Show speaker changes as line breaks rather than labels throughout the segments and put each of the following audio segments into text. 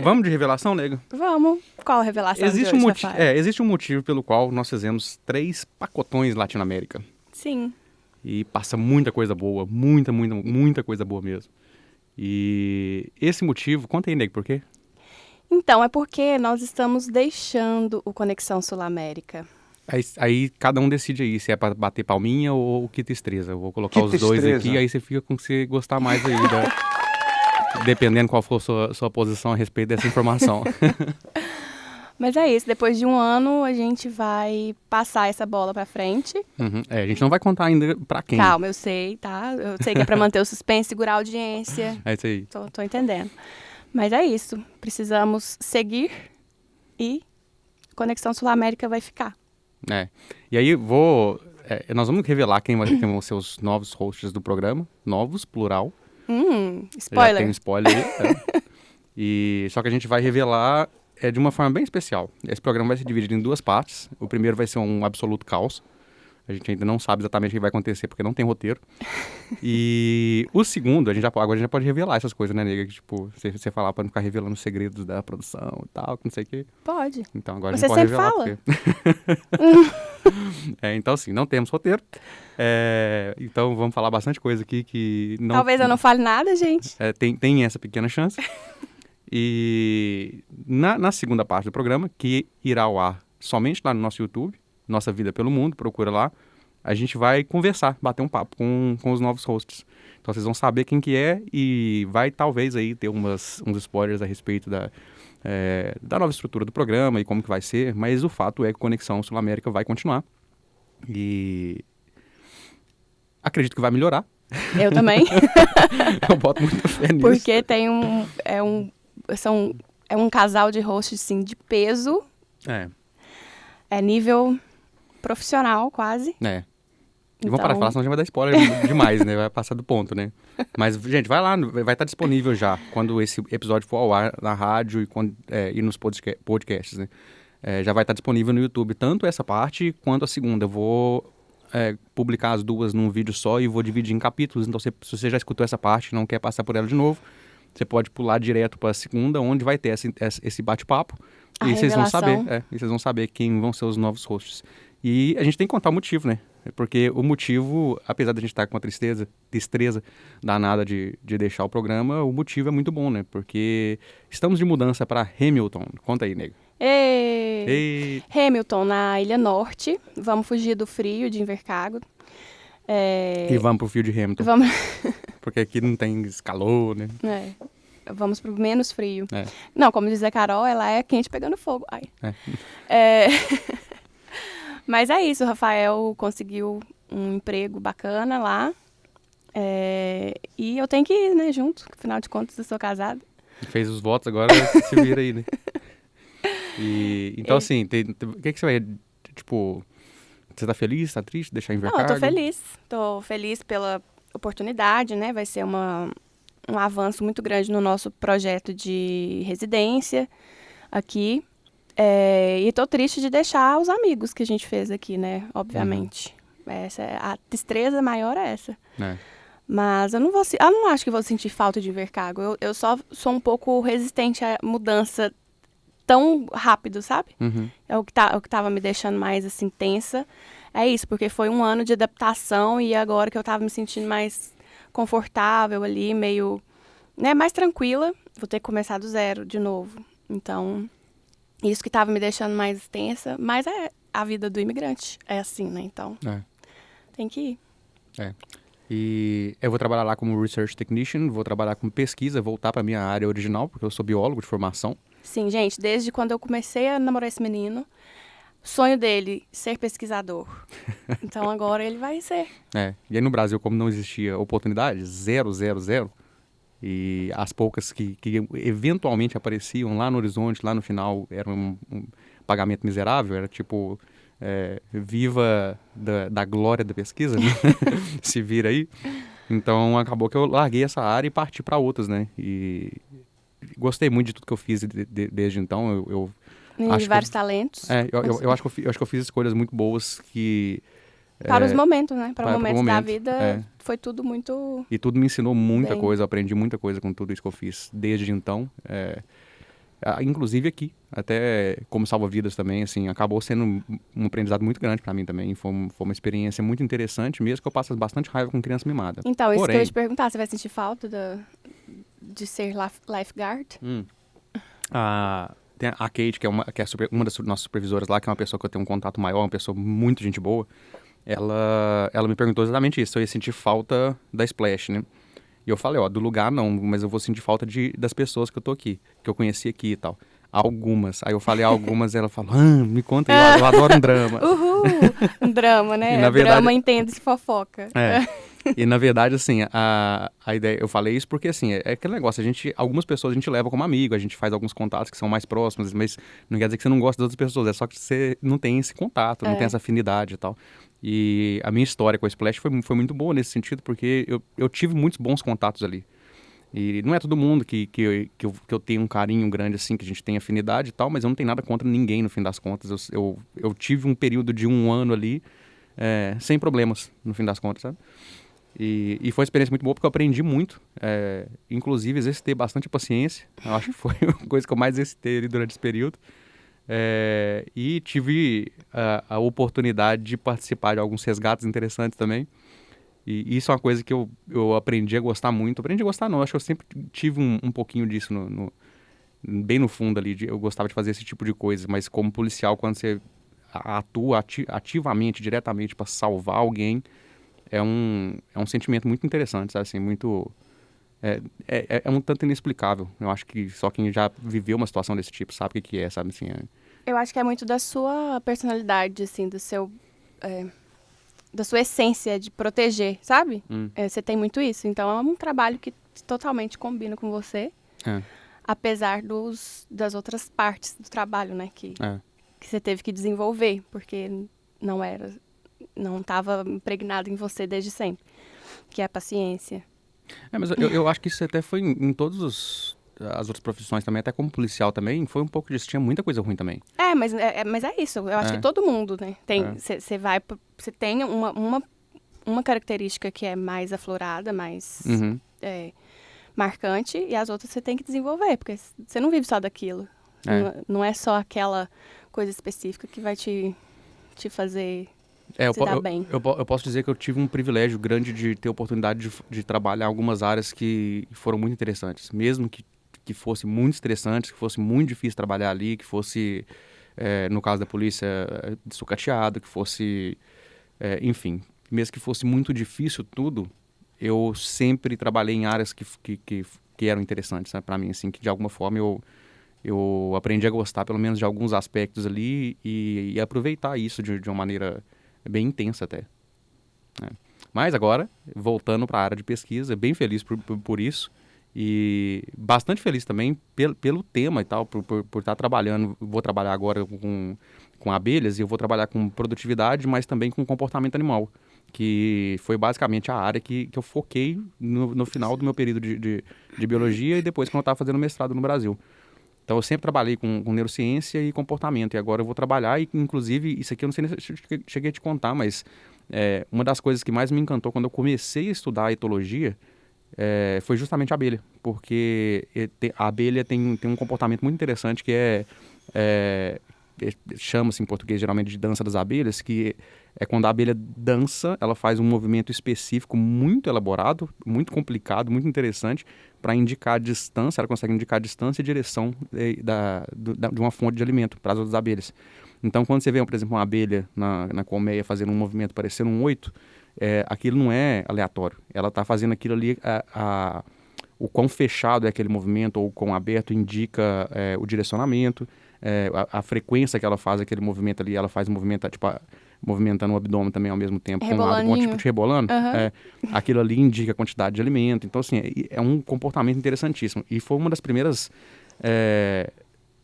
Vamos de revelação, nega?
Vamos. Qual a revelação de hoje, Rafael?
Existe um motivo pelo qual nós fizemos 3 pacotões Latinoamérica.
Sim.
E passa muita coisa boa, muita coisa boa mesmo. E esse motivo, conta aí, nego, por quê?
Então, é porque nós estamos deixando o Conexão Sul-América.
Aí cada um decide aí se é pra bater palminha ou que tristeza. Eu vou colocar
Que
os dois
tristeza.
aqui, aí você fica com o que você gostar mais aí, dependendo qual for a sua posição a respeito dessa informação.
Mas é isso, depois de um ano a gente vai passar essa bola pra frente.
Uhum. A gente não vai contar ainda pra quem.
Calma, eu sei, tá? Eu sei que é pra manter o suspense, segurar a audiência.
É isso aí.
Tô entendendo. Mas é isso, precisamos seguir e Conexão Sul-América vai ficar.
E aí nós vamos revelar quem vão ser os novos hosts do programa. Novos, plural.
Spoiler.
Já tem um spoiler aí. Só que a gente vai revelar de uma forma bem especial. Esse programa vai ser dividido em 2 partes. O primeiro vai ser um absoluto caos. A gente ainda não sabe exatamente o que vai acontecer, porque não tem roteiro. E o segundo, agora a gente já pode revelar essas coisas, né, nega? Que, tipo, você falar pra não ficar revelando os segredos da produção e tal, que não sei o quê.
Pode.
Então agora
Você
a gente pode
sempre
revelar.
fala.
Então, assim, não temos roteiro. Então vamos falar bastante coisa aqui que não...
Talvez eu não fale nada, gente.
Tem essa pequena chance. E na segunda parte do programa, que irá ao ar somente lá no nosso YouTube, Nossa Vida pelo Mundo, procura lá, a gente vai conversar, bater um papo com os novos hosts. Então vocês vão saber quem que é e vai talvez aí ter uns spoilers a respeito da nova estrutura do programa e como que vai ser, mas o fato é que Conexão Sul-América vai continuar e acredito que vai melhorar.
Eu também.
Eu boto muita fé nisso.
Porque tem um casal de hosts, assim, de peso. É nível profissional, quase.
E vamos parar de falar, senão a gente vai dar spoiler demais, né? Vai passar do ponto, né? Mas, gente, vai lá, vai estar disponível já, quando esse episódio for ao ar na rádio e nos podcasts, né? Já vai estar disponível no YouTube, tanto essa parte quanto a segunda. Eu vou publicar as duas num vídeo só e vou dividir em capítulos. Então, se você já escutou essa parte e não quer passar por ela de novo, você pode pular direto para a segunda, onde vai ter esse bate-papo. E vocês vão saber quem vão ser os novos hosts. E a gente tem que contar o motivo, né? Porque o motivo, apesar de a gente estar com uma destreza danada de deixar o programa, o motivo é muito bom, né? Porque estamos de mudança para Hamilton. Conta aí, nego.
Ei. Hamilton, na Ilha Norte. Vamos fugir do frio de Invercargill.
E vamos pro fio de Hamilton. Porque aqui não tem calor, né?
Vamos pro menos frio. Não, como diz a Carol, ela é quente pegando fogo. Mas é isso, o Rafael conseguiu um emprego bacana lá. E eu tenho que ir, né, junto. Afinal de contas, eu sou casada.
Fez os votos, agora se vira aí, né? Então, assim, o que você vai, tipo... Você tá feliz, tá triste, deixar em Invercargill?
Não, eu tô feliz. Tô feliz pela oportunidade, né? Vai ser um avanço muito grande no nosso projeto de residência aqui. E tô triste de deixar os amigos que a gente fez aqui, né? Obviamente. A destreza maior é essa. Mas eu não acho que vou sentir falta de Invercargill. Eu só sou um pouco resistente à mudança tão rápido, sabe? É o que tava me deixando mais, assim, tensa. É isso, porque foi um ano de adaptação e agora que eu tava me sentindo mais confortável ali, meio, né, mais tranquila, vou ter que começar do zero de novo. Então, isso que tava me deixando mais tensa, mas é a vida do imigrante. É assim, né? Então, tem que ir.
E eu vou trabalhar lá como Research Technician, vou trabalhar com pesquisa, voltar para minha área original, porque eu sou biólogo de formação.
Sim, gente, desde quando eu comecei a namorar esse menino, sonho dele, ser pesquisador. Então agora ele vai ser.
E aí no Brasil, como não existia oportunidade, 0. E as poucas que eventualmente apareciam lá no horizonte, lá no final, era um pagamento miserável, era tipo... viva da glória da pesquisa, né? Se vira aí. Então acabou que eu larguei essa área e parti para outras, né? E gostei muito de tudo que eu fiz desde então. Eu
de vários talentos.
Eu acho que eu fiz escolhas muito boas que...
Para os momentos, né? Para o momento da
momento,
vida, foi tudo muito...
E tudo me ensinou muita
bem.
coisa, eu aprendi muita coisa com tudo isso que eu fiz desde então. inclusive aqui, até como salva-vidas também, assim, acabou sendo um aprendizado muito grande para mim também. Foi uma experiência muito interessante, mesmo que eu passe bastante raiva com criança mimada.
Então, isso que eu
Porém,
ia te perguntar, você vai sentir falta de ser lifeguard?
tem a Kate, que é uma das nossas supervisoras lá, que é uma pessoa que eu tenho um contato maior, uma pessoa muito gente boa, ela me perguntou exatamente isso, se eu ia sentir falta da Splash, né? E eu falei, do lugar não, mas eu vou sentir falta das pessoas que eu tô aqui, que eu conheci aqui e tal. Algumas. Aí eu falei algumas, ela falou, me conta aí, eu adoro um drama.
Uhul! Um drama, né?
E, na verdade,
drama entende-se fofoca.
E na verdade, assim, a ideia, eu falei isso porque, assim, é aquele negócio, algumas pessoas a gente leva como amigo, a gente faz alguns contatos que são mais próximos, mas não quer dizer que você não gosta das outras pessoas, é só que você não tem esse contato, não tem essa afinidade e tal. E a minha história com a Splash foi muito boa nesse sentido, porque eu tive muitos bons contatos ali. E não é todo mundo que eu tenho um carinho grande, assim, que a gente tem afinidade e tal, mas eu não tenho nada contra ninguém, no fim das contas. Eu tive um período de 1 ano ali, sem problemas, no fim das contas, sabe? E foi uma experiência muito boa, porque eu aprendi muito. Inclusive, exercitei bastante paciência. Eu acho que foi a coisa que eu mais exercitei ali durante esse período. E tive a oportunidade de participar de alguns resgates interessantes também. E isso é uma coisa que eu aprendi a gostar muito. Aprendi a gostar não, acho que eu sempre tive um pouquinho disso bem no fundo ali. Eu gostava de fazer esse tipo de coisa, mas como policial, quando você atua ativamente, diretamente para salvar alguém, é um sentimento muito interessante, sabe? Assim, muito... É um tanto inexplicável. Eu acho que só quem já viveu uma situação desse tipo sabe o que é, sabe? Assim,
Eu acho que é muito da sua personalidade, assim, da sua essência de proteger, sabe? Você tem muito isso. Então, é um trabalho que totalmente combina com você, apesar das outras partes do trabalho, né? Que você teve que desenvolver, porque não estava impregnado em você desde sempre, que é a paciência.
Mas eu acho que isso até foi em todas as outras profissões também, até como policial também, foi um pouco disso. Tinha muita coisa ruim também.
Mas é isso. Eu acho que todo mundo, né? Você tem uma característica que é mais aflorada, mais marcante, e as outras você tem que desenvolver, porque você não vive só daquilo. Não é só aquela coisa específica que vai te fazer se dar bem.
Eu posso dizer que eu tive um privilégio grande de ter a oportunidade de trabalhar em algumas áreas que foram muito interessantes. Mesmo que fosse muito estressante, que fosse muito difícil trabalhar ali, que fosse, no caso da polícia, sucateado, que fosse, enfim, mesmo que fosse muito difícil tudo, eu sempre trabalhei em áreas que eram interessantes, né, para mim, assim, que de alguma forma eu aprendi a gostar, pelo menos, de alguns aspectos ali e aproveitar isso de uma maneira bem intensa até. Mas agora, voltando para a área de pesquisa, bem feliz por isso e bastante feliz também pelo tema e tal, por estar trabalhando. Vou trabalhar agora com abelhas e eu vou trabalhar com produtividade, mas também com comportamento animal, que foi basicamente a área que eu foquei no final do meu período de biologia e depois quando eu estava fazendo mestrado no Brasil. Então, eu sempre trabalhei com neurociência e comportamento, e agora eu vou trabalhar, e inclusive, isso aqui eu não sei se eu cheguei a te contar, mas uma das coisas que mais me encantou quando eu comecei a estudar a etologia foi justamente a abelha, porque a abelha tem um comportamento muito interessante que chama-se em português geralmente de dança das abelhas, que é quando a abelha dança, ela faz um movimento específico muito elaborado, muito complicado, muito interessante, para indicar a distância, ela consegue indicar a distância e direção de uma fonte de alimento para as outras abelhas. Então, quando você vê, por exemplo, uma abelha na colmeia fazendo um movimento parecendo um 8, aquilo não é aleatório. Ela está fazendo aquilo ali, o quão fechado é aquele movimento ou o quão aberto indica o direcionamento, a frequência que ela faz aquele movimento ali, ela faz um movimento, tipo, movimentando o abdômen também ao mesmo tempo, com um lado bom, tipo rebolando, aquilo ali indica a quantidade de alimento. Então, assim, é um comportamento interessantíssimo. E foi uma das primeiras...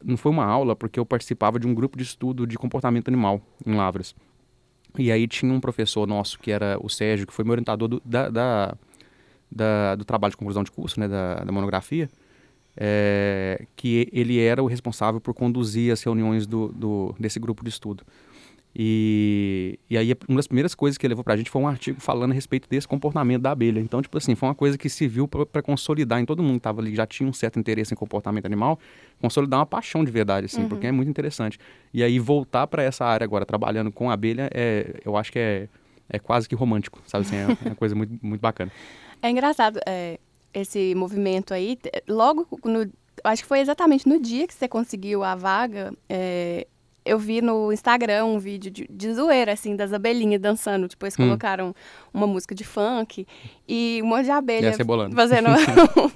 não foi uma aula, porque eu participava de um grupo de estudo de comportamento animal em Lavras. E aí tinha um professor nosso, que era o Sérgio, que foi meu orientador do trabalho de conclusão de curso, né, da monografia, que ele era o responsável por conduzir as reuniões desse grupo de estudo. E aí, uma das primeiras coisas que ele levou pra gente foi um artigo falando a respeito desse comportamento da abelha. Então, tipo assim, foi uma coisa que serviu para consolidar em todo mundo que tava ali, já tinha um certo interesse em comportamento animal, consolidar uma paixão de verdade, assim, porque é muito interessante. E aí, voltar para essa área agora, trabalhando com abelha, eu acho que é quase que romântico, sabe assim, é uma coisa muito, muito bacana.
É engraçado, esse movimento aí, logo acho que foi exatamente no dia que você conseguiu a vaga, eu vi no Instagram um vídeo de zoeira, assim, das abelhinhas dançando. Tipo, eles colocaram uma música de funk e um monte de abelha fazendo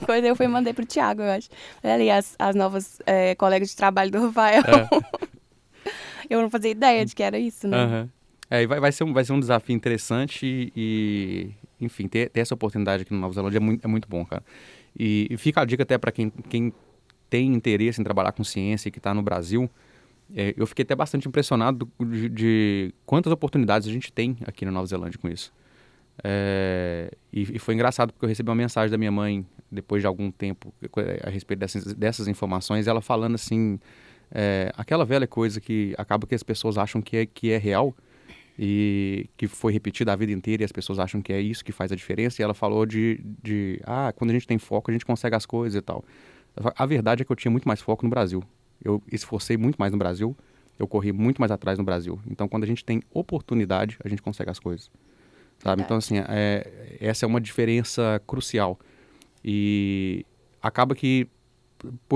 coisa. Eu fui e mandei pro Thiago, eu acho. Olha ali, as novas colegas de trabalho do Rafael. Eu não fazia ideia de que era isso, né?
Vai ser um desafio interessante e enfim, ter essa oportunidade aqui no Nova Zelândia é muito bom, cara. E fica a dica até para quem tem interesse em trabalhar com ciência e que está no Brasil. Eu fiquei até bastante impressionado de quantas oportunidades a gente tem aqui na Nova Zelândia com isso. E foi engraçado porque eu recebi uma mensagem da minha mãe, depois de algum tempo, a respeito dessas informações, ela falando assim, aquela velha coisa que acaba que as pessoas acham que é real e que foi repetida a vida inteira e as pessoas acham que é isso que faz a diferença. E ela falou quando a gente tem foco, a gente consegue as coisas e tal. A verdade é que eu tinha muito mais foco no Brasil. Eu esforcei muito mais no Brasil, eu corri muito mais atrás no Brasil. Então, quando a gente tem oportunidade, a gente consegue as coisas, sabe? Então, assim, essa é uma diferença crucial. E acaba que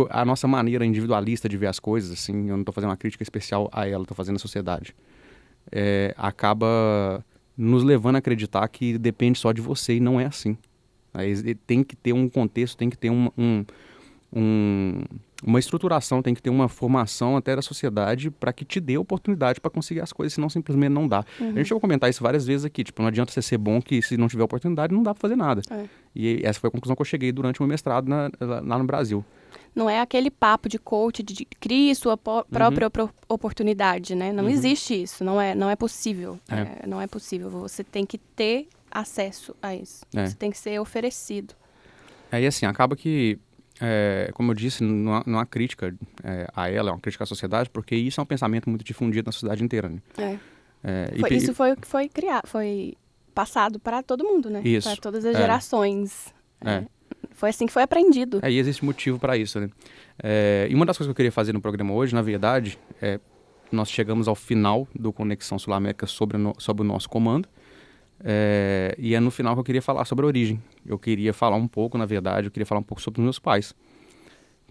a nossa maneira individualista de ver as coisas, assim, eu não estou fazendo uma crítica especial a ela, estou fazendo a sociedade, acaba nos levando a acreditar que depende só de você e não é assim. Aí tem que ter um contexto, tem que ter uma estruturação, tem que ter uma formação até da sociedade para que te dê oportunidade para conseguir as coisas, senão simplesmente não dá. A gente vai comentar isso várias vezes aqui, tipo, não adianta você ser bom que se não tiver oportunidade não dá para fazer nada. E essa foi a conclusão que eu cheguei durante o meu mestrado lá no Brasil.
Não é aquele papo de coach de crie sua própria oportunidade, né? Não existe isso, não é possível. Não é possível, você tem que ter acesso a isso. Você tem que ser oferecido.
E assim, acaba que como eu disse, não há crítica a ela, é uma crítica à sociedade, porque isso é um pensamento muito difundido na sociedade inteira, né?
Isso foi o que foi criado, foi passado para todo mundo, né? Para todas as gerações. Foi assim que foi aprendido.
E existe motivo para isso, né? E uma das coisas que eu queria fazer no programa hoje, na verdade, nós chegamos ao final do Conexão Sul-América sobre o nosso comando. E é no final que eu queria falar sobre a origem. Eu queria falar um pouco, na verdade, sobre os meus pais.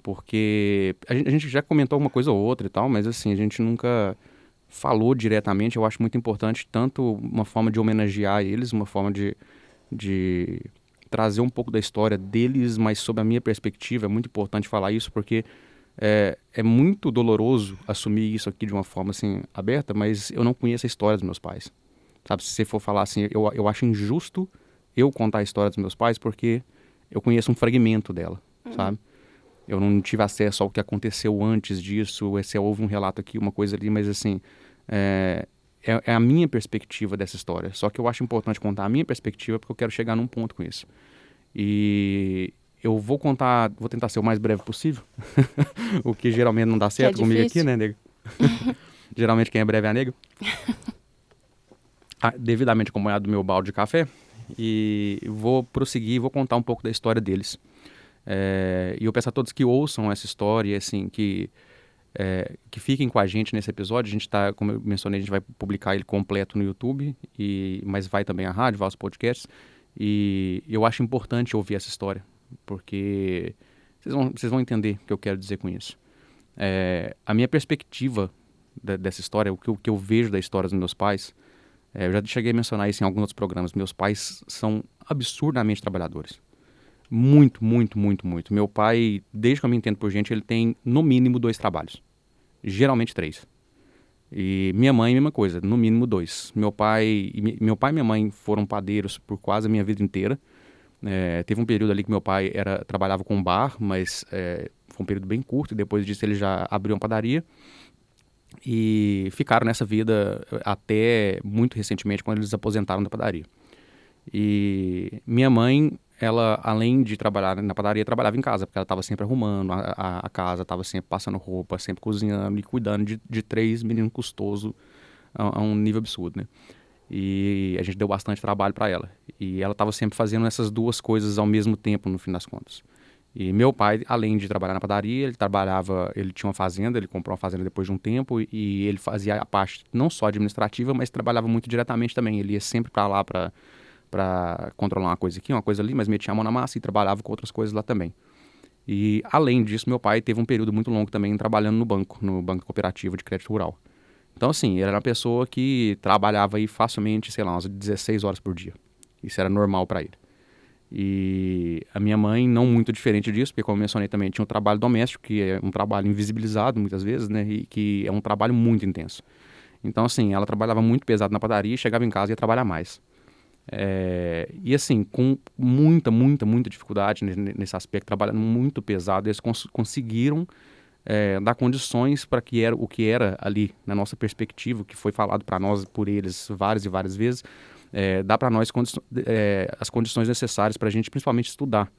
Porque a gente já comentou uma coisa ou outra e tal, mas assim, a gente nunca falou diretamente. Eu acho muito importante, tanto uma forma de homenagear eles, uma forma de trazer um pouco da história deles, mas sob a minha perspectiva. É muito importante falar isso, porque é muito doloroso assumir isso aqui de uma forma assim, aberta, mas eu não conheço a história dos meus pais. Sabe, se você for falar assim, eu acho injusto eu contar a história dos meus pais porque eu conheço um fragmento dela, sabe? Eu não tive acesso ao que aconteceu antes disso, se houve um relato aqui, uma coisa ali, mas assim, é a minha perspectiva dessa história. Só que eu acho importante contar a minha perspectiva porque eu quero chegar num ponto com isso. E eu vou tentar ser o mais breve possível, o que geralmente não dá certo comigo aqui, né, nego? Geralmente quem é breve é a nego. Devidamente acompanhado do meu balde de café, e vou prosseguir e vou contar um pouco da história deles. E eu peço a todos que ouçam essa história, assim, que fiquem com a gente nesse episódio. A gente está, como eu mencionei, a gente vai publicar ele completo no YouTube, mas vai também à rádio, vai aos podcasts, e eu acho importante ouvir essa história, porque vocês vão entender o que eu quero dizer com isso. A minha perspectiva dessa história, o que eu vejo da história dos meus pais, eu já cheguei a mencionar isso em alguns outros programas. Meus pais são absurdamente trabalhadores. Muito, muito, muito, muito. Meu pai, desde que eu me entendo por gente, ele tem no mínimo 2 trabalhos. Geralmente 3. E minha mãe, mesma coisa, no mínimo 2. Meu pai e minha mãe foram padeiros por quase a minha vida inteira. Teve um período ali que meu pai trabalhava com bar, mas foi um período bem curto. E depois disso ele já abriu uma padaria. E ficaram nessa vida até muito recentemente, quando eles aposentaram da padaria. E minha mãe, ela, além de trabalhar na padaria, trabalhava em casa, porque ela estava sempre arrumando a casa, estava sempre passando roupa, sempre cozinhando e cuidando de 3 meninos custosos a um nível absurdo, né? E a gente deu bastante trabalho para ela. E ela estava sempre fazendo essas duas coisas ao mesmo tempo, no fim das contas. E meu pai, além de trabalhar na padaria, ele tinha uma fazenda, ele comprou uma fazenda depois de um tempo e ele fazia a parte não só administrativa, mas trabalhava muito diretamente também. Ele ia sempre para lá para controlar uma coisa aqui, uma coisa ali, mas metia a mão na massa e trabalhava com outras coisas lá também. E além disso, meu pai teve um período muito longo também trabalhando no Banco Cooperativo de Crédito Rural. Então, assim, ele era uma pessoa que trabalhava aí facilmente, sei lá, umas 16 horas por dia. Isso era normal para ele. E a minha mãe, não muito diferente disso, porque como eu mencionei também, tinha um trabalho doméstico, que é um trabalho invisibilizado muitas vezes, né? E que é um trabalho muito intenso. Então, assim, ela trabalhava muito pesado na padaria, chegava em casa e ia trabalhar mais. E assim, com muita dificuldade nesse aspecto, trabalhando muito pesado, eles conseguiram dar condições para o que era ali, na nossa perspectiva, que foi falado para nós por eles várias e várias vezes, dá para nós as condições necessárias para a gente, principalmente, estudar,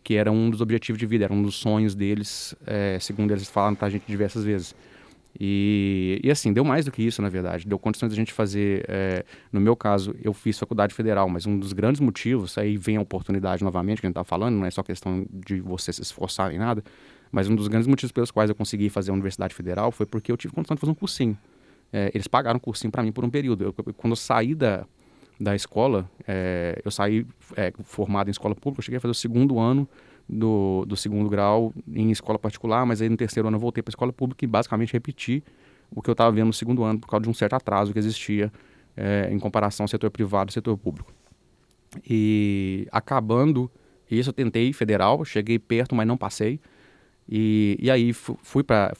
que era um dos objetivos de vida, era um dos sonhos deles, segundo eles falaram para a gente diversas vezes. E assim, deu mais do que isso, na verdade. Deu condições de a gente fazer, no meu caso, eu fiz faculdade federal, mas um dos grandes motivos, aí vem a oportunidade novamente, que a gente está falando, não é só questão de você se esforçar nem nada, mas um dos grandes motivos pelos quais eu consegui fazer a Universidade Federal foi porque eu tive condição de fazer um cursinho. Eles pagaram um cursinho para mim por um período. Quando eu saí da escola, eu saí formado em escola pública, eu cheguei a fazer o segundo ano do segundo grau em escola particular, mas aí no terceiro ano eu voltei para a escola pública e basicamente repeti o que eu estava vendo no segundo ano por causa de um certo atraso que existia em comparação ao setor privado e setor público. E acabando isso, eu tentei federal, cheguei perto, mas não passei. E aí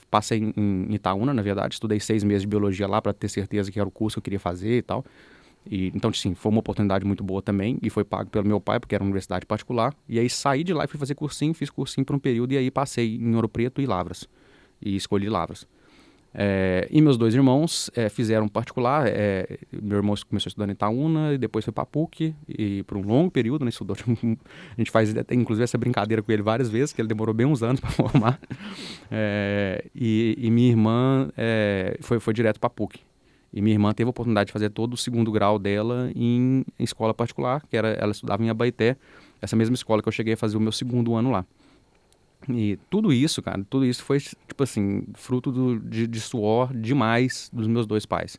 passei em Itaúna, na verdade, estudei 6 meses de biologia lá para ter certeza que era o curso que eu queria fazer e tal. Então, sim, foi uma oportunidade muito boa também e foi pago pelo meu pai, porque era uma universidade particular. E aí saí de lá e fui fazer cursinho, fiz cursinho por um período e aí passei em Ouro Preto e Lavras. E escolhi Lavras. E meus dois irmãos fizeram particular. Meu irmão começou estudando em Itaúna e depois foi para a PUC e por um longo período, né, estudou. A gente faz inclusive essa brincadeira com ele várias vezes, que ele demorou bem uns anos para formar. E minha irmã foi direto para a PUC. E minha irmã teve a oportunidade de fazer todo o segundo grau dela em escola particular, ela estudava em Abaeté, essa mesma escola que eu cheguei a fazer o meu segundo ano lá. E tudo isso, cara, foi, tipo assim, fruto de suor demais dos meus dois pais.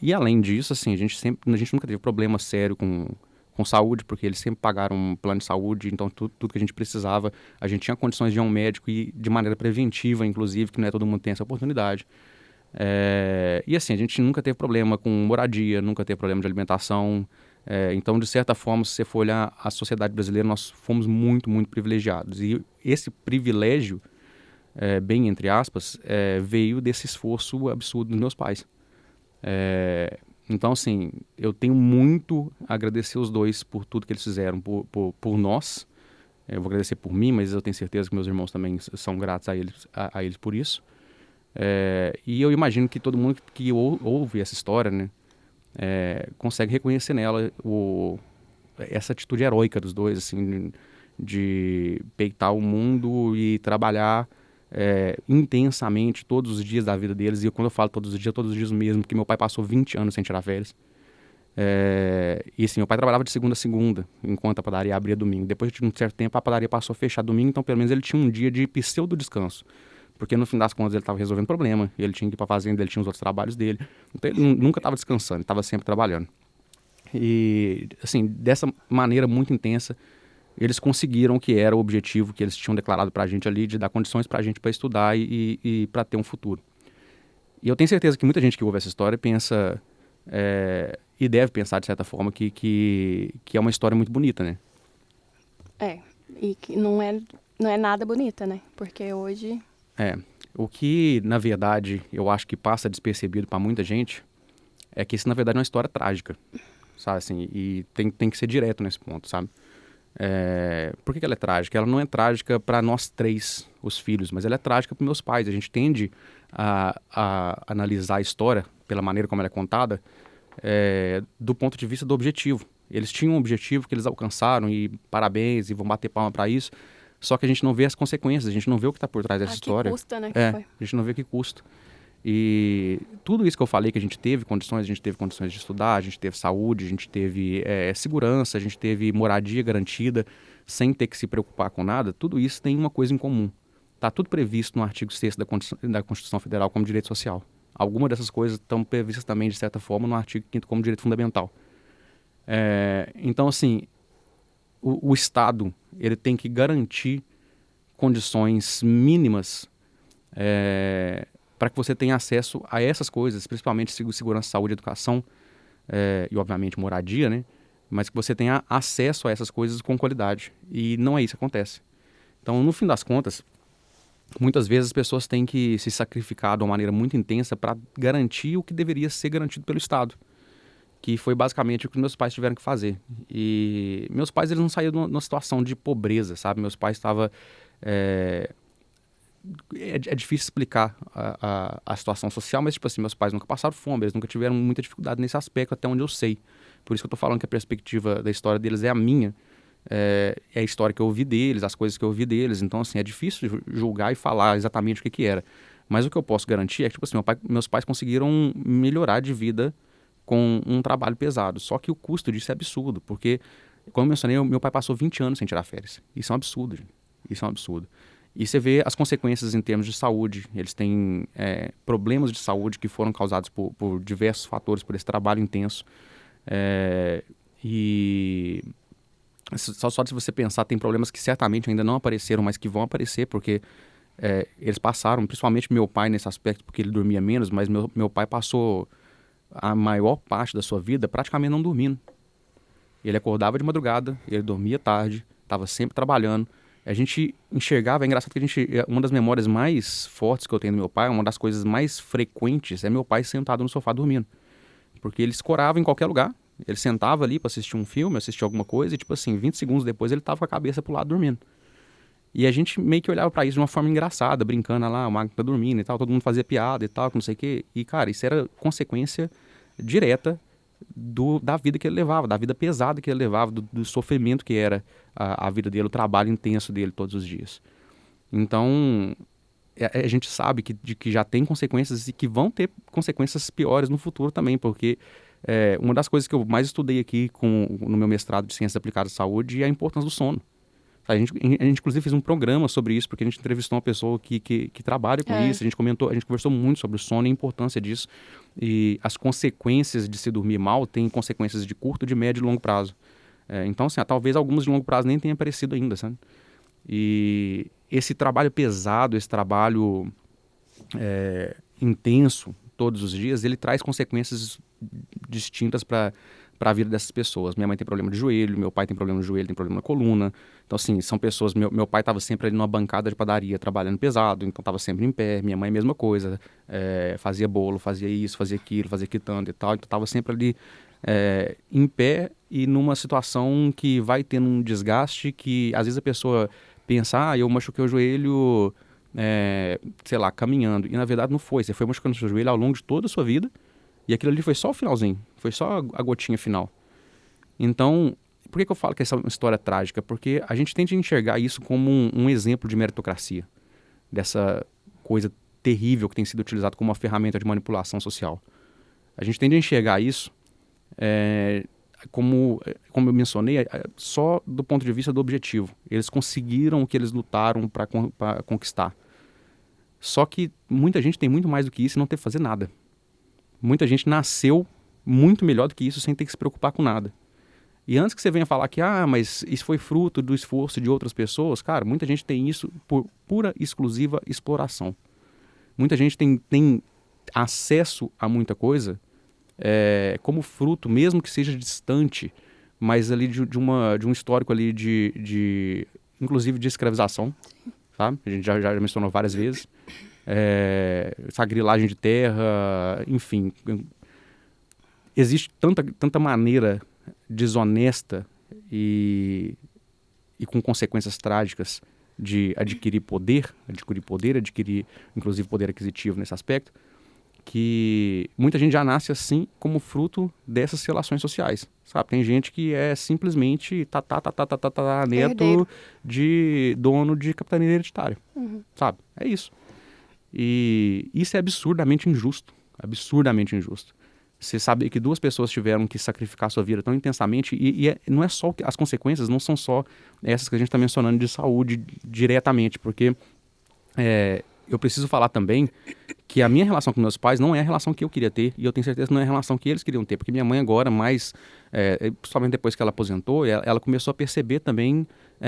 E além disso, assim, a gente nunca teve problema sério com saúde, porque eles sempre pagaram um plano de saúde, então tudo que a gente precisava, a gente tinha condições de ir a um médico e de maneira preventiva, inclusive, que não é todo mundo tem essa oportunidade. E assim, a gente nunca teve problema com moradia, nunca teve problema de alimentação. Então, de certa forma, se você for olhar a sociedade brasileira, nós fomos muito privilegiados. E esse privilégio, bem entre aspas, veio desse esforço absurdo dos meus pais. Então, assim, eu tenho muito a agradecer os dois por tudo que eles fizeram por nós. Eu vou agradecer por mim, mas eu tenho certeza que meus irmãos também são gratos a eles por isso. E eu imagino que todo mundo que ouve essa história, né, consegue reconhecer nela essa atitude heróica dos dois, assim, de peitar o mundo e trabalhar intensamente todos os dias da vida deles. E quando eu falo todos os dias mesmo, porque meu pai passou 20 anos sem tirar férias. E assim, meu pai trabalhava de segunda a segunda, enquanto a padaria abria domingo. Depois de um certo tempo, a padaria passou a fechar domingo, então pelo menos ele tinha um dia de pseudo-descanso. Porque no fim das contas ele estava resolvendo problema, ele tinha que ir para a fazenda, ele tinha os outros trabalhos dele. Então ele nunca estava descansando, ele estava sempre trabalhando. E assim, dessa maneira muito intensa, eles conseguiram o que era o objetivo que eles tinham declarado para a gente ali, de dar condições para a gente para estudar e para ter um futuro. E eu tenho certeza que muita gente que ouve essa história pensa, e deve pensar de certa forma, que é uma história muito bonita, né?
E que não é nada bonita, né? Porque hoje...
O que, na verdade, eu acho que passa despercebido para muita gente é que isso, na verdade, é uma história trágica, sabe, assim, e tem que ser direto nesse ponto, sabe? Por que ela é trágica? Ela não é trágica para nós três, os filhos, mas ela é trágica para meus pais. A gente tende a analisar a história pela maneira como ela é contada do ponto de vista do objetivo. Eles tinham um objetivo que eles alcançaram e parabéns, e vão bater palma para isso. Só que a gente não vê as consequências, a gente não vê o que está por trás dessa história.
Que custa, né?
A gente não vê o que custa. E tudo isso que eu falei que a gente teve condições de estudar, a gente teve saúde, a gente teve segurança, a gente teve moradia garantida, sem ter que se preocupar com nada, tudo isso tem uma coisa em comum. Está tudo previsto no artigo 6º da Constituição Federal como direito social. Algumas dessas coisas estão previstas também, de certa forma, no artigo 5º como direito fundamental. Então, assim, o Estado ele tem que garantir condições mínimas para que você tenha acesso a essas coisas, principalmente segurança, saúde, educação e, obviamente, moradia, né? Mas que você tenha acesso a essas coisas com qualidade. E não é isso que acontece. Então, no fim das contas, muitas vezes as pessoas têm que se sacrificar de uma maneira muito intensa para garantir o que deveria ser garantido pelo Estado, que foi basicamente o que meus pais tiveram que fazer. E meus pais, eles não saíram de uma situação de pobreza, sabe? Meus pais estavam... É difícil explicar a situação social, mas, tipo assim, meus pais nunca passaram fome, eles nunca tiveram muita dificuldade nesse aspecto, até onde eu sei. Por isso que eu tô falando que a perspectiva da história deles é a minha, é a história que eu ouvi deles, as coisas que eu ouvi deles. Então, assim, é difícil julgar e falar exatamente o que era. Mas o que eu posso garantir é que, tipo assim, meus pais conseguiram melhorar de vida com um trabalho pesado. Só que o custo disso é absurdo, porque, como eu mencionei, meu pai passou 20 anos sem tirar férias. Isso é um absurdo, gente. Isso é um absurdo. E você vê as consequências em termos de saúde. Eles têm problemas de saúde que foram causados por diversos fatores, por esse trabalho intenso. E só de você pensar, tem problemas que certamente ainda não apareceram, mas que vão aparecer, porque eles passaram, principalmente meu pai nesse aspecto, porque ele dormia menos, mas meu pai passou a maior parte da sua vida praticamente não dormindo. Ele acordava de madrugada, ele dormia tarde, estava sempre trabalhando. A gente enxergava, é engraçado que uma das memórias mais fortes que eu tenho do meu pai, uma das coisas mais frequentes, é meu pai sentado no sofá dormindo. Porque ele escorava em qualquer lugar, ele sentava ali para assistir um filme, assistir alguma coisa, e tipo assim, 20 segundos depois ele tava com a cabeça pro lado dormindo. E a gente meio que olhava para isso de uma forma engraçada, brincando lá, o Magno tá dormindo e tal, todo mundo fazia piada e tal, não sei o quê. E, cara, isso era consequência direta da vida que ele levava, da vida pesada que ele levava, do sofrimento que era a vida dele, o trabalho intenso dele todos os dias. Então, a gente sabe que já tem consequências e que vão ter consequências piores no futuro também, porque uma das coisas que eu mais estudei aqui no meu mestrado de Ciências Aplicadas à Saúde é a importância do sono. A gente inclusive fez um programa sobre isso, porque a gente entrevistou uma pessoa que trabalha com isso, a gente conversou muito sobre o sono e a importância disso. E as consequências de se dormir mal têm consequências de curto, de médio e longo prazo. Então, assim, talvez algumas de longo prazo nem tenham aparecido ainda, sabe? E esse trabalho pesado, esse trabalho intenso, todos os dias, ele traz consequências distintas para a vida dessas pessoas. Minha mãe tem problema de joelho, meu pai tem problema de joelho, tem problema na coluna. Então, assim, são pessoas... Meu pai estava sempre ali numa bancada de padaria, trabalhando pesado, então estava sempre em pé. Minha mãe, mesma coisa, fazia bolo, fazia isso, fazia aquilo, fazia quitanda e tal. Então, estava sempre ali em pé e numa situação que vai tendo um desgaste que, às vezes, a pessoa pensa, eu machuquei o joelho, sei lá, caminhando. E, na verdade, não foi. Você foi machucando o seu joelho ao longo de toda a sua vida. E aquilo ali foi só o finalzinho, foi só a gotinha final. Então, por que eu falo que essa é uma história trágica? Porque a gente tende a enxergar isso como um exemplo de meritocracia, dessa coisa terrível que tem sido utilizada como uma ferramenta de manipulação social. A gente tende a enxergar isso como eu mencionei, só do ponto de vista do objetivo. Eles conseguiram o que eles lutaram para conquistar. Só que muita gente tem muito mais do que isso e não teve que fazer nada. Muita gente nasceu muito melhor do que isso sem ter que se preocupar com nada. E antes que você venha falar que, mas isso foi fruto do esforço de outras pessoas, cara, muita gente tem isso por pura, exclusiva exploração. Muita gente tem acesso a muita coisa como fruto, mesmo que seja distante, mas ali de um histórico ali inclusive de escravização, sabe? A gente já mencionou várias vezes. Essa grilagem de terra, enfim. Existe tanta maneira desonesta e com consequências trágicas de adquirir poder, adquirir inclusive poder aquisitivo nesse aspecto, que muita gente já nasce assim como fruto dessas relações sociais, sabe? Tem gente que é simplesmente neto de dono de capitania hereditária, sabe? É isso. E isso é absurdamente injusto. Absurdamente injusto. Você sabe que 2 pessoas tiveram que sacrificar sua vida tão intensamente não é só as consequências, não são só essas que a gente está mencionando de saúde diretamente, porque eu preciso falar também que a minha relação com meus pais não é a relação que eu queria ter, e eu tenho certeza que não é a relação que eles queriam ter, porque minha mãe agora, principalmente depois que ela aposentou, ela começou a perceber também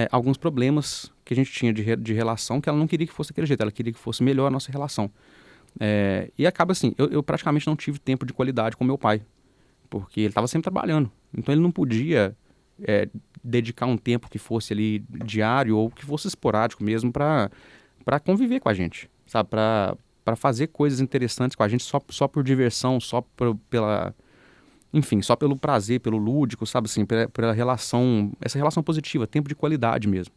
alguns problemas que a gente tinha de relação, que ela não queria que fosse daquele jeito, ela queria que fosse melhor a nossa relação. E acaba assim, eu praticamente não tive tempo de qualidade com meu pai, porque ele estava sempre trabalhando, então ele não podia dedicar um tempo que fosse ali diário ou que fosse esporádico mesmo para conviver com a gente, sabe, para fazer coisas interessantes com a gente só por diversão, enfim, só pelo prazer, pelo lúdico, sabe assim, pela relação, essa relação positiva, tempo de qualidade mesmo.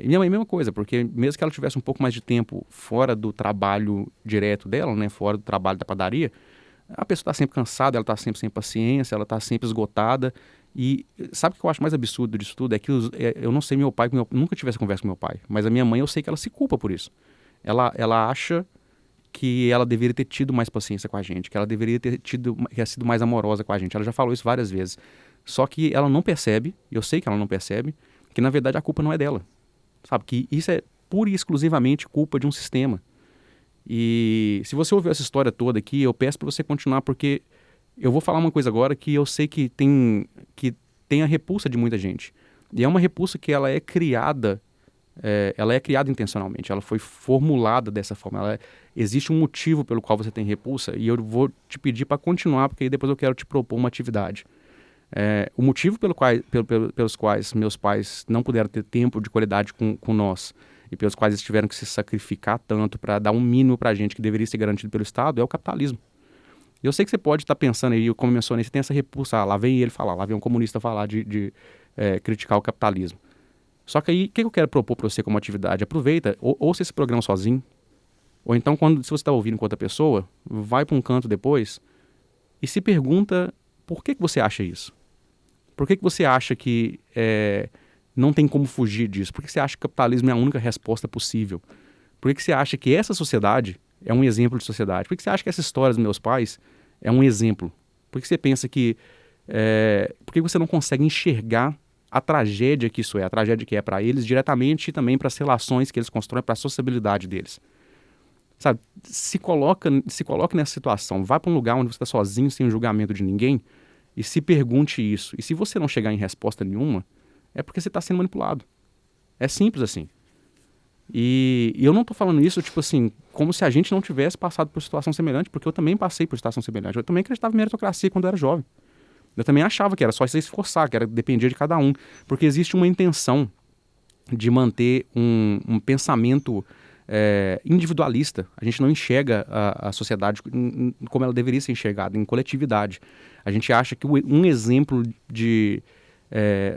E minha mãe, mesma coisa, porque mesmo que ela tivesse um pouco mais de tempo fora do trabalho direto dela, né, fora do trabalho da padaria, a pessoa está sempre cansada, ela está sempre sem paciência, ela está sempre esgotada. E sabe o que eu acho mais absurdo disso tudo? É que eu não sei nunca tive essa conversa com meu pai, mas a minha mãe, eu sei que ela se culpa por isso. Ela acha que ela deveria ter tido mais paciência com a gente, que ela deveria ter sido mais amorosa com a gente. Ela já falou isso várias vezes. Só que ela não percebe, eu sei que ela não percebe, que na verdade a culpa não é dela, sabe? Que isso é pura e exclusivamente culpa de um sistema. E se você ouviu essa história toda aqui, eu peço para você continuar, porque eu vou falar uma coisa agora que eu sei que tem a repulsa de muita gente. E é uma repulsa que ela é criada intencionalmente, ela foi formulada dessa forma. Existe um motivo pelo qual você tem repulsa, e eu vou te pedir para continuar, porque aí depois eu quero te propor uma atividade. O motivo pelos quais meus pais não puderam ter tempo de qualidade com nós e pelos quais eles tiveram que se sacrificar tanto para dar um mínimo para a gente que deveria ser garantido pelo Estado é o capitalismo. E eu sei que você pode estar pensando aí, como eu mencionei, você tem essa repulsa, lá vem ele falar, lá vem um comunista falar de criticar o capitalismo. Só que aí, o que eu quero propor para você como atividade? Aproveita, ouça esse programa sozinho, ou então, se você está ouvindo com outra pessoa, vai para um canto depois e se pergunta por que você acha isso? Por que você acha que não tem como fugir disso? Por que você acha que o capitalismo é a única resposta possível? Por que você acha que essa sociedade é um exemplo de sociedade? Por que você acha que essa história dos meus pais é um exemplo? Por que você pensa que... por que você não consegue enxergar a tragédia que isso é, a tragédia que é para eles diretamente e também para as relações que eles constroem, para a sociabilidade deles? Sabe, se coloca nessa situação, vá para um lugar onde você está sozinho, sem julgamento de ninguém, e se pergunte isso. E se você não chegar em resposta nenhuma, é porque você está sendo manipulado. É simples assim. E eu não estou falando isso, tipo assim, como se a gente não tivesse passado por situação semelhante, porque eu também passei por situação semelhante. Eu também acreditava em meritocracia quando eu era jovem. Eu também achava que era só se esforçar, que dependia de cada um. Porque existe uma intenção de manter um pensamento individualista. A gente não enxerga a sociedade como ela deveria ser enxergada, em coletividade. A gente acha que um exemplo de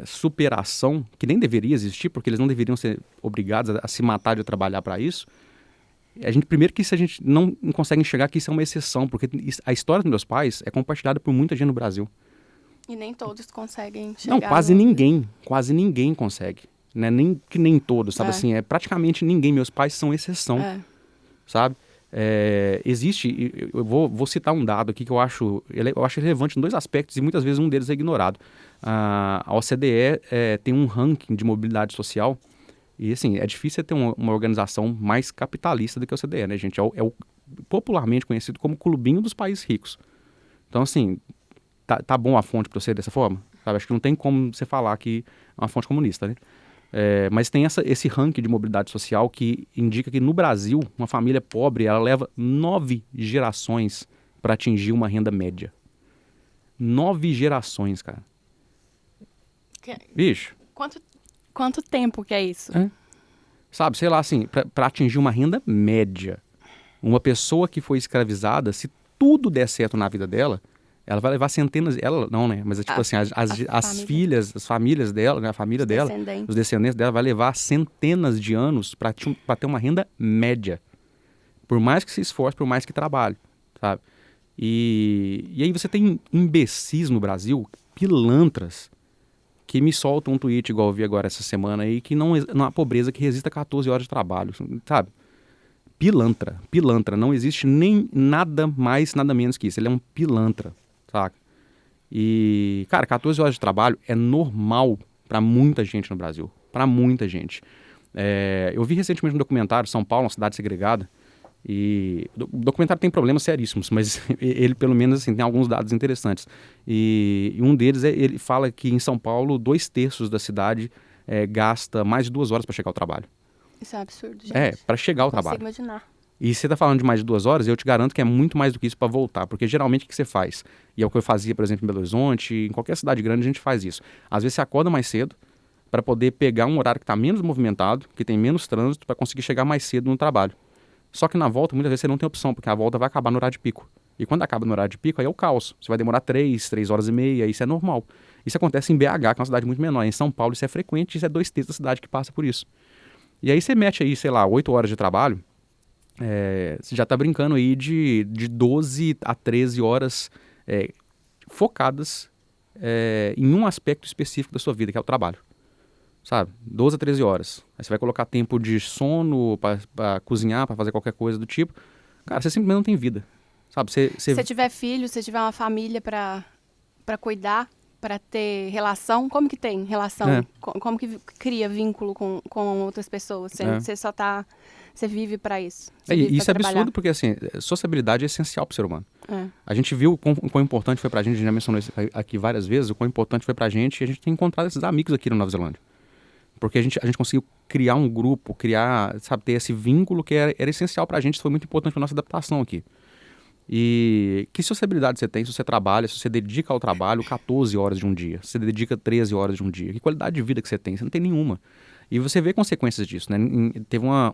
superação, que nem deveria existir, porque eles não deveriam ser obrigados a se matar de trabalhar para isso, primeiro que isso a gente não consegue enxergar que isso é uma exceção, porque a história dos meus pais é compartilhada por muita gente no Brasil.
E nem todos conseguem chegar.
Não, quase ninguém consegue. Né? Nem todos, sabe assim, praticamente ninguém. Meus pais são exceção, sabe? Existe, eu vou citar um dado aqui que eu acho relevante em 2 aspectos e muitas vezes um deles é ignorado. A OCDE tem um ranking de mobilidade social e assim, é difícil ter uma organização mais capitalista do que a OCDE, né, gente? É o popularmente conhecido como clubinho dos países ricos. Então assim, tá bom a fonte para você dessa forma? Sabe? Acho que não tem como você falar que é uma fonte comunista, né? Mas tem esse ranking de mobilidade social que indica que no Brasil, uma família pobre, ela leva 9 gerações para atingir uma renda média. 9 gerações, cara. Bicho.
Quanto tempo que é isso?
Sabe, sei lá, assim, para atingir uma renda média. Uma pessoa que foi escravizada, se tudo der certo na vida dela, ela vai levar centenas... Ela não, né? Mas é tipo assim, as filhas, as famílias dela, né? A família dela, os descendentes dela, vai levar centenas de anos para ter uma renda média. Por mais que se esforce, por mais que trabalhe, sabe? E aí você tem imbecis no Brasil, pilantras, que me soltam um tweet, igual eu vi agora essa semana aí, que não há pobreza que resista a 14 horas de trabalho, sabe? pilantra. Pilantra. Não existe nem nada mais, nada menos que isso. Ele é um pilantra, saca? E, cara, 14 horas de trabalho é normal para muita gente no Brasil. Para muita gente. Eu vi recentemente um documentário, São Paulo, uma cidade segregada, e o documentário tem problemas seríssimos, mas ele pelo menos assim, tem alguns dados interessantes. E um deles, ele fala que em São Paulo, 2/3 da cidade gasta mais de 2 horas para chegar ao trabalho.
Isso é um absurdo, gente.
Para chegar ao
Não
trabalho.
consigo imaginar.
E você está falando de mais de 2 horas, eu te garanto que é muito mais do que isso para voltar. Porque geralmente o que você faz? E é o que eu fazia, por exemplo, em Belo Horizonte, em qualquer cidade grande a gente faz isso. Às vezes você acorda mais cedo para poder pegar um horário que está menos movimentado, que tem menos trânsito, para conseguir chegar mais cedo no trabalho. Só que na volta, muitas vezes você não tem opção, porque a volta vai acabar no horário de pico. E quando acaba no horário de pico, aí é o caos. Você vai demorar 3 horas e meia, isso é normal. Isso acontece em BH, que é uma cidade muito menor. Em São Paulo isso é frequente, isso é 2/3 da cidade que passa por isso. E aí você mete aí, sei lá, 8 horas de trabalho, você já está brincando aí de 12 a 13 horas focadas em um aspecto específico da sua vida, que é o trabalho. Sabe? 12 a 13 horas. Aí você vai colocar tempo de sono para cozinhar, para fazer qualquer coisa do tipo. Cara, você simplesmente não tem vida. Sabe?
Se você tiver filho, se você tiver uma família para cuidar, para ter relação, como que tem relação? Como que cria vínculo com outras pessoas? Você só tá... Você vive para isso.
Isso é absurdo porque, assim, sociabilidade é essencial para o ser humano. A gente viu o quão importante foi pra gente, a gente já mencionou isso aqui várias vezes, o quão importante foi pra gente, e a gente tem encontrado esses amigos aqui na Nova Zelândia. Porque a gente conseguiu criar um grupo, ter esse vínculo que era essencial pra gente, isso foi muito importante pra nossa adaptação aqui. E que sociabilidade você tem se você trabalha, se você dedica ao trabalho 14 horas de um dia, se você dedica 13 horas de um dia, que qualidade de vida que você tem? Você não tem nenhuma. E você vê consequências disso, né? Teve uma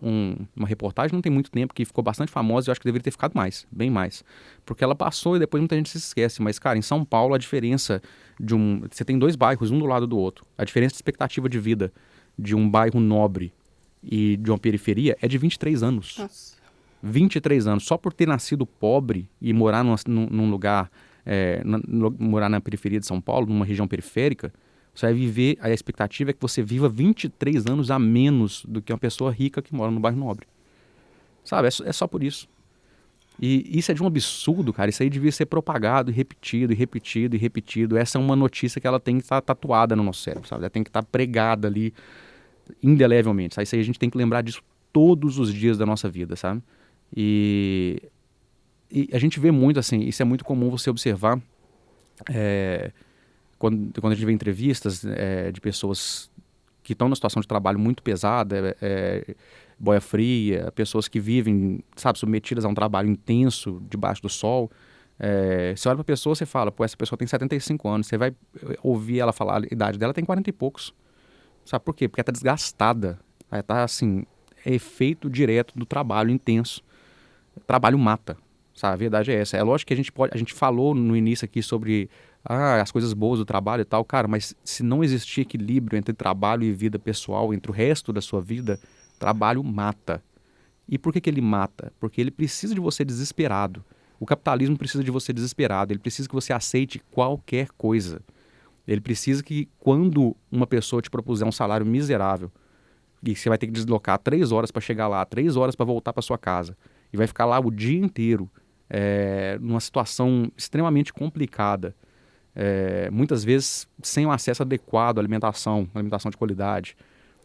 reportagem não tem muito tempo que ficou bastante famosa e eu acho que deveria ter ficado mais, bem mais. Porque ela passou e depois muita gente se esquece. Mas, cara, em São Paulo a diferença você tem 2 bairros, um do lado do outro. A diferença de expectativa de vida de um bairro nobre e de uma periferia é de 23 anos.
Nossa.
23 anos. Só por ter nascido pobre e morar num lugar, morar na periferia de São Paulo, numa região periférica, você vai viver, a expectativa é que você viva 23 anos a menos do que uma pessoa rica que mora no bairro nobre. Sabe? É só por isso. E isso é de um absurdo, cara. Isso aí devia ser propagado e repetido, e repetido, e repetido. Essa é uma notícia que ela tem que estar tatuada no nosso cérebro, sabe? Ela tem que estar pregada ali indelevelmente, sabe? Isso aí a gente tem que lembrar disso todos os dias da nossa vida, sabe? E a gente vê muito, assim, isso é muito comum você observar quando a gente vê entrevistas de pessoas que estão numa situação de trabalho muito pesada, boia fria, pessoas que vivem, sabe, submetidas a um trabalho intenso debaixo do sol. Você olha para a pessoa, você fala, pô, essa pessoa tem 75 anos, você vai ouvir ela falar, a idade dela tem 40 e poucos. Sabe por quê? Porque ela está desgastada, ela está, assim, é efeito direto do trabalho intenso. O trabalho mata, sabe? A verdade é essa. É lógico que a gente falou no início aqui sobre as coisas boas do trabalho e tal, cara, mas se não existir equilíbrio entre trabalho e vida pessoal, entre o resto da sua vida, trabalho mata. E por que ele mata? Porque ele precisa de você desesperado. O capitalismo precisa de você desesperado, ele precisa que você aceite qualquer coisa. Ele precisa que quando uma pessoa te propuser um salário miserável, e você vai ter que deslocar 3 horas para chegar lá, 3 horas para voltar para sua casa, e vai ficar lá o dia inteiro, numa situação extremamente complicada, muitas vezes sem um acesso adequado à alimentação de qualidade,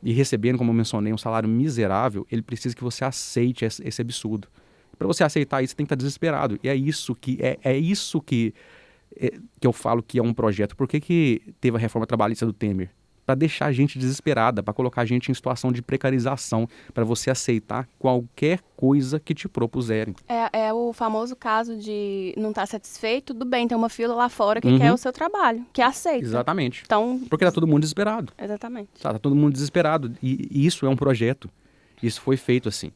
e recebendo, como eu mencionei, um salário miserável, ele precisa que você aceite esse absurdo. Para você aceitar isso, você tem que estar desesperado. E é isso que eu falo que é um projeto. Por que teve a reforma trabalhista do Temer? Para deixar a gente desesperada, para colocar a gente em situação de precarização, para você aceitar qualquer coisa que te propuserem.
É o famoso caso de não estar satisfeito, tudo bem, tem uma fila lá fora que quer o seu trabalho, que aceita.
Exatamente.
Então,
porque tá todo mundo desesperado.
Exatamente.
Tá todo mundo desesperado. E isso é um projeto. Isso foi feito assim.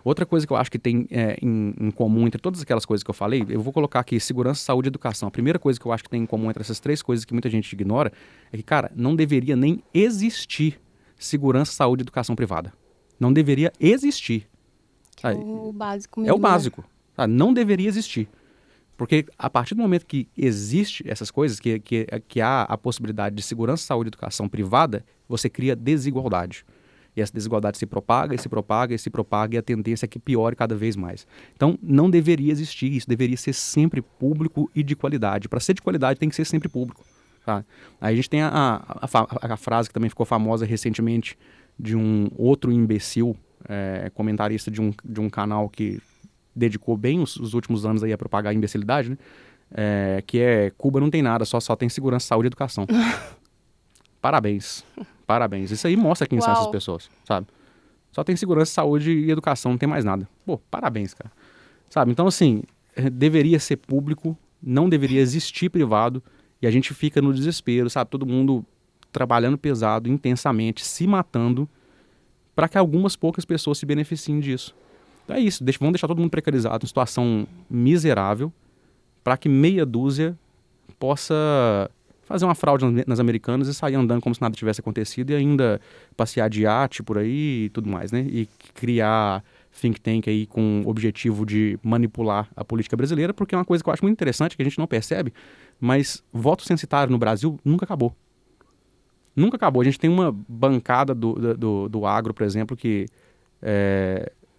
Outra coisa que eu acho que tem em comum entre todas aquelas coisas que eu falei, eu vou colocar aqui segurança, saúde e educação. A primeira coisa que eu acho que tem em comum entre essas 3 coisas que muita gente ignora é que, cara, não deveria nem existir segurança, saúde e educação privada. Não deveria existir.
Que é o básico
É
mínimo,
o básico. Né? Não deveria existir. Porque a partir do momento que existe essas coisas, que há a possibilidade de segurança, saúde e educação privada, você cria desigualdade. E essa desigualdade se propaga, e se propaga, e se propaga, e a tendência é que piore cada vez mais. Então, não deveria existir isso, deveria ser sempre público e de qualidade. Para ser de qualidade, tem que ser sempre público. Tá? Aí a gente tem a frase que também ficou famosa recentemente de um outro imbecil, comentarista de um canal que dedicou bem os últimos anos aí a propagar a imbecilidade, né? Que é Cuba não tem nada, só tem segurança, saúde e educação. Parabéns. Parabéns. Isso aí mostra quem são essas pessoas, sabe? Só tem segurança, saúde e educação, não tem mais nada. Pô, parabéns, cara. Sabe? Então, assim, deveria ser público, não deveria existir privado, e a gente fica no desespero, sabe? Todo mundo trabalhando pesado, intensamente, se matando, para que algumas poucas pessoas se beneficiem disso. Então é isso, vamos deixar todo mundo precarizado, em situação miserável, para que meia dúzia possa fazer uma fraude nas Americanas e sair andando como se nada tivesse acontecido e ainda passear de iate por aí e tudo mais, né? E criar think tank aí com o objetivo de manipular a política brasileira, porque é uma coisa que eu acho muito interessante, que a gente não percebe, mas voto censitário no Brasil nunca acabou. Nunca acabou. A gente tem uma bancada do agro, por exemplo, que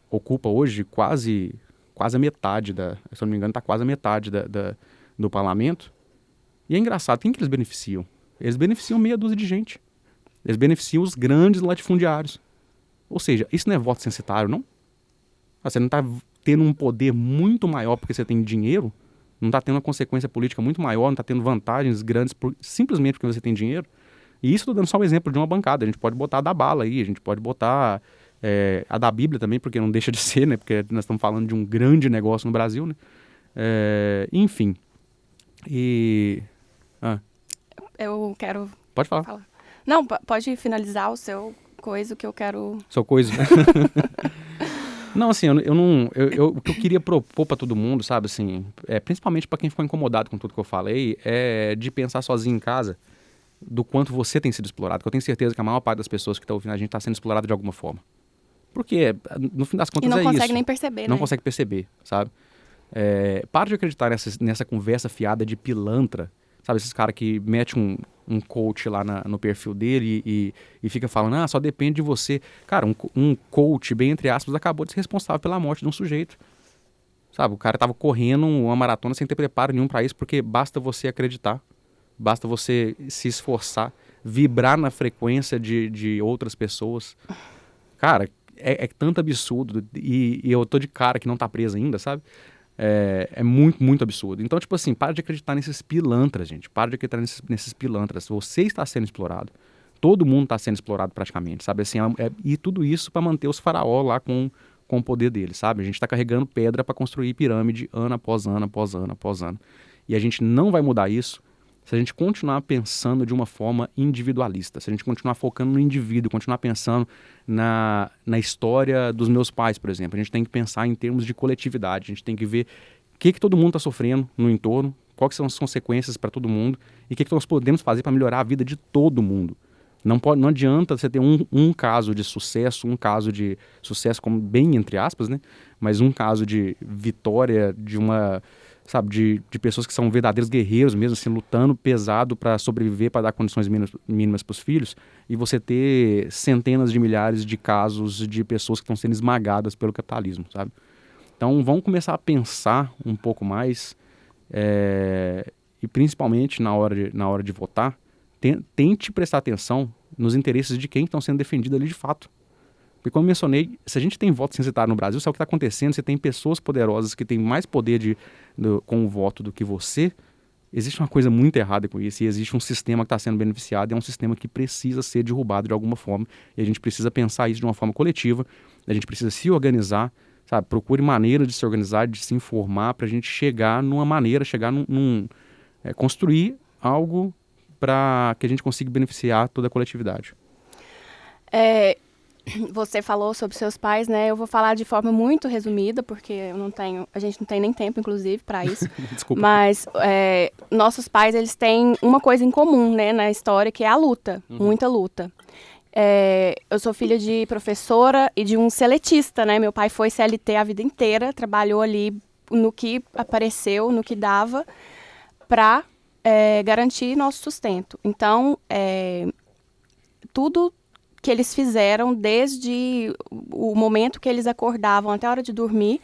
ocupa hoje quase a metade se eu não me engano, está quase a metade do parlamento. E é engraçado, quem que eles beneficiam? Eles beneficiam meia dúzia de gente. Eles beneficiam os grandes latifundiários. Ou seja, isso não é voto censitário, não? Você não está tendo um poder muito maior porque você tem dinheiro, não está tendo uma consequência política muito maior, não está tendo vantagens grandes simplesmente porque você tem dinheiro. E isso estou dando só um exemplo de uma bancada. A gente pode botar a da bala aí, a gente pode botar a da Bíblia também, porque não deixa de ser, né? Porque nós estamos falando de um grande negócio no Brasil, né? Enfim.
Eu quero...
Pode falar.
Não, pode finalizar o seu coisa que eu quero...
Seu coisa. Não, assim, o que eu queria propor para todo mundo, sabe, assim, principalmente para quem ficou incomodado com tudo que eu falei, é de pensar sozinho em casa do quanto você tem sido explorado, que eu tenho certeza que a maior parte das pessoas que estão ouvindo a gente está sendo explorada de alguma forma. Porque, no fim das contas, é isso.
E não consegue nem perceber,
Não consegue perceber, sabe? Para de acreditar nessa conversa fiada de pilantra, sabe? Esses caras que metem um coach lá no perfil dele e fica falando, só depende de você. Cara, um coach, bem entre aspas, acabou de ser responsável pela morte de um sujeito. Sabe? O cara tava correndo uma maratona sem ter preparo nenhum para isso, porque basta você acreditar, basta você se esforçar, vibrar na frequência de outras pessoas. Cara, é tanto absurdo, e eu tô de cara que não tá preso ainda, sabe? É muito, muito absurdo. Então, tipo assim, para de acreditar nesses pilantras, gente. Para de acreditar nesses pilantras. Você está sendo explorado. Todo mundo está sendo explorado praticamente, sabe? Assim, e tudo isso para manter os faraó lá com o poder deles, sabe? A gente está carregando pedra para construir pirâmide ano após ano, após ano, após ano. E a gente não vai mudar isso se a gente continuar pensando de uma forma individualista, se a gente continuar focando no indivíduo, continuar pensando na história dos meus pais, por exemplo. A gente tem que pensar em termos de coletividade, a gente tem que ver o que todo mundo está sofrendo no entorno, quais são as consequências para todo mundo e o que nós podemos fazer para melhorar a vida de todo mundo. Não adianta você ter um caso de sucesso como bem entre aspas, né? Mas um caso de vitória de uma... sabe, de pessoas que são verdadeiros guerreiros mesmo, assim, lutando pesado para sobreviver, para dar condições mínimas para os filhos, e você ter centenas de milhares de casos de pessoas que estão sendo esmagadas pelo capitalismo, sabe? Então, vamos começar a pensar um pouco mais, e principalmente na hora de votar, tente prestar atenção nos interesses de quem estão sendo defendidos ali de fato. Porque, como eu mencionei, se a gente tem voto censitário no Brasil, sabe o que está acontecendo? Você tem pessoas poderosas que têm mais poder com o voto do que você. Existe uma coisa muito errada com isso e existe um sistema que está sendo beneficiado e é um sistema que precisa ser derrubado de alguma forma. E a gente precisa pensar isso de uma forma coletiva, a gente precisa se organizar, sabe? Procure maneiras de se organizar, de se informar para a gente chegar construir algo para que a gente consiga beneficiar toda a coletividade.
Você falou sobre seus pais, né? Eu vou falar de forma muito resumida, porque a gente não tem nem tempo, inclusive, para isso.
Desculpa.
Mas nossos pais, eles têm uma coisa em comum, né, na história, que é a luta, muita luta. Eu sou filha de professora e de um seletista, né? Meu pai foi CLT a vida inteira, trabalhou ali no que apareceu, no que dava, para garantir nosso sustento. Então, tudo que eles fizeram desde o momento que eles acordavam até a hora de dormir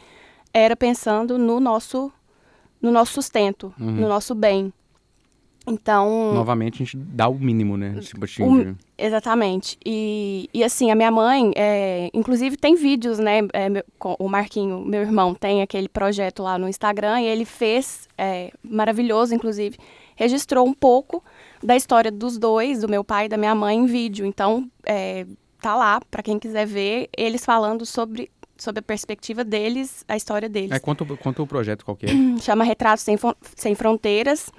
era pensando no nosso sustento, no nosso bem. Então...
Novamente, a gente dá o mínimo, né?
Exatamente. E assim, a minha mãe, inclusive tem vídeos, né? O Marquinho, meu irmão, tem aquele projeto lá no Instagram e ele fez, maravilhoso, inclusive, registrou um pouco da história dos dois, do meu pai e da minha mãe, em vídeo. Então, tá lá, para quem quiser ver, eles falando sobre a perspectiva deles, a história deles.
Conta o projeto, qual que é?
Chama Retratos Sem Fronteiras.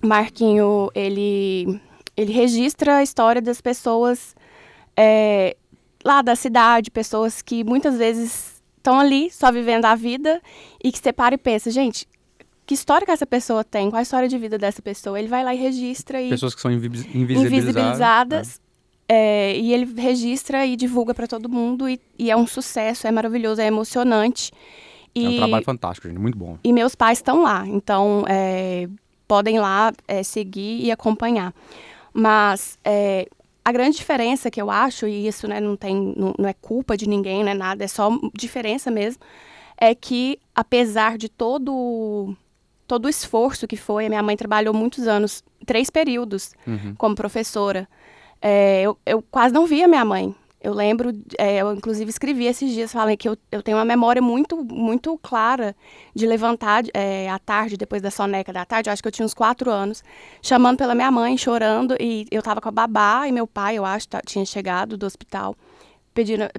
Marquinho, ele registra a história das pessoas lá da cidade, pessoas que muitas vezes estão ali só vivendo a vida e que você para e pensa, gente, que história que essa pessoa tem? Qual a história de vida dessa pessoa? Ele vai lá e registra.
Pessoas que são invisibilizadas.
E ele registra e divulga para todo mundo e é um sucesso, é maravilhoso, é emocionante.
É um trabalho fantástico, gente, muito bom.
E meus pais estão lá, então podem lá seguir e acompanhar. Mas a grande diferença que eu acho, e isso, né, não é culpa de ninguém, não é nada, é só diferença mesmo, é que apesar de todo o esforço que foi, a minha mãe trabalhou muitos anos, 3 períodos como professora. Eu quase não via minha mãe. Eu lembro, eu inclusive escrevi esses dias, falei que eu tenho uma memória muito, muito clara de levantar à tarde, depois da soneca da tarde, eu acho que eu tinha uns 4 anos, chamando pela minha mãe, chorando, e eu tava com a babá e meu pai, eu acho, tinha chegado do hospital,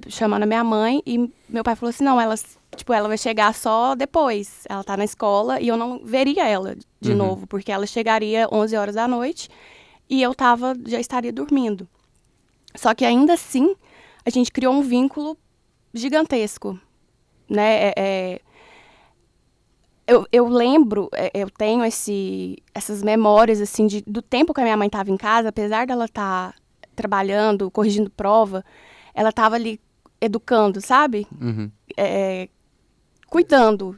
chamando a minha mãe, e meu pai falou assim, não, ela vai chegar só depois, ela tá na escola, e eu não veria ela de novo, porque ela chegaria 11 horas da noite, e eu já estaria dormindo. Só que ainda assim, a gente criou um vínculo gigantesco, né? Eu lembro, eu tenho essas memórias, assim, do tempo que a minha mãe estava em casa, apesar dela estar trabalhando, corrigindo prova, ela estava ali educando, sabe? Cuidando.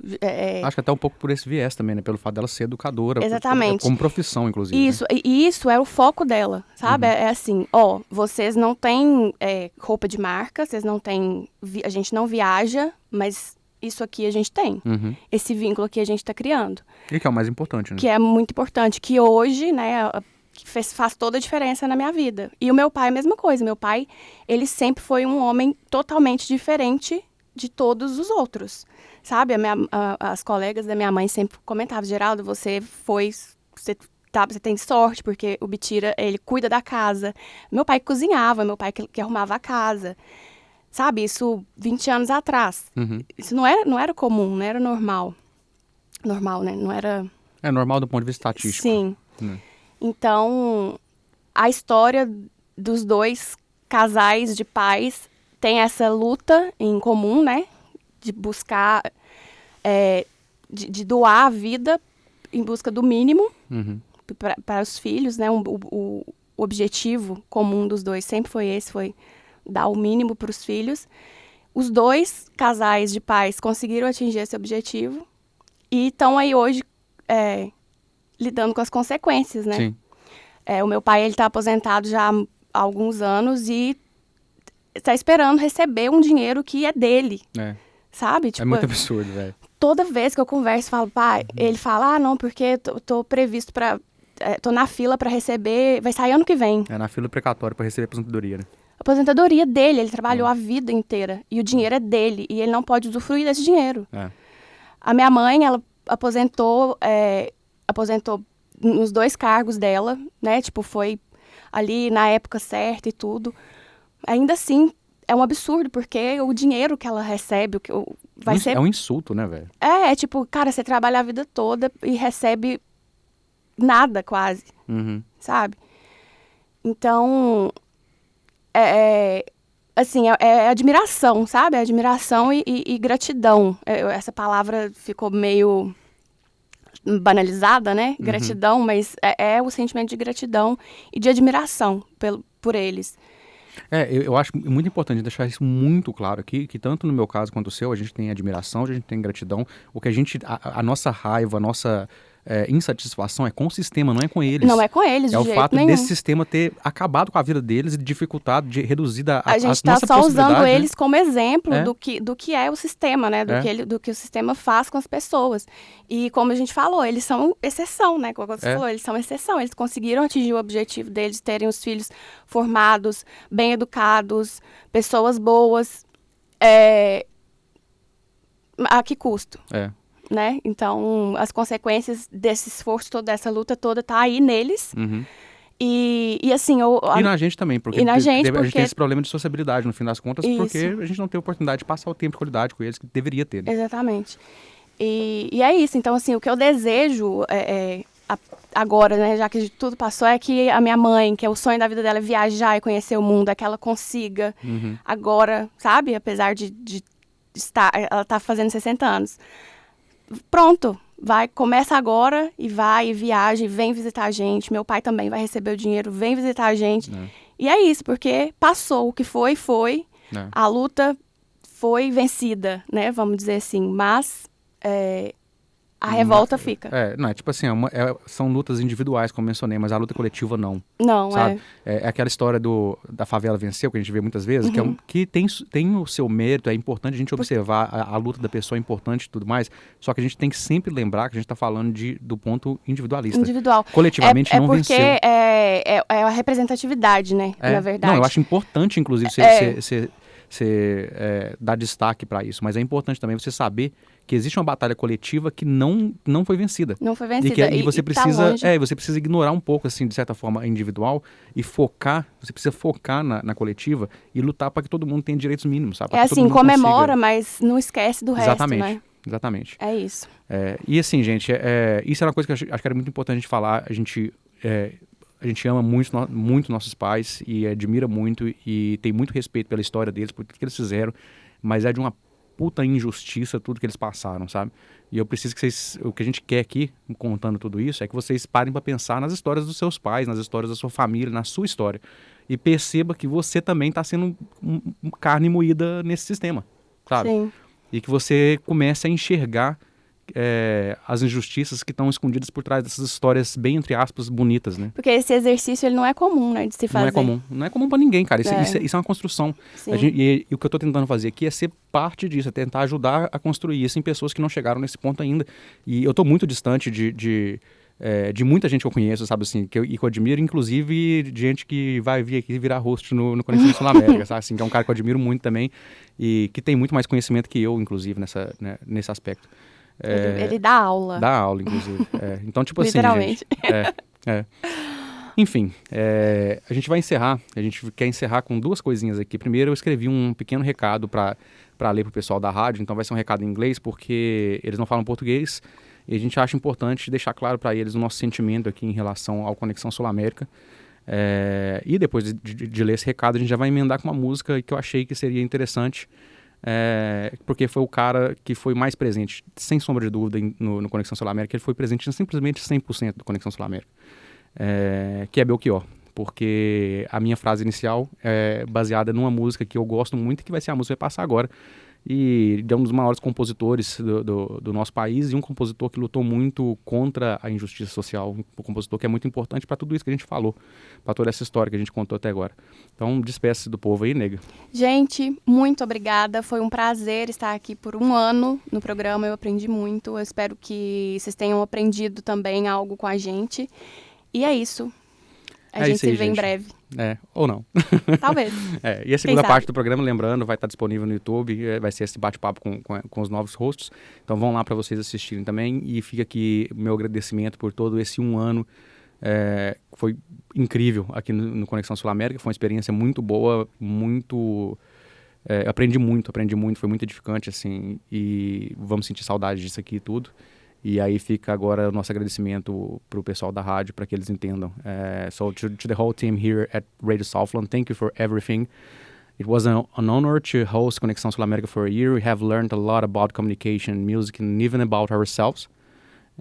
Acho que até um pouco por esse viés também, né? Pelo fato dela ser educadora.
Exatamente.
Como profissão, inclusive.
Isso, né? E isso é o foco dela, sabe? É assim, vocês não têm roupa de marca, vocês não têm... A gente não viaja, mas isso aqui a gente tem. Esse vínculo aqui a gente está criando.
E que é o mais importante, né?
Que é muito importante, que hoje, né, faz toda a diferença na minha vida. E o meu pai, a mesma coisa. Meu pai, ele sempre foi um homem totalmente diferente de todos os outros. Sabe, as colegas da minha mãe sempre comentavam, Geraldo, você tem sorte, porque o Bitira, ele cuida da casa. Meu pai cozinhava, meu pai que arrumava a casa. Sabe, isso 20 anos atrás. Isso não era comum, não era normal. Normal, né? Não era...
É normal do ponto de vista estatístico.
Sim. Então, a história dos 2 casais de pais tem essa luta em comum, né? De buscar, de doar a vida em busca do mínimo para os filhos, né? O objetivo comum dos 2 sempre foi esse, foi dar o mínimo para os filhos. Os 2 casais de pais conseguiram atingir esse objetivo e estão aí hoje lidando com as consequências, né?
Sim.
O meu pai, ele está aposentado já há alguns anos e está esperando receber um dinheiro que é dele. Sabe?
É muito absurdo, velho.
Toda vez que eu converso, falo, pai, ele fala, não, porque tô previsto tô na fila para receber, vai sair ano que vem.
É na fila precatória para receber a aposentadoria, né?
A aposentadoria dele, ele trabalhou a vida inteira e o dinheiro é dele e ele não pode usufruir desse dinheiro. A minha mãe, ela aposentou nos 2 cargos dela, né? Tipo, foi ali na época certa e tudo. Ainda assim, é um absurdo, porque o dinheiro que ela recebe vai ser...
É um insulto, né, velho?
Tipo, cara, você trabalha a vida toda e recebe nada, quase, sabe? Então, assim, é admiração, sabe? Admiração e gratidão. Essa palavra ficou meio banalizada, né? Gratidão, mas é o sentimento de gratidão e de admiração por eles.
Eu acho muito importante deixar isso muito claro aqui, que tanto no meu caso quanto o seu, a gente tem admiração, a gente tem gratidão. O que a nossa raiva, insatisfação é com o sistema, não é com eles.
Não é com eles, de
É o
jeito
fato
nenhum.
desse sistema ter acabado com a vida deles e dificultado, reduzido
a gente está
nossa
só usando
possibilidade,
eles como exemplo
É.
do que é o sistema, né? Do que o sistema faz com as pessoas. E como a gente falou, eles são exceção, né? Como você falou, eles são exceção. Eles conseguiram atingir o objetivo deles, terem os filhos formados, bem educados, pessoas boas. A que custo? Né? Então, as consequências desse esforço todo, dessa luta toda, tá aí neles. E assim...
E na gente também, porque,
a gente
tem esse problema de sociabilidade, no fim das contas,
Isso.
porque a gente não tem oportunidade de passar o tempo de qualidade com eles que deveria ter. Né?
Exatamente. E é isso. Então, assim, o que eu desejo agora, né, já que tudo passou, é que a minha mãe, que é o sonho da vida dela é viajar e conhecer o mundo, é que ela consiga agora, sabe? Apesar de estar... Ela tá fazendo 60 anos. Pronto, começa agora e vai, e viaja, e vem visitar a gente. Meu pai também vai receber o dinheiro, vem visitar a gente. E é isso, porque passou, o que foi. A luta foi vencida, né, vamos dizer assim, mas a revolta fica.
Não, tipo assim, são lutas individuais, como mencionei, mas a luta coletiva não.
Não,
sabe? É aquela história da favela venceu, que a gente vê muitas vezes, que tem o seu mérito, é importante a gente observar a luta da pessoa, é importante e tudo mais, só que a gente tem que sempre lembrar que a gente está falando do ponto individualista.
Individual.
Coletivamente não venceu.
É porque é a representatividade, né, na verdade.
Não, eu acho importante, inclusive, você dar destaque para isso, mas é importante também você saber que existe uma batalha coletiva que não foi vencida.
Não foi vencida.
E você precisa, você precisa ignorar um pouco, assim, de certa forma, individual e focar, você precisa focar na coletiva e lutar para que todo mundo tenha direitos mínimos, sabe?
Assim, comemora, mas não esquece do resto, né?
Exatamente.
É isso.
E assim, gente, isso é uma coisa que eu acho que era muito importante a gente falar. A gente ama muito nossos pais e admira muito e tem muito respeito pela história deles, por tudo que eles fizeram, mas é de uma puta injustiça tudo que eles passaram, sabe? E eu preciso que o que a gente quer aqui, contando tudo isso, é que vocês parem para pensar nas histórias dos seus pais, nas histórias da sua família, na sua história. E perceba que você também está sendo carne moída nesse sistema, sabe?
Sim.
E que você comece a enxergar as injustiças que estão escondidas por trás dessas histórias bem, entre aspas, bonitas, né?
Porque esse exercício, ele não é comum, né, de se fazer.
Não é comum pra ninguém, cara. Isso é uma construção. E o que eu tô tentando fazer aqui é ser parte disso, é tentar ajudar a construir isso em pessoas que não chegaram nesse ponto ainda. E eu tô muito distante de muita gente que eu conheço, sabe, assim, que eu admiro, inclusive de gente que vai vir aqui virar host no Conexão Sul-América, sabe, assim, que é um cara que eu admiro muito também e que tem muito mais conhecimento que eu, inclusive, nesse aspecto.
Ele dá aula.
Dá aula, inclusive. Então, tipo assim,
literalmente.
Gente, enfim, a gente vai encerrar. A gente quer encerrar com duas coisinhas aqui. Primeiro, eu escrevi um pequeno recado para ler pro pessoal da rádio. Então, vai ser um recado em inglês, porque eles não falam português. E a gente acha importante deixar claro para eles o nosso sentimento aqui em relação ao Conexão Sul-América. E depois de ler esse recado, a gente já vai emendar com uma música que eu achei que seria interessante. Porque foi o cara que foi mais presente, sem sombra de dúvida, no Conexão Sul-América. Ele foi presente em simplesmente 100% do Conexão Sul-América, que é Belchior. Porque a minha frase inicial é baseada numa música que eu gosto muito e que vai ser a música que vai passar agora. E é um dos maiores compositores do nosso país e um compositor que lutou muito contra a injustiça social, um compositor que é muito importante para tudo isso que a gente falou, para toda essa história que a gente contou até agora. Então, despeça do povo aí, nega.
Gente, muito obrigada. Foi um prazer estar aqui por 1 ano no programa. Eu aprendi muito. Eu espero que vocês tenham aprendido também algo com a gente. E é isso. A gente se vê em breve.
Ou não.
Talvez.
E a segunda parte do programa, lembrando, vai estar disponível no YouTube, vai ser esse bate-papo com os novos hosts. Então vão lá para vocês assistirem também. E fica aqui o meu agradecimento por todo esse 1 ano. Foi incrível aqui no Conexão Sul-América. Foi uma experiência muito boa, aprendi muito, foi muito edificante, assim. E vamos sentir saudade disso aqui e tudo. E aí fica agora o nosso agradecimento para o pessoal da rádio, para que eles entendam. So to the whole team here at Radio Southland, thank you for everything. It was an honor to host Conexão Sul-América for a year. We have learned a lot about communication, music, and even about ourselves.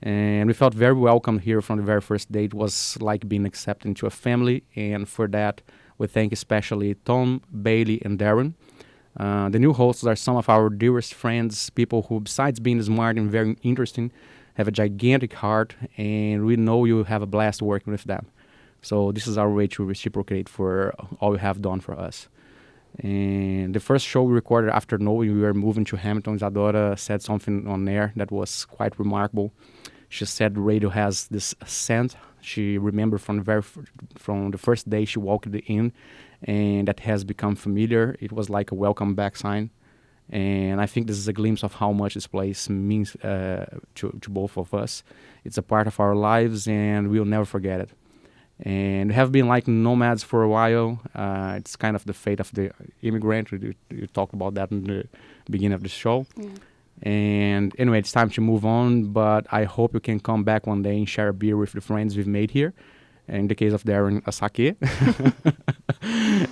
And we felt very welcome here from the very first day. It was like being accepted into a family. And for that, we thank especially Tom, Bailey, and Darren. The new hosts are some of our dearest friends, people who, besides being smart and very interesting, have a gigantic heart, and we know you have a blast working with them. So this is our way to reciprocate for all you have done for us. And the first show we recorded after knowing we were moving to Hamilton, Isadora said something on air that was quite remarkable. She said radio has this scent she remembered from the first day she walked in, and that has become familiar. It was like a welcome back sign. And I think this is a glimpse of how much this place means to both of us. It's a part of our lives, and we'll never forget it. And we have been like nomads for a while. It's kind of the fate of the immigrant. You talked about that in the beginning of the show.
Yeah.
And anyway, it's time to move on, but I hope you can come back one day and share a beer with the friends we've made here. In the case of Darren, a sake.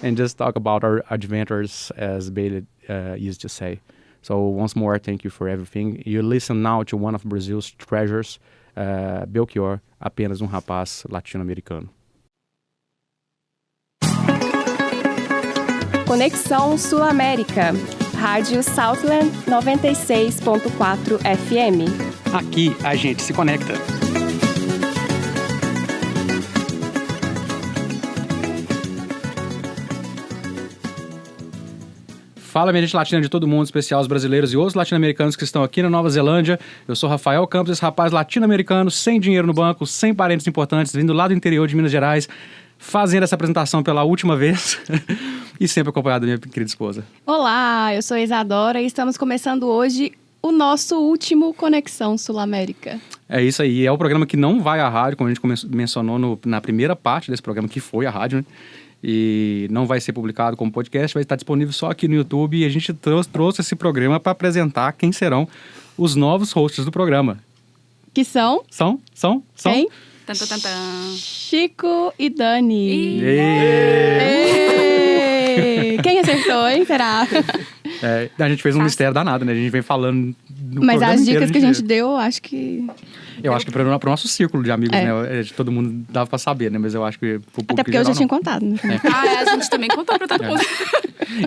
And just talk about our adventures, as Bailey used to say. So once more, thank you for everything. You listen now to one of Brazil's treasures, Belchior, apenas rapaz latino-americano.
Conexão Sul-América, Rádio Southland 96.4 FM.
Aqui a gente se conecta. Fala, minha gente latina de todo mundo, especial os brasileiros e os latino-americanos que estão aqui na Nova Zelândia. Eu sou Rafael Campos, esse rapaz latino-americano, sem dinheiro no banco, sem parentes importantes, vindo lá do interior de Minas Gerais, fazendo essa apresentação pela última vez e sempre acompanhado da minha querida esposa.
Olá, eu sou Isadora e estamos começando hoje o nosso último Conexão Sul-América.
É isso aí, é o programa que não vai à rádio, como a gente mencionou na primeira parte desse programa, que foi a rádio, né? E não vai ser publicado como podcast, vai estar disponível só aqui no YouTube. E a gente trouxe esse programa para apresentar quem serão os novos hosts do programa.
Que são?
São?
Quem?
Tan, tan, tan, tan.
Chico e Dani.
Êêêê!
Quem acertou, hein? Será?
A gente fez um mistério danado, né? A gente vem falando no
Mas
programa
as
inteiro,
dicas que a gente deu, acho que...
Eu acho que para o nosso círculo de amigos, né? Todo mundo dava para saber, né? Mas eu acho que...
Até porque eu já tinha contado, né?
A gente também contou pra todo mundo.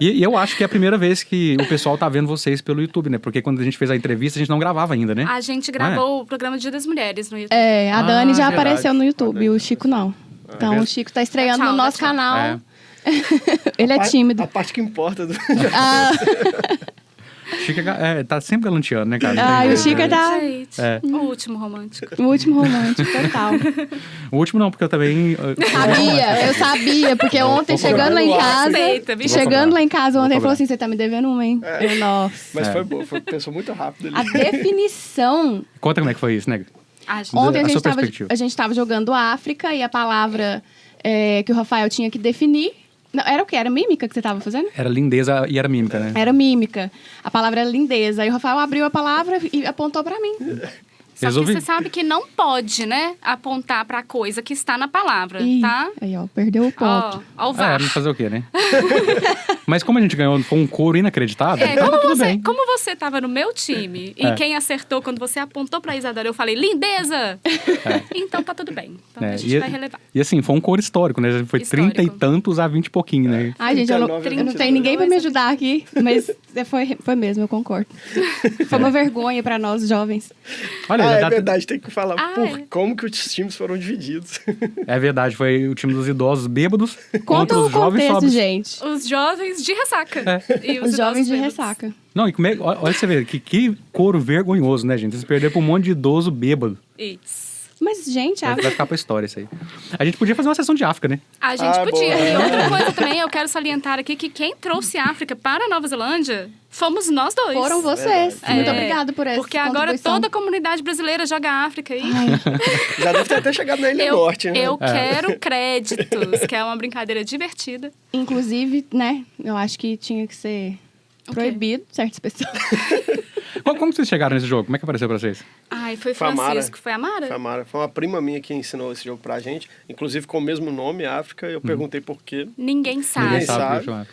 E eu acho que é a primeira vez que o pessoal tá vendo vocês pelo YouTube, né? Porque quando a gente fez a entrevista, a gente não gravava ainda, né?
A gente gravou o programa Dia das Mulheres no YouTube.
A Dani já
verdade.
apareceu no YouTube, o Chico não. Então o Chico tá estreando
Tchau,
no nosso
tchau.
canal. Ele é tímido.
A parte que importa.
Chico tá sempre galanteando, né, cara?
O Chico tá...
Gente, o último romântico.
O último romântico, total.
O último não, porque eu também...
Eu sabia, porque ontem, chegando lá em casa...
Aceita, bicho.
Chegando lá em casa ontem, ele falou
cobrar.
assim, você tá me devendo uma, hein? Eu, nossa.
Mas foi boa, pensou muito rápido
A
ali.
definição...
Conta como é que foi isso, né?
Ontem
A sua perspectiva.
a gente tava jogando África e a palavra que o Rafael tinha que definir... Não, era o quê? Era mímica que você tava fazendo?
Era lindeza e era mímica, né?
Era mímica. A palavra era lindeza. Aí o Rafael abriu a palavra e apontou pra mim.
Só
Resolvi.
que você sabe que não pode, né, apontar pra coisa que está na palavra,
Ih,
tá?
Aí, ó, perdeu o ponto.
Ó o VAR.
Não fazer o quê, né? Mas como a gente ganhou, foi um coro inacreditável, então tá tudo bem.
Como você tava no meu time e quem acertou quando você apontou pra Isadora, eu falei, lindeza! Então tá tudo bem. Então a gente vai relevar.
E assim, foi um coro histórico, né? Foi
Histórico.
30 e tantos a 20 e pouquinho, né?
Ai, gente, eu não
39,
tenho ninguém pra me ajudar aqui, mas foi mesmo, eu concordo. Foi uma vergonha pra nós, jovens.
Olha,
É verdade, tem que falar
é.
como que os times foram divididos.
É verdade, foi o time dos idosos bêbados
Conta
contra
o
os jovens
contexto,
sóbrios.
gente.
Os jovens de ressaca. E
Os jovens
idosos
de
bêbados.
ressaca.
Não, e como é, olha você ver, que coro vergonhoso, né, gente? Eles perderam pra um monte de idoso bêbado.
Isso.
Mas, gente,
Vai ficar pra história isso aí. A gente podia fazer uma sessão de África, né?
A gente podia.
boa.
E outra coisa também, eu quero salientar aqui que quem trouxe a África para a Nova Zelândia fomos nós dois.
foram vocês.
É,
Muito obrigada por essa
Porque agora
contribuição.
toda a comunidade brasileira joga a África aí.
Já deve ter até chegado na Ilha Norte, né?
Eu quero créditos, que é uma brincadeira divertida.
Inclusive, né, eu acho que tinha que ser proibido certas pessoas.
Como vocês chegaram nesse jogo? Como é que apareceu pra vocês?
Ai, foi
Foi a Mara.
Francisco. Foi a Mara?
Foi a Mara. Foi uma prima minha que ensinou esse jogo pra gente. Inclusive com o mesmo nome, África. Eu perguntei por quê.
Ninguém sabe.
Ninguém
sabe.
sabe.
Deixa eu ver.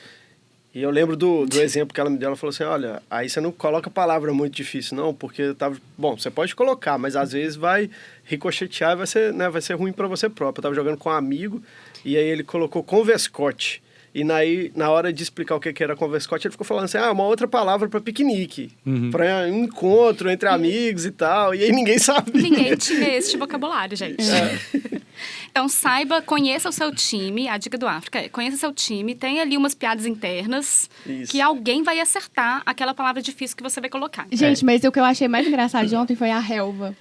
E eu lembro do exemplo que ela me deu. Ela falou assim, olha, aí você não coloca palavra muito difícil, não. Porque tava... Bom, você pode colocar, mas às vezes vai ricochetear e vai ser ruim pra você próprio. Eu tava jogando com um amigo e aí ele colocou convescote. E na hora de explicar o que era converscote, ele ficou falando assim, uma outra palavra para piquenique, para um encontro entre amigos e tal. E aí ninguém sabia.
Ninguém tinha esse vocabulário, gente. Então, conheça o seu time. A dica do África é, conheça o seu time, tem ali umas piadas internas que alguém vai acertar aquela palavra difícil que você vai colocar.
Gente, mas o que eu achei mais engraçado de ontem foi a relva.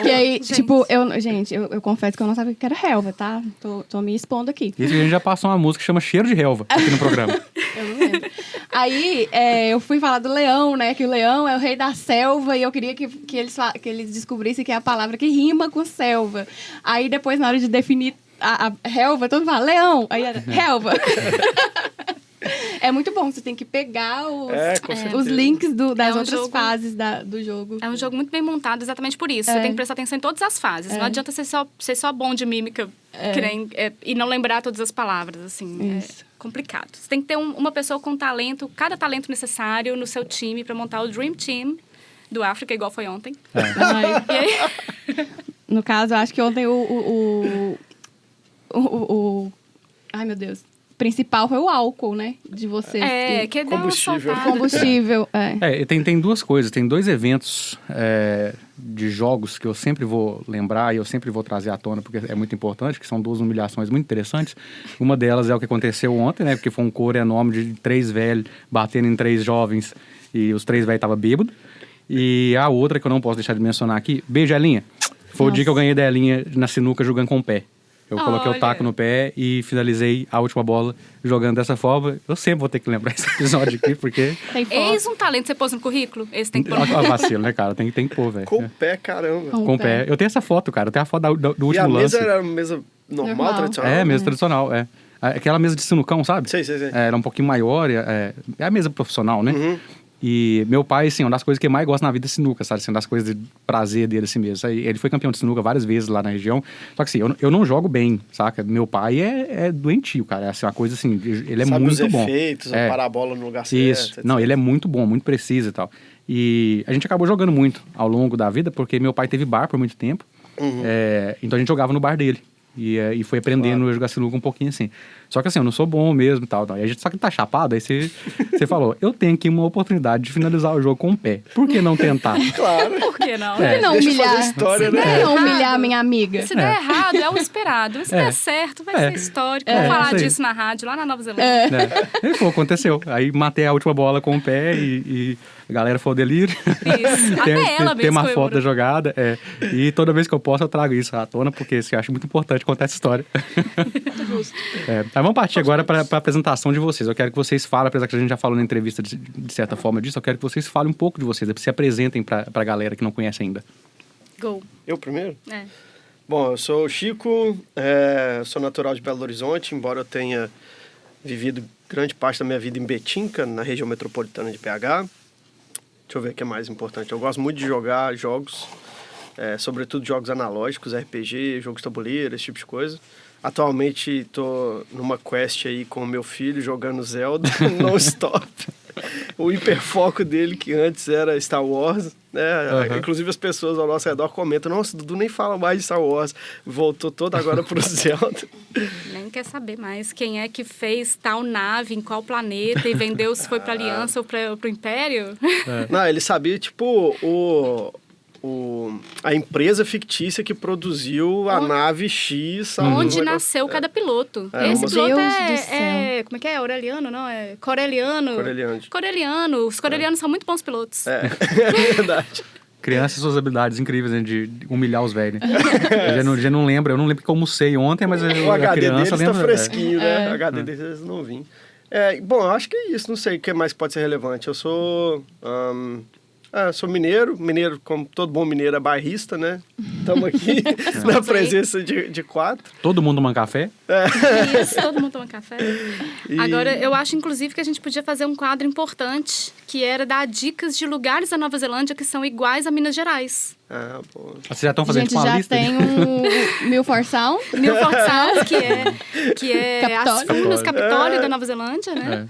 Que aí,
gente.
tipo, eu confesso que eu não sabia o que era relva, tá? Tô me expondo aqui.
Isso, a gente já passou uma música que chama Cheiro de Relva aqui no programa.
Eu não lembro. Aí, eu fui falar do leão, né? Que o leão é o rei da selva e eu queria que eles descobrissem que é a palavra que rima com selva. Aí, depois, na hora de definir a relva, todo mundo fala leão. Aí era relva. É muito bom, você tem que pegar os links das outras fases do jogo.
É um jogo muito bem montado exatamente por isso. Você tem que prestar atenção em todas as fases. Não adianta ser só bom de mímica e não lembrar todas as palavras, assim.
Isso.
É complicado. Você tem que ter uma pessoa com talento, cada talento necessário no seu time para montar o Dream Team do África, igual foi ontem. E aí...
No caso, eu acho que ontem ai, meu Deus. Principal foi o álcool, né? De vocês.
Que dá
combustível.
Combustível,
Tem duas coisas. Tem 2 eventos de jogos que eu sempre vou lembrar e eu sempre vou trazer à tona, porque é muito importante, que são 2 humilhações muito interessantes. Uma delas é o que aconteceu ontem, né? Porque foi um coro enorme de 3 velhos batendo em 3 jovens e os 3 velhos estavam bêbados. E a outra que eu não posso deixar de mencionar aqui, beijo, Elinha. Foi o dia que eu ganhei da Elinha na sinuca jogando com o pé. Eu coloquei o taco no pé e finalizei a última bola jogando dessa forma. Eu sempre vou ter que lembrar esse episódio aqui, porque...
Eis um talento que você pôs no currículo? Esse tem que pôr.
Vacilo, né, cara? Tem que pôr, velho.
Com o pé, caramba.
Com o pé. Eu tenho essa foto, cara. Eu tenho a foto do último lance.
E a mesa era uma mesa normal, tradicional?
Mesa tradicional, Aquela mesa de sinucão, sabe?
Sei.
Era um pouquinho maior, é a mesa profissional, né? E meu pai, assim, uma das coisas que ele mais gosta na vida é sinuca, sabe? Assim, uma das coisas de prazer dele, assim mesmo. Ele foi campeão de sinuca várias vezes lá na região. Só que, assim, eu não jogo bem, saca? Meu pai é doentio, cara. É assim, uma coisa, assim, ele é
sabe
muito bom.
Sabe os efeitos, a parabola no lugar certo.
Isso.
Etc.
Não, ele é muito bom, muito preciso e tal. E a gente acabou jogando muito ao longo da vida, porque meu pai teve bar por muito tempo. Então a gente jogava no bar dele. E foi aprendendo a jogar sinuca um pouquinho assim. Só que assim, eu não sou bom mesmo e tal. E a gente só que tá chapado, aí você falou, eu tenho aqui uma oportunidade de finalizar o jogo com o pé. Por que não tentar?
Claro.
Por que não?
Por que não humilhar?
Fazer história,
né? Não humilhar a minha amiga.
Se der errado, é o esperado. Se der certo, vai ser histórico. Vamos falar disso na rádio, lá na Nova Zelândia.
Ele falou, aconteceu. Aí matei a última bola com o pé e a galera foi ao delírio.
Isso. Até ela mesmo.
Tem uma foto da jogada. E toda vez que eu posso, eu trago isso à tona, porque assim, eu acho muito importante contar essa história. Mas vamos partir agora para a apresentação de vocês. Eu quero que vocês falem, apesar que a gente já falou na entrevista de certa forma disso, eu quero que vocês falem um pouco de vocês, se apresentem para a galera que não conhece ainda.
Go.
Eu primeiro? Bom, eu sou o Chico, sou natural de Belo Horizonte, embora eu tenha vivido grande parte da minha vida em Betinca, na região metropolitana de BH. Deixa eu ver o que é mais importante. Eu gosto muito de jogar jogos, sobretudo jogos analógicos, RPG, jogos de tabuleiro, esse tipo de coisa. Atualmente estou numa quest aí com o meu filho jogando Zelda non-stop. O hiperfoco dele, que antes era Star Wars, né? Inclusive as pessoas ao nosso redor comentam, nossa, Dudu nem fala mais de Star Wars. Voltou todo agora pro Zelda.
Nem quer saber mais quem é que fez tal nave, em qual planeta, e vendeu se foi pra Aliança ou pro Império.
Não, ele sabia, tipo, a empresa fictícia que produziu a nave X.
Onde nasceu cada piloto. Esse piloto como é que é? Aureliano, não? É Coreliano. Coreliano. Os corelianos são muito bons pilotos.
É verdade.
Criança e suas habilidades incríveis, né, de humilhar os velhos. Eu já não lembro. Eu não lembro que eu almocei ontem, mas
o HD
criança
deles tá fresquinho, né? O HD deles não vim. Bom, eu acho que é isso. Não sei o que mais pode ser relevante. Eu sou... sou mineiro, como todo bom mineiro é bairrista, né? Estamos aqui na presença de 4.
Todo mundo toma café?
Isso, todo mundo toma café. Agora, eu acho, inclusive, que a gente podia fazer um quadro importante, que era dar dicas de lugares da Nova Zelândia que são iguais a Minas Gerais.
Pô.
Vocês já estão fazendo
gente,
uma
já
lista?
tem um Milford Sound.
Milford Sound, que é as Furnas, Capitólio da Nova Zelândia, né?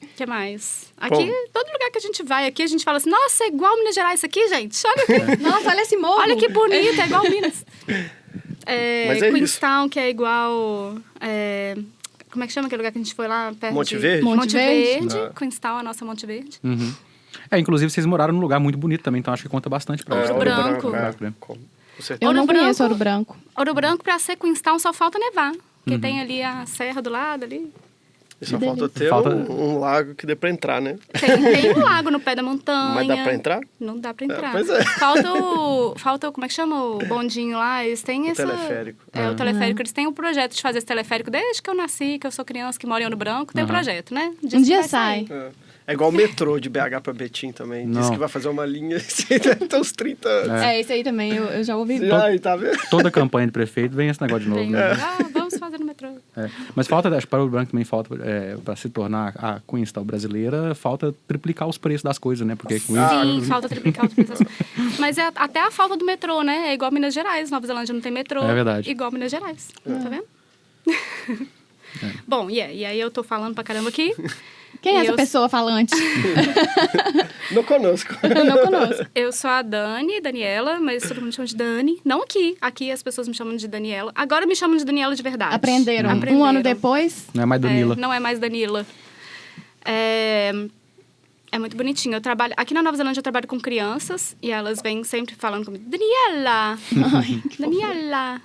O que mais? Aqui, todo lugar que a gente vai aqui, a gente fala assim, nossa, é igual Minas Gerais isso aqui, gente. Olha aqui.
Nossa, olha esse morro.
Olha que bonito, é igual Minas.
Mas é
Queenstown, que é igual... Como é que chama aquele lugar que a gente foi lá perto
Monte
de...
Verde?
Monte Verde.
Ah.
Queenstown, a nossa Monte Verde.
Inclusive vocês moraram num lugar muito bonito também, então acho que conta bastante pra
Ouro
isso.
Branco.
Com certeza.
Eu não
Ouro
conheço
Branco.
Ouro Branco.
Ouro Branco, pra ser Queenstown, só falta nevar. Porque tem ali a serra do lado ali.
E só falta ter um lago que dê pra entrar, né?
Tem um lago no pé da montanha.
Mas dá pra entrar?
Não dá pra entrar.
Pois é.
Falta como é que chama o bondinho lá? Eles têm esse...
teleférico.
O teleférico. Eles têm um projeto de fazer esse teleférico desde que eu nasci, que eu sou criança, que mora em Ouro Branco. Tem um projeto, né?
Um dia sai.
É igual o metrô de BH pra Betim também. Diz que vai fazer uma linha tem uns 30 anos.
Esse aí também, eu já ouvi.
Aí, tá vendo?
Toda campanha de prefeito vem esse negócio de novo.
Tem,
Né?
vamos fazer no metrô.
Mas falta, acho que para o Branco também falta, para se tornar a Queenstown brasileira, falta triplicar os preços das coisas, né? Porque
Sim, falta triplicar os preços. Mas até a falta do metrô, né? É igual Minas Gerais. Nova Zelândia não tem metrô.
É verdade.
Igual Minas Gerais. Tá vendo? Bom, e aí eu tô falando pra caramba aqui.
Quem é essa pessoa falante?
Não conosco.
Não conosco.
Eu sou a Daniela, mas todo mundo me chama de Dani. Não aqui. Aqui as pessoas me chamam de Daniela. Agora me chamam de Daniela de verdade.
Aprenderam. Um ano depois?
Não é mais Danila.
Não é mais Danila. É muito bonitinho. Eu trabalho... Aqui na Nova Zelândia eu trabalho com crianças e elas vêm sempre falando comigo. Daniela! Daniela!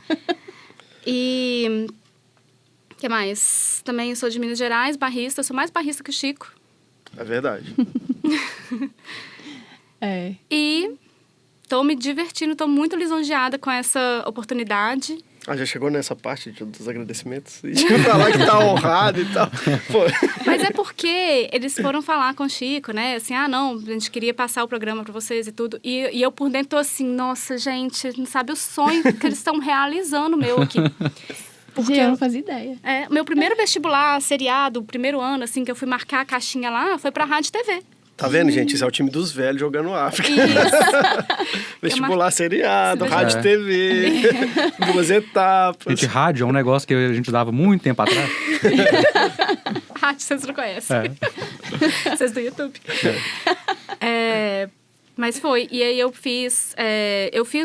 E... O que mais? Também eu sou de Minas Gerais, barrista. Eu sou mais barrista que o Chico.
É verdade.
E tô me divertindo, tô muito lisonjeada com essa oportunidade.
Já chegou nessa parte dos agradecimentos? E falar que tá honrado e tal. Pô.
Mas é porque eles foram falar com o Chico, né? Assim, não, a gente queria passar o programa pra vocês e tudo. E eu por dentro tô assim, nossa, gente, não sabe o sonho que eles estão realizando meu aqui.
Porque eu não fazia ideia.
Meu primeiro vestibular, seriado, o primeiro ano, assim, que eu fui marcar a caixinha lá, foi pra Rádio TV.
Tá vendo, gente? Isso é o time dos velhos jogando África. Vestibular seriado, Rádio TV, 2 etapas.
Gente, rádio é um negócio que a gente dava muito tempo atrás.
Rádio, vocês não conhecem. Vocês do YouTube. Mas foi. E aí eu fiz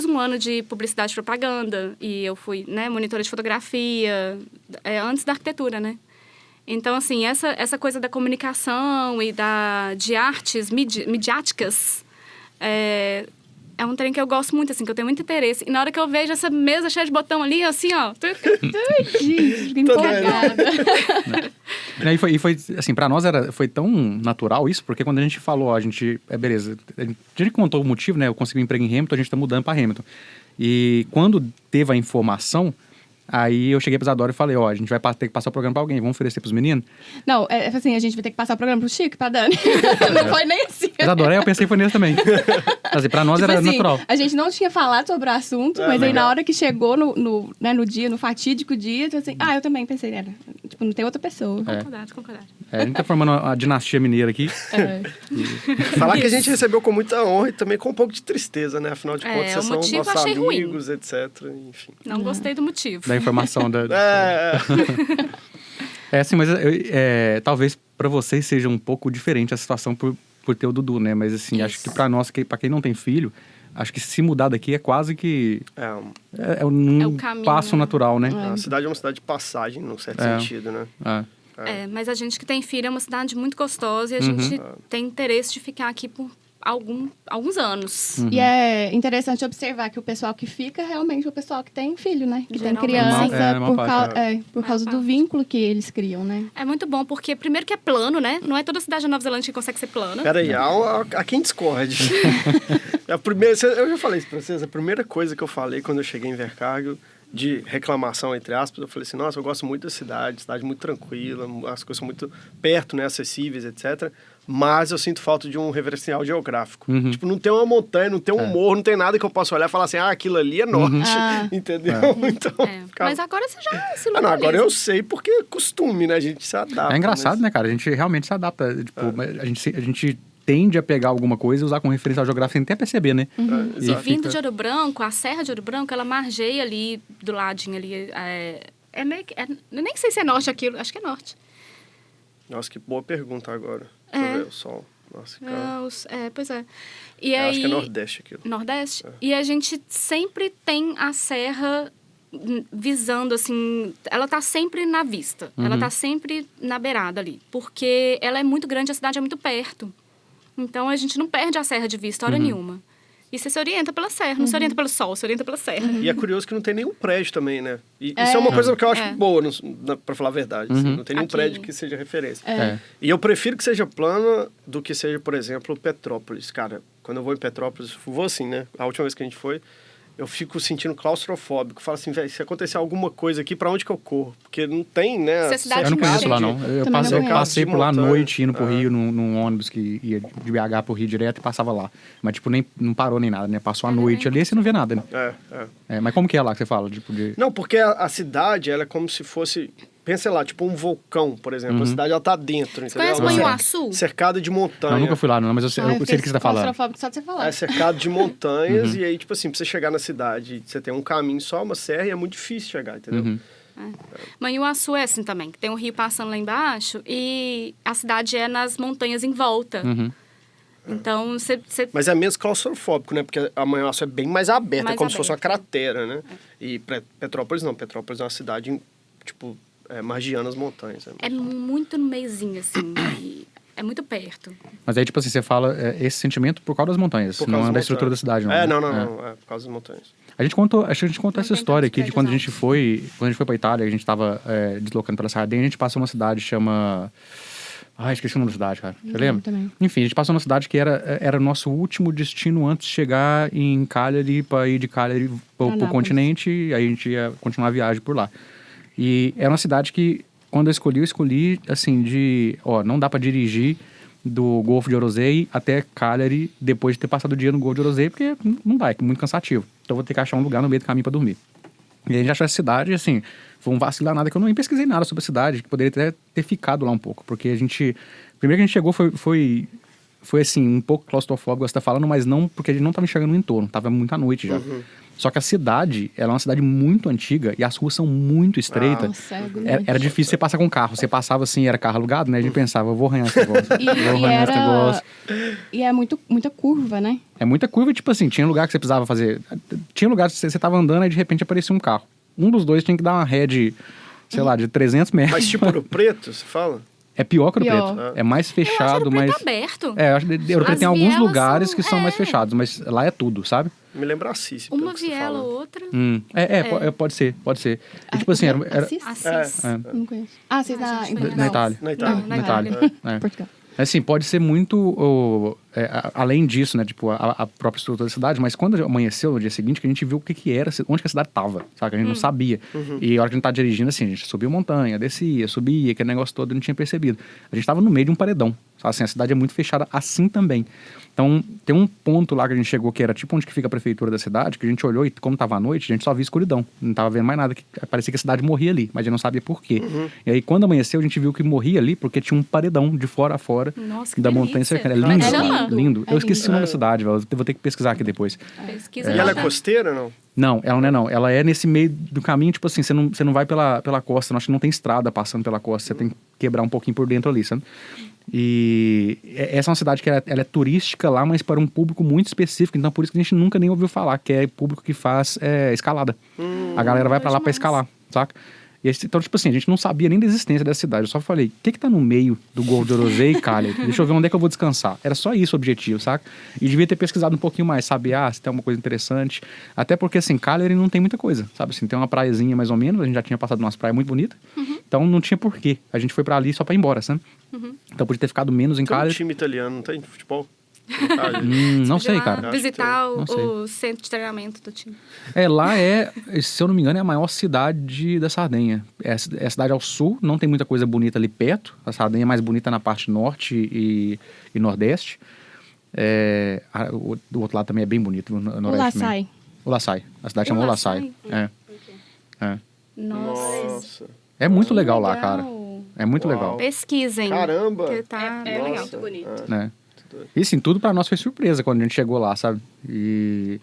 um ano de publicidade e propaganda. E eu fui, né, monitora de fotografia, antes da arquitetura, né? Então, assim, essa coisa da comunicação e de artes midiáticas é um trem que eu gosto muito, assim, que eu tenho muito interesse. E na hora que eu vejo essa mesa cheia de botão ali, assim, ó...
Gente, empolgada.
E foi, assim, pra nós foi tão natural isso, porque quando a gente falou, beleza, a gente contou o motivo, né? Eu consegui um emprego em Hamilton, a gente tá mudando pra Hamilton. E quando teve a informação... Aí eu cheguei pra Isadora e falei, a gente vai ter que passar o programa pra alguém, vamos oferecer pros meninos?
Não, assim, a gente vai ter que passar o programa pro Chico, pra Dani. Não foi nem assim.
Isadora, eu pensei que foi nesse também. Assim, pra nós era natural.
A gente não tinha falado sobre o assunto, mas aí na hora que chegou no dia, no fatídico dia, eu assim, eu também pensei, né? Tipo, não tem outra pessoa.
Concordado.
A gente tá formando uma dinastia mineira aqui.
Falar que a gente recebeu com muita honra e também com um pouco de tristeza, né? Afinal de contas, vocês são nossos amigos, etc. Enfim.
Não gostei do motivo.
Da informação assim, mas talvez pra vocês seja um pouco diferente a situação por ter o Dudu, né? Mas assim, acho que pra nós, pra quem não tem filho, acho que se mudar daqui é quase que... É um passo natural, né?
A cidade é uma cidade de passagem, num certo sentido, né?
Mas a gente que tem filho é uma cidade muito gostosa e a gente tem interesse de ficar aqui por alguns anos.
E é interessante observar que o pessoal que fica realmente é o pessoal que tem filho, né? Que tem criança por causa do vínculo que eles criam, né?
É muito bom, porque primeiro que é plano, né? Não é toda cidade da Nova Zelândia que consegue ser plana.
Peraí, há quem discorde. Eu já falei isso pra vocês, a primeira coisa que eu falei quando eu cheguei em Invercargill, de reclamação, entre aspas, eu falei assim, nossa, eu gosto muito da cidade muito tranquila, as coisas são muito perto, né, acessíveis, etc. Mas eu sinto falta de um referencial geográfico. Tipo, não tem uma montanha, não tem um morro, não tem nada que eu possa olhar e falar assim, aquilo ali é norte, entendeu? Então,
Mas agora você já se localiza.
Agora eu sei porque é costume, né, a gente se adapta.
É engraçado, né, cara? A gente realmente se adapta. Tipo, a gente tende a pegar alguma coisa e usar como referencial geográfico sem até perceber, né?
E vindo de Ouro Branco, a Serra de Ouro Branco, ela margeia ali, do ladinho ali. Nem sei se é norte aquilo, acho que é norte.
Nossa, que boa pergunta agora. Deixa eu ver o sol. Nossa, cara.
Pois é. E
eu
aí,
acho que é Nordeste aquilo.
Nordeste? E a gente sempre tem a serra visando, assim... Ela tá sempre na vista. Ela tá sempre na beirada ali. Porque ela é muito grande, a cidade é muito perto. Então, a gente não perde a serra de vista hora nenhuma. E você se orienta pela serra, não se orienta pelo sol, se orienta pela serra.
E é curioso que não tem nenhum prédio também, né? E isso é uma coisa que eu acho boa, pra falar a verdade. Assim, não tem nenhum prédio que seja referência. E eu prefiro que seja plana do que seja, por exemplo, Petrópolis. Cara, quando eu vou em Petrópolis, vou assim, né? A última vez que a gente foi, eu fico sentindo claustrofóbico. Falo assim, velho, se acontecer alguma coisa aqui, pra onde que eu corro? Porque não tem, né?
Eu
não conheço lá, não. Eu passei por lá à noite, indo pro Rio, num ônibus que ia de BH pro Rio direto e passava lá. Mas, tipo, não parou nem nada, né? Passou a noite ali e você não vê nada, né? Mas como que é lá que você fala? Tipo, Não,
porque a cidade, ela é como se fosse... Pensa lá, tipo um vulcão, por exemplo. A cidade, ela tá dentro, entendeu?
Conhece Manhuaçu?
Cercada de montanha.
Eu nunca fui lá, não, mas eu sei o que você tá falando.
Só de você falar.
É cercado de montanhas e aí, tipo assim, pra você chegar na cidade, você tem um caminho só, uma serra, e é muito difícil chegar, entendeu?
Manhuaçu é assim também. Tem um rio passando lá embaixo e a cidade é nas montanhas em volta. Então, você...
Mas é menos claustrofóbico, né? Porque a Manhuaçu é bem mais aberta, como se fosse uma cratera, né? E Petrópolis não. Petrópolis é uma cidade, tipo... margeando as montanhas.
É muito no meiozinho, assim. É muito perto.
Mas aí, tipo assim, você fala esse sentimento por causa das montanhas, não é da estrutura da cidade, não.
Não. É por causa das montanhas.
Acho que a gente contou essa história aqui de quando a gente foi pra Itália, a gente tava deslocando pela Sardenha, a gente passou uma cidade que chama... esqueci o nome da cidade, cara. Você lembra?
Também.
Enfim, a gente passou numa cidade que era nosso último destino antes de chegar em Cagliari, pra ir de Cagliari pro continente, e aí a gente ia continuar a viagem por lá. E era uma cidade que, quando eu escolhi, assim, não dá pra dirigir do Golfo de Orosei até Cagliari depois de ter passado o dia no Golfo de Orosei, porque não dá, é muito cansativo. Então eu vou ter que achar um lugar no meio do caminho pra dormir. E a gente achou essa cidade, assim, foi um vacilar nada, que eu nem pesquisei nada sobre a cidade, que poderia até ter ficado lá um pouco, porque primeiro que a gente chegou foi assim, um pouco claustrofóbico, você tá falando, mas não, porque a gente não tava enxergando o entorno, tava muita noite já. Só que a cidade, ela é uma cidade muito antiga e as ruas são muito estreitas. Era difícil você passar com carro. Você passava assim, era carro alugado, né? A gente pensava, eu vou arranhar esse negócio.
E é muita curva, né?
É muita curva, tipo assim, tinha lugar que você precisava fazer... Tinha lugar que você tava andando e de repente aparecia um carro. Um dos dois tinha que dar uma ré de, sei lá, de 300 metros.
Mas tipo Ouro Preto, você fala?
É pior que o Preto. É mais fechado, mas...
aberto.
Eu acho que Ouro Preto tem alguns lugares que são mais fechados, mas lá é tudo, sabe?
Me lembra Assis.
Uma viela ou outra.
Pode ser. E, tipo assim, era...
Assis? Não conheço. Assis
na Itália.
Na Itália.
Portugal.
Assim, pode ser muito... além disso, né? Tipo, a própria estrutura da cidade. Mas quando amanheceu no dia seguinte, que a gente viu o que era, onde que a cidade tava, sabe? A gente não sabia. E a hora que a gente tava dirigindo, assim, a gente subiu montanha, descia, subia, aquele negócio todo, eu não tinha percebido. A gente tava no meio de um paredão, sabe? Assim, a cidade é muito fechada assim também. Então, tem um ponto lá que a gente chegou, que era tipo onde que fica a prefeitura da cidade, que a gente olhou e como tava à noite, a gente só via escuridão. Não tava vendo mais nada, que parecia que a cidade morria ali, mas a gente não sabia por quê. E aí, quando amanheceu, a gente viu que morria ali porque tinha um paredão de fora a fora.
Nossa, que
da
delícia.
montanha cercana. É lindo. Eu esqueci o nome da cidade, velho. Eu vou ter que pesquisar aqui depois.
Pesquisa.
E ela é costeira, não?
Não, ela não é não. Ela é nesse meio do caminho, tipo assim, você não vai pela costa, não, acho que não tem estrada passando pela costa, você tem que quebrar um pouquinho por dentro ali, sabe? E essa é uma cidade que ela é turística lá, mas para um público muito específico, então por isso que a gente nunca nem ouviu falar, que é público que faz escalada. A galera vai pra lá pra escalar, saca? Então, tipo assim, a gente não sabia nem da existência dessa cidade. Eu só falei, o que tá no meio do Golfo de Orosei e Cagliari? Deixa eu ver onde é que eu vou descansar. Era só isso o objetivo, saca? E devia ter pesquisado um pouquinho mais, sabe? Se tem alguma coisa interessante. Até porque, assim, Cagliari não tem muita coisa, sabe? Assim, tem uma praiazinha mais ou menos, a gente já tinha passado umas praias muito bonitas. Então, não tinha porquê. A gente foi pra ali só pra ir embora, sabe? Então, podia ter ficado menos em Cagliari.
Tem um time italiano, não tem futebol?
Não sei, cara.
Visitar o centro de treinamento do time.
Lá se eu não me engano, é a maior cidade da Sardenha. É a cidade ao sul, não tem muita coisa bonita ali perto. A Sardenha é mais bonita na parte norte e nordeste. Do outro lado também é bem bonito. O Laçai. A cidade chama Laçai.
Nossa.
É muito legal lá, cara. É muito legal.
Pesquisem.
Caramba!
É legal, muito bonito.
E assim, tudo pra nós foi surpresa quando a gente chegou lá, sabe? E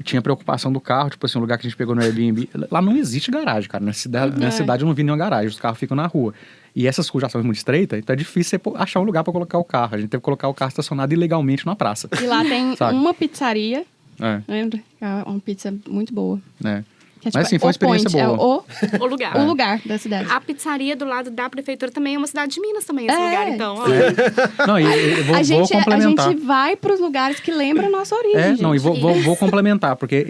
tinha preocupação do carro, tipo assim, um lugar que a gente pegou no Airbnb. Lá não existe garagem, cara. Nessa cidade eu não vi nenhuma garagem, os carros ficam na rua. E essas ruas já são muito estreitas, então é difícil você achar um lugar pra colocar o carro. A gente teve que colocar o carro estacionado ilegalmente na praça.
E lá tem
sabe?
uma pizzaria, lembra? É uma pizza muito boa. Que é,
Mas assim, foi uma experiência
point,
boa.
É
O lugar.
o lugar da cidade.
A pizzaria do lado da prefeitura também é uma cidade de Minas também, esse
É.
lugar, então. Ó.
Não, e eu vou complementar.
A gente vai pros lugares que lembram a nossa origem, gente.
Não, e vou complementar, porque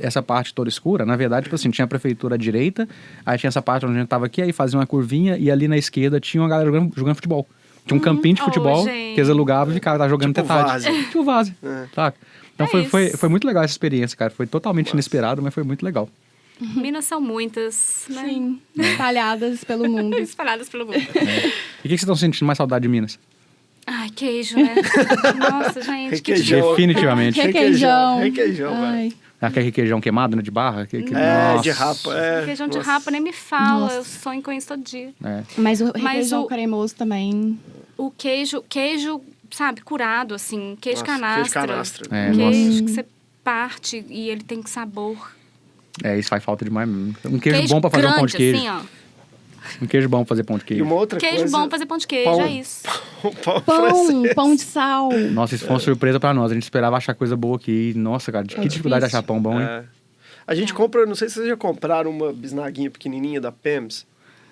essa parte toda escura, na verdade, tipo assim, tinha a prefeitura à direita, aí tinha essa parte onde a gente tava aqui, aí fazia uma curvinha, e ali na esquerda tinha uma galera jogando futebol. Tinha um campinho de futebol que eles alugavam e ficavam jogando
Tipo
até tarde.
várzea.
Tipo várzea, tá? Então foi muito legal essa experiência, cara. Foi totalmente inesperado, mas foi muito legal.
Minas são muitas, né?
Sim, espalhadas pelo mundo.
Espalhadas pelo mundo.
E o que vocês estão sentindo mais saudade de Minas?
Ai, queijo, né? Nossa, gente.
Requeijão.
Definitivamente.
Requeijão.
Requeijão,
Ai.
velho.
Aquele requeijão queimado, né, de barra?
É, de rapa.
Requeijão de rapa nem me fala, eu sonho com isso todo dia.
Mas o requeijão cremoso também.
O queijo, sabe, curado, assim, queijo
Nossa,
canastra.
queijo canastra.
Queijo que você parte e ele tem sabor.
Isso faz falta demais mesmo. Um queijo bom pra fazer um pão de queijo.
Assim, ó.
Um queijo bom pra fazer pão de
E
queijo.
uma outra
Queijo
coisa...
bom pra fazer pão de queijo,
pão.
é isso.
Pão de sal.
Nossa, isso foi uma surpresa pra nós. A gente esperava achar coisa boa aqui. Nossa, cara, que dificuldade de achar pão bom, hein?
A gente compra, não sei se vocês já compraram uma bisnaguinha pequenininha da Pems.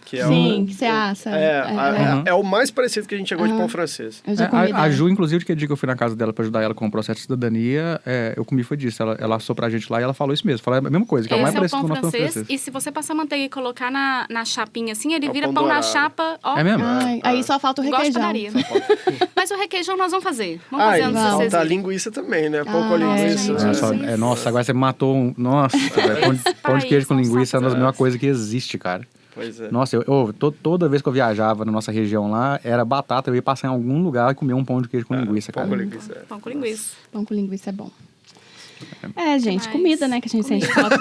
Que é
Sim, que você assa.
É o mais parecido que a gente chegou de pão francês.
Eu já comi
A Ju, inclusive, que dia que eu fui na casa dela pra ajudar ela com o processo de cidadania, eu comi foi disso. Ela assou pra gente lá e ela falou isso mesmo. Falou a mesma coisa, que é o mais parecido com o nosso pão francês.
E se você passar manteiga e colocar na chapinha assim, ele vira
pão
pão na
dourado.
chapa. Ó,
É mesmo?
Aí só falta o
gosto de
requeijão.
padaria. Mas o requeijão nós vamos fazer. Vamos fazer antes de vocês
falta a
irem.
linguiça também, né? Pão com linguiça.
gente.
Nossa, agora você matou um... Nossa, velho, pão de queijo com linguiça é uma das melhores coisas que existe, cara.
Pois é.
Nossa, toda vez que eu viajava na nossa região lá, era batata, eu ia passar em algum lugar e comer um pão de queijo com linguiça, cara.
Pão com linguiça.
Pão com linguiça.
Pão com linguiça é bom. Gente,
Mas-
comida, né, que a gente sente falta.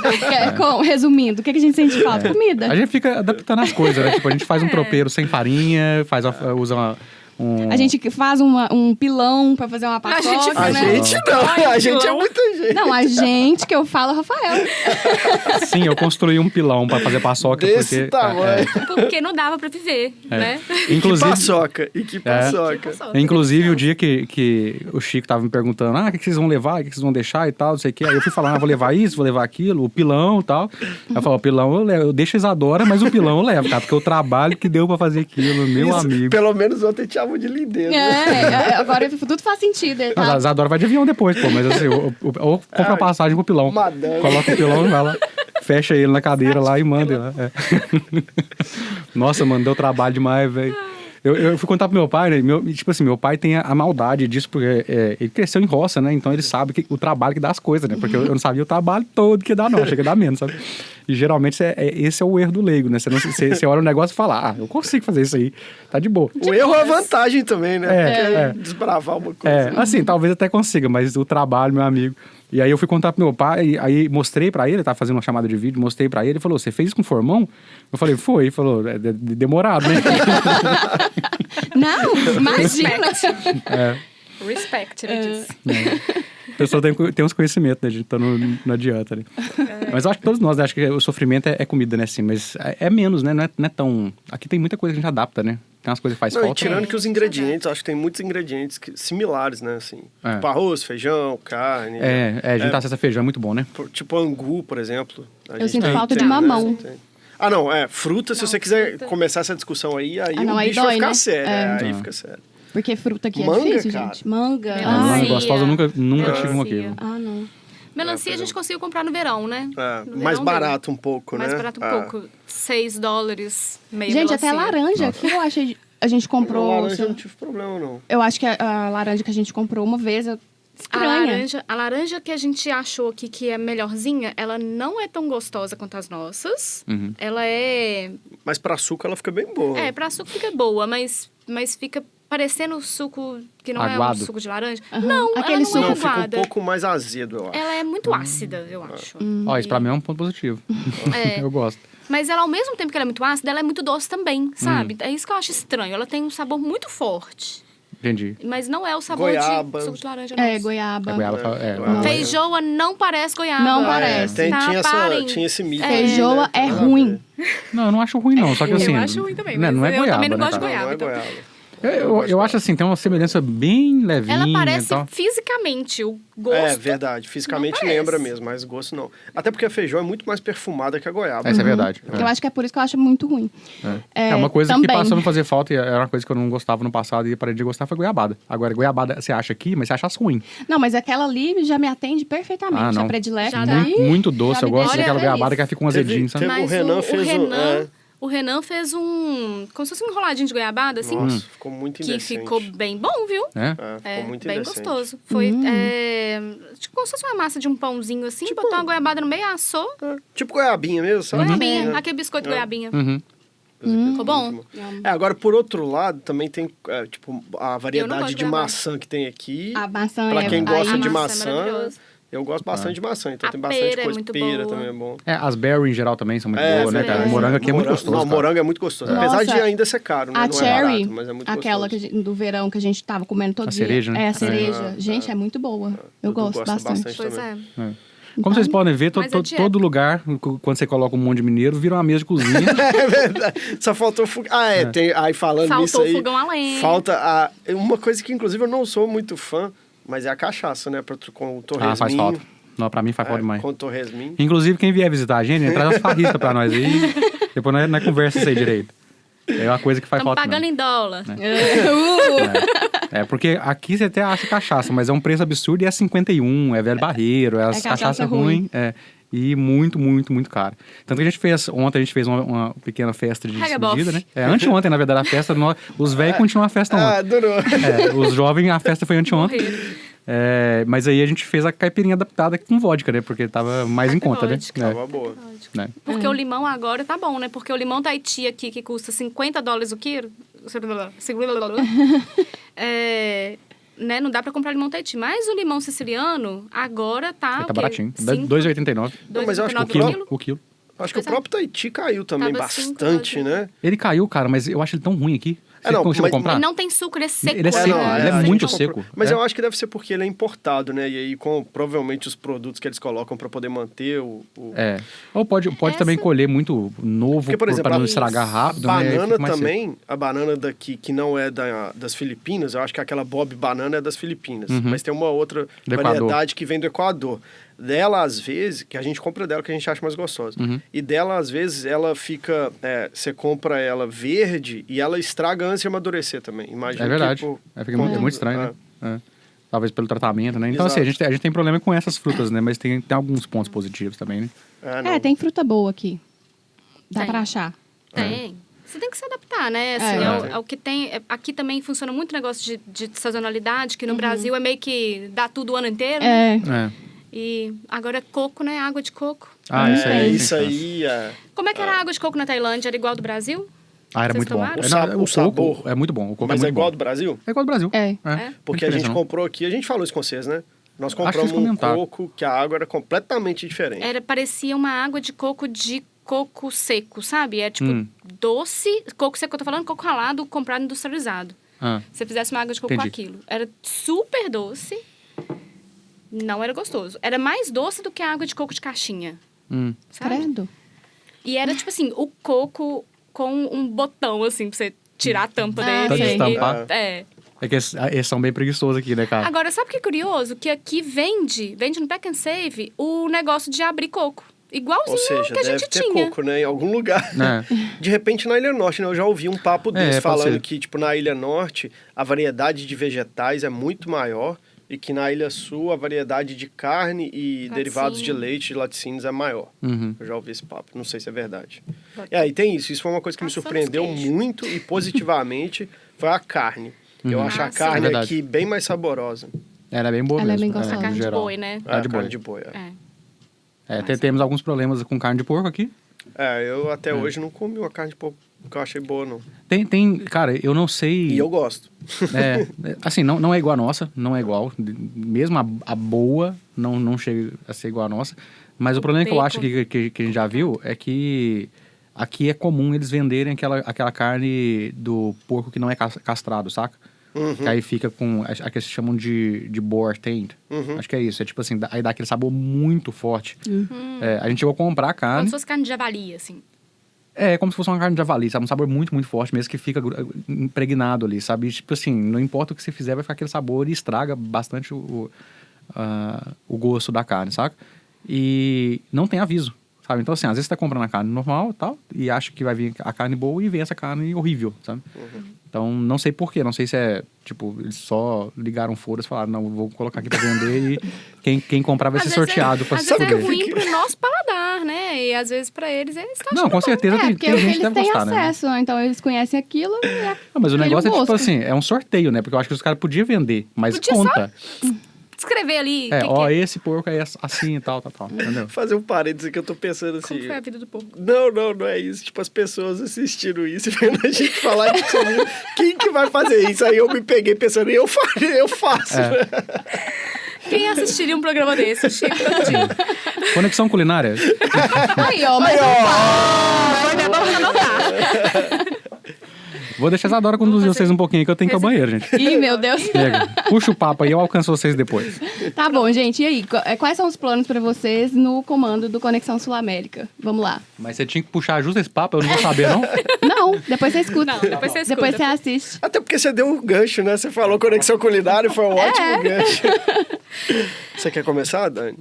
Resumindo, o que a gente sente falta? Comida.
A gente fica adaptando as coisas, né? Tipo, a gente faz um tropeiro sem farinha, usa
A gente faz um pilão pra fazer uma paçoca,
A
né?
gente não, a gente é muita gente.
Não, a gente, que eu falo, é o Rafael.
Sim, eu construí um pilão pra fazer paçoca.
Desse
porque,
tamanho.
Porque não dava pra viver, né?
Inclusive,
Paçoca. E que paçoca.
inclusive, o dia que o Chico tava me perguntando, o que vocês vão levar, o que vocês vão deixar e tal, não sei o quê. Aí eu fui falar, vou levar isso, vou levar aquilo, o pilão e tal. Aí eu falei, o pilão eu levo, eu deixo a Isadora, mas o pilão eu levo, cara, porque o trabalho que deu pra fazer aquilo, meu
Isso,
amigo.
Pelo menos ontem te chamam de lindeza.
Agora tudo faz sentido.
Mas a Isadora vai de avião depois, pô, mas assim, ou compra uma passagem pro pilão.
Madame.
Coloca o pilão e vai lá. Fecha ele na cadeira lá e manda ele lá. Nossa, mano, deu trabalho demais, velho. Eu fui contar pro meu pai, né? Meu pai tem a maldade disso, porque ele cresceu em roça, né? Então ele sabe o trabalho que dá as coisas, né? Porque eu não sabia o trabalho todo que dá, não. Chega a dar menos, sabe? E geralmente esse é o erro do leigo, né? Você olha o negócio e fala, eu consigo fazer isso aí, tá de boa.
O erro é a vantagem também, né? Porque desbravar uma coisa.
Assim, talvez até consiga, mas o trabalho, meu amigo. E aí eu fui contar pro meu pai, aí mostrei pra ele, tava fazendo uma chamada de vídeo, mostrei pra ele, ele falou, você fez isso com formão? Eu falei, foi. Ele falou, demorado, né?
Não, imagina.
Respect, ele disse.
A pessoa tem uns conhecimentos, né? Então não adianta, né? Mas eu acho que todos nós, né? Acho que o sofrimento é comida, né? Assim, mas é menos, né? Não é tão... Aqui tem muita coisa que a gente adapta, né? Tem umas coisas que faz
Não,
falta.
e tirando que os ingredientes, acho que tem muitos ingredientes similares, né? Assim,
É.
tipo arroz, feijão, carne.
A gente tá acessa feijão, é muito bom, né?
Tipo angu, por exemplo. A
Eu
gente
sinto
tem-
falta de
tem, né?
mamão.
Tem. Não, fruta, se você quiser começar essa discussão aí
não,
o
aí
bicho
dói,
vai ficar
né?
sério. Aí fica sério.
Porque fruta aqui
Manga,
é difícil,
cara.
gente. Manga.
Melancia.
Manga
Ai,
gostosa, eu nunca tive um
Melancia.
aqui.
não.
Melancia a gente conseguiu comprar no verão, né? No
Mais
verão
barato um pouco,
Mais
né?
barato um pouco. $6, meia
Gente,
melancia.
até laranja que eu achei... A gente comprou...
Laranja eu não tive problema, não.
Eu acho que a laranja que a gente comprou uma vez... Estranha.
A laranja que a gente achou aqui que é melhorzinha, ela não é tão gostosa quanto as nossas.
Uhum.
Ela é...
Mas pra açúcar ela fica bem boa.
Pra suco fica boa, mas fica parecendo suco que não é
Aguado.
um suco de laranja.
Aham.
Não,
Aquele
ela não
suco
é
Não, fica um
aguada.
pouco mais azedo, eu acho.
Ela é muito ácida, eu acho.
Ó, isso pra mim é um ponto positivo. Eu gosto.
Mas ela, ao mesmo tempo que ela é muito ácida, ela é muito doce também, sabe? É isso que eu acho estranho. Ela tem um sabor muito forte.
Entendi.
Mas não é o sabor
Goiaba.
de suco de laranja, não.
Goiaba.
A goiaba
Goiaba.
Feijoa não parece goiaba.
Não parece.
Tinha esse mito.
Feijoa é ruim.
Não, eu não acho ruim, não. Só que assim.
Eu acho ruim também,
né,
mas
não é
eu
goiaba,
também não
né,
gosto de
cara?
goiaba.
Não é
então.
goiaba.
Eu acho assim, tem uma semelhança bem levinha.
Ela parece
então...
fisicamente, o gosto...
É verdade, fisicamente lembra mesmo, mas gosto não. Até porque a feijão é muito mais perfumada que a goiaba.
Essa é verdade.
Eu acho que é por isso que eu acho muito ruim.
É uma coisa
também.
que passou a não fazer falta, e era uma coisa que eu não gostava no passado e parei de gostar, foi goiabada. Agora, goiabada você acha aqui, mas você acha ruim.
Não, mas aquela ali já me atende perfeitamente.
não.
A predileta.
Já dá.
Muito doce,
já
eu
me
gosto
deixa
daquela
feliz.
goiabada que ela fica um azedinho, sabe?
Teve-
Mas
o Renan fez
o Renan fez como se fosse um enroladinho de goiabada, assim.
Nossa, ficou muito
Que
indecente.
ficou bem bom, viu?
Ficou muito
bem
indecente.
gostoso. Foi tipo como se fosse uma massa de um pãozinho assim, botou uma goiabada no meio, assou.
Tipo goiabinha mesmo, sabe?
Goiabinha, aquele biscoito de goiabinha. Ficou bom?
Agora, por outro lado, também tem, tipo, a
Eu não
variedade
gosto de
de
goiabada.
maçã que tem aqui.
A maçã
Pra quem gosta
A
de
maçã é
maçã,
maravilhosa.
eu gosto bastante de maçã. Então
A
tem bastante
pera é
coisa.
muito
Pera
boa.
também é bom.
As berry em geral também são muito boas, né, cara?
verdade.
O morango aqui é muito gostoso,
Não,
cara.
morango é muito gostoso.
Nossa,
Apesar de ainda ser caro, né?
A
Não é
cherry,
barato, mas é muito
aquela
gostoso.
do verão que a gente tava comendo todo
A
dia.
cereja, né?
É, a cereja. Gente, é muito boa. Eu
Dudu
gosto
gosta
bastante.
Pois
também.
é.
Como vocês podem ver,
Mas é dieta.
todo lugar, quando você coloca um monte de mineiro, vira uma mesa de cozinha.
É verdade. Só faltou fogão. Tem, aí falando
Faltou
nisso aí.
fogão a lenha.
Falta uma coisa que, inclusive, eu não sou muito fã, mas é a cachaça, né? Com o torresminho.
Faz falta. Não, pra mim faz falta demais.
Com o torresminho.
Inclusive, quem vier visitar a gente, traz umas farristas pra nós aí. Depois nós conversa isso aí direito. É uma coisa que faz
Estamos
falta
pagando
mesmo.
em dólar.
Porque aqui você até acha cachaça, mas é um preço absurdo e é 51, é velho barreiro, é as
cachaça
cachaça ruim. E muito, muito, muito caro. Tanto que ontem a gente fez uma pequena festa de
Regabof.
despedida, né? Anteontem, na verdade, a festa, os velhos continuam a festa ontem.
Durou.
Os jovens, a festa foi anteontem.
Morreram.
Mas aí a gente fez a caipirinha adaptada com vodka, né? Porque tava mais em conta, né?
vodka.
Tava boa.
Né?
Porque o limão agora tá bom, né? Porque o limão Tahiti aqui, que custa $50 o quilo... né? Não dá pra comprar limão Tahiti. Mas o limão siciliano, agora tá...
Tá baratinho. R$2,89
Não, mas eu acho que
o quilo.
Acho que o
Pois é.
próprio Tahiti caiu também
Tava
bastante,
$5,
né?
Ele caiu, cara, mas eu acho ele tão ruim aqui. Você
não,
chegou a
mas-
comprar?
Ele não tem suco, ele é seco.
Ele é seco,
né?
ele é
a gente
muito
comprou.
seco.
Mas
É.
eu acho que deve ser porque ele é importado, né? E aí, com provavelmente os produtos que eles colocam pra poder manter o...
Ou pode também colher muito novo
Porque, por exemplo,
para não
a
estragar rápido. né?
banana
Fica mais seco.
também, a banana daqui, que não é das Filipinas, eu acho que aquela Bob Banana é das Filipinas. Mas tem uma outra
Do
variedade que vem do Equador. Dela, às vezes, que a gente compra dela, que a gente acha mais gostosa. E dela, às vezes, ela fica... você compra ela verde e ela estraga antes de amadurecer também. Imagina
É verdade.
que,
Fica muito estranho, né? Talvez pelo tratamento, né? Então,
Exato.
assim, a gente tem problema com essas frutas, né? Mas tem alguns pontos positivos também, né?
não.
tem fruta boa aqui. Dá
Tem.
pra achar.
Tem. Você tem que se adaptar, né? Assim, é o que tem... Aqui também funciona muito o negócio de sazonalidade, que no Brasil é meio que dá tudo o ano inteiro. né? E agora é coco, né? Água de coco.
Isso aí.
Isso aí...
Como é que era a água de coco na Tailândia? Era igual ao do Brasil?
Era
Vocês
muito bom.
tomaram?
O
O sabor.
coco é muito bom. O coco
Mas
é
é
muito
igual
bom.
ao do Brasil?
É igual ao do Brasil.
É.
Porque
Não
a gente
diferença, não.
comprou aqui, a gente falou isso com vocês, né? Nós
Acho que
compramos
vocês
um
comentaram.
coco que a água era completamente diferente.
Parecia uma água de coco seco, sabe? É tipo doce, coco seco, eu tô falando coco ralado, comprado industrializado. Se você fizesse uma água de coco com
Entendi.
aquilo. Era super doce, não era gostoso. Era mais doce do que a água de coco de caixinha, sabe?
Credo.
E era tipo assim, o coco com um botão, assim, pra você tirar a tampa
Ah,
dele.
Pra
sei.
destampar.
É.
É que eles são bem preguiçosos aqui, né, cara?
Agora, sabe o que é curioso? Que aqui vende no Pack and Save o negócio de abrir coco. Igualzinho
Ou seja,
que a
deve
gente
ter
tinha.
coco, né? Em algum lugar.
É.
De repente, na Ilha Norte, né? Eu já ouvi um papo desse
pode
falando
ser.
que, tipo, na Ilha Norte, a variedade de vegetais é muito maior e que na Ilha Sul, a variedade de carne e derivados de leite e laticínios é maior. Eu já ouvi esse papo. Não sei se é verdade. E aí tem isso. Isso foi uma coisa que me
Passamos
surpreendeu
queijo.
muito e positivamente foi a carne. Eu acho a
sim.
carne
É verdade.
aqui bem mais saborosa.
Ela é bem boa
Ela é
mesmo.
bem gostosa.
no
Carne de
geral.
boi, né?
Carne de
a
boi.
carne de boi,
Temos alguns problemas com carne de porco aqui.
eu até hoje não comi uma carne de porco que eu achei boa, não.
Cara, eu não sei...
E eu gosto.
Assim, não é igual a nossa, não é igual. Mesmo a boa não chega a ser igual a nossa. Mas o problema que eu acho que a gente já viu é que aqui é comum eles venderem aquela carne do porco que não é castrado, saca? Que aí fica com... Acho que eles chamam de boar taint. Acho que é isso. É tipo assim, aí dá aquele sabor muito forte. A gente chegou a comprar a
Como
carne.
se fosse carne de javali, assim.
É como se fosse uma carne de javali, sabe? Um sabor muito, muito forte mesmo, que fica impregnado ali, sabe? E, tipo assim, não importa o que você fizer, vai ficar aquele sabor e estraga bastante o gosto da carne, saca? E não tem aviso, sabe? Então, assim, às vezes você tá comprando a carne normal e tal, e acha que vai vir a carne boa e vem essa carne horrível, sabe? Então, não sei porquê, não sei se é, tipo, eles só ligaram foda-se e falaram, não, vou colocar aqui pra vender e quem comprar vai ser sorteado pra
às vezes
saber.
é ruim pro nosso paladar, né? E às vezes pra eles estão achando
Não, com certeza tem
porque
gente que
eles
deve
têm
gostar, né?
acesso, então eles conhecem aquilo e
Não, mas o
aquele
negócio é, tipo
gosto.
assim, é um sorteio, né? Porque eu acho que os caras podiam vender, mas
Podia
conta.
escrever ali.
Esse porco é assim e tal, entendeu?
Fazer um parênteses que eu tô pensando assim...
Como foi a vida do povo?
Não é isso. Tipo, as pessoas assistindo isso e vendo a gente falar de comida. Quem que vai fazer isso? Aí eu me peguei pensando, eu faço.
Quem assistiria um programa desse? Chico, todo dia.
Conexão culinária.
Aí, ó, mas
É bom anotar.
Vou deixar a Isadora conduzir vocês um pouquinho, que eu tenho que ir ao banheiro, gente.
Ih, meu Deus.
Chega. Puxa o papo aí, eu alcanço vocês depois.
Tá bom, gente. E aí, quais são os planos pra vocês no comando do Conexão Sul América? Vamos lá.
Mas você tinha que puxar justo esse papo, eu não vou saber, não?
Não, depois você escuta.
Não, depois você escuta.
Depois você assiste.
Até porque você deu um gancho, né? Você falou conexão culinária, foi um ótimo gancho. Você quer começar, Dani?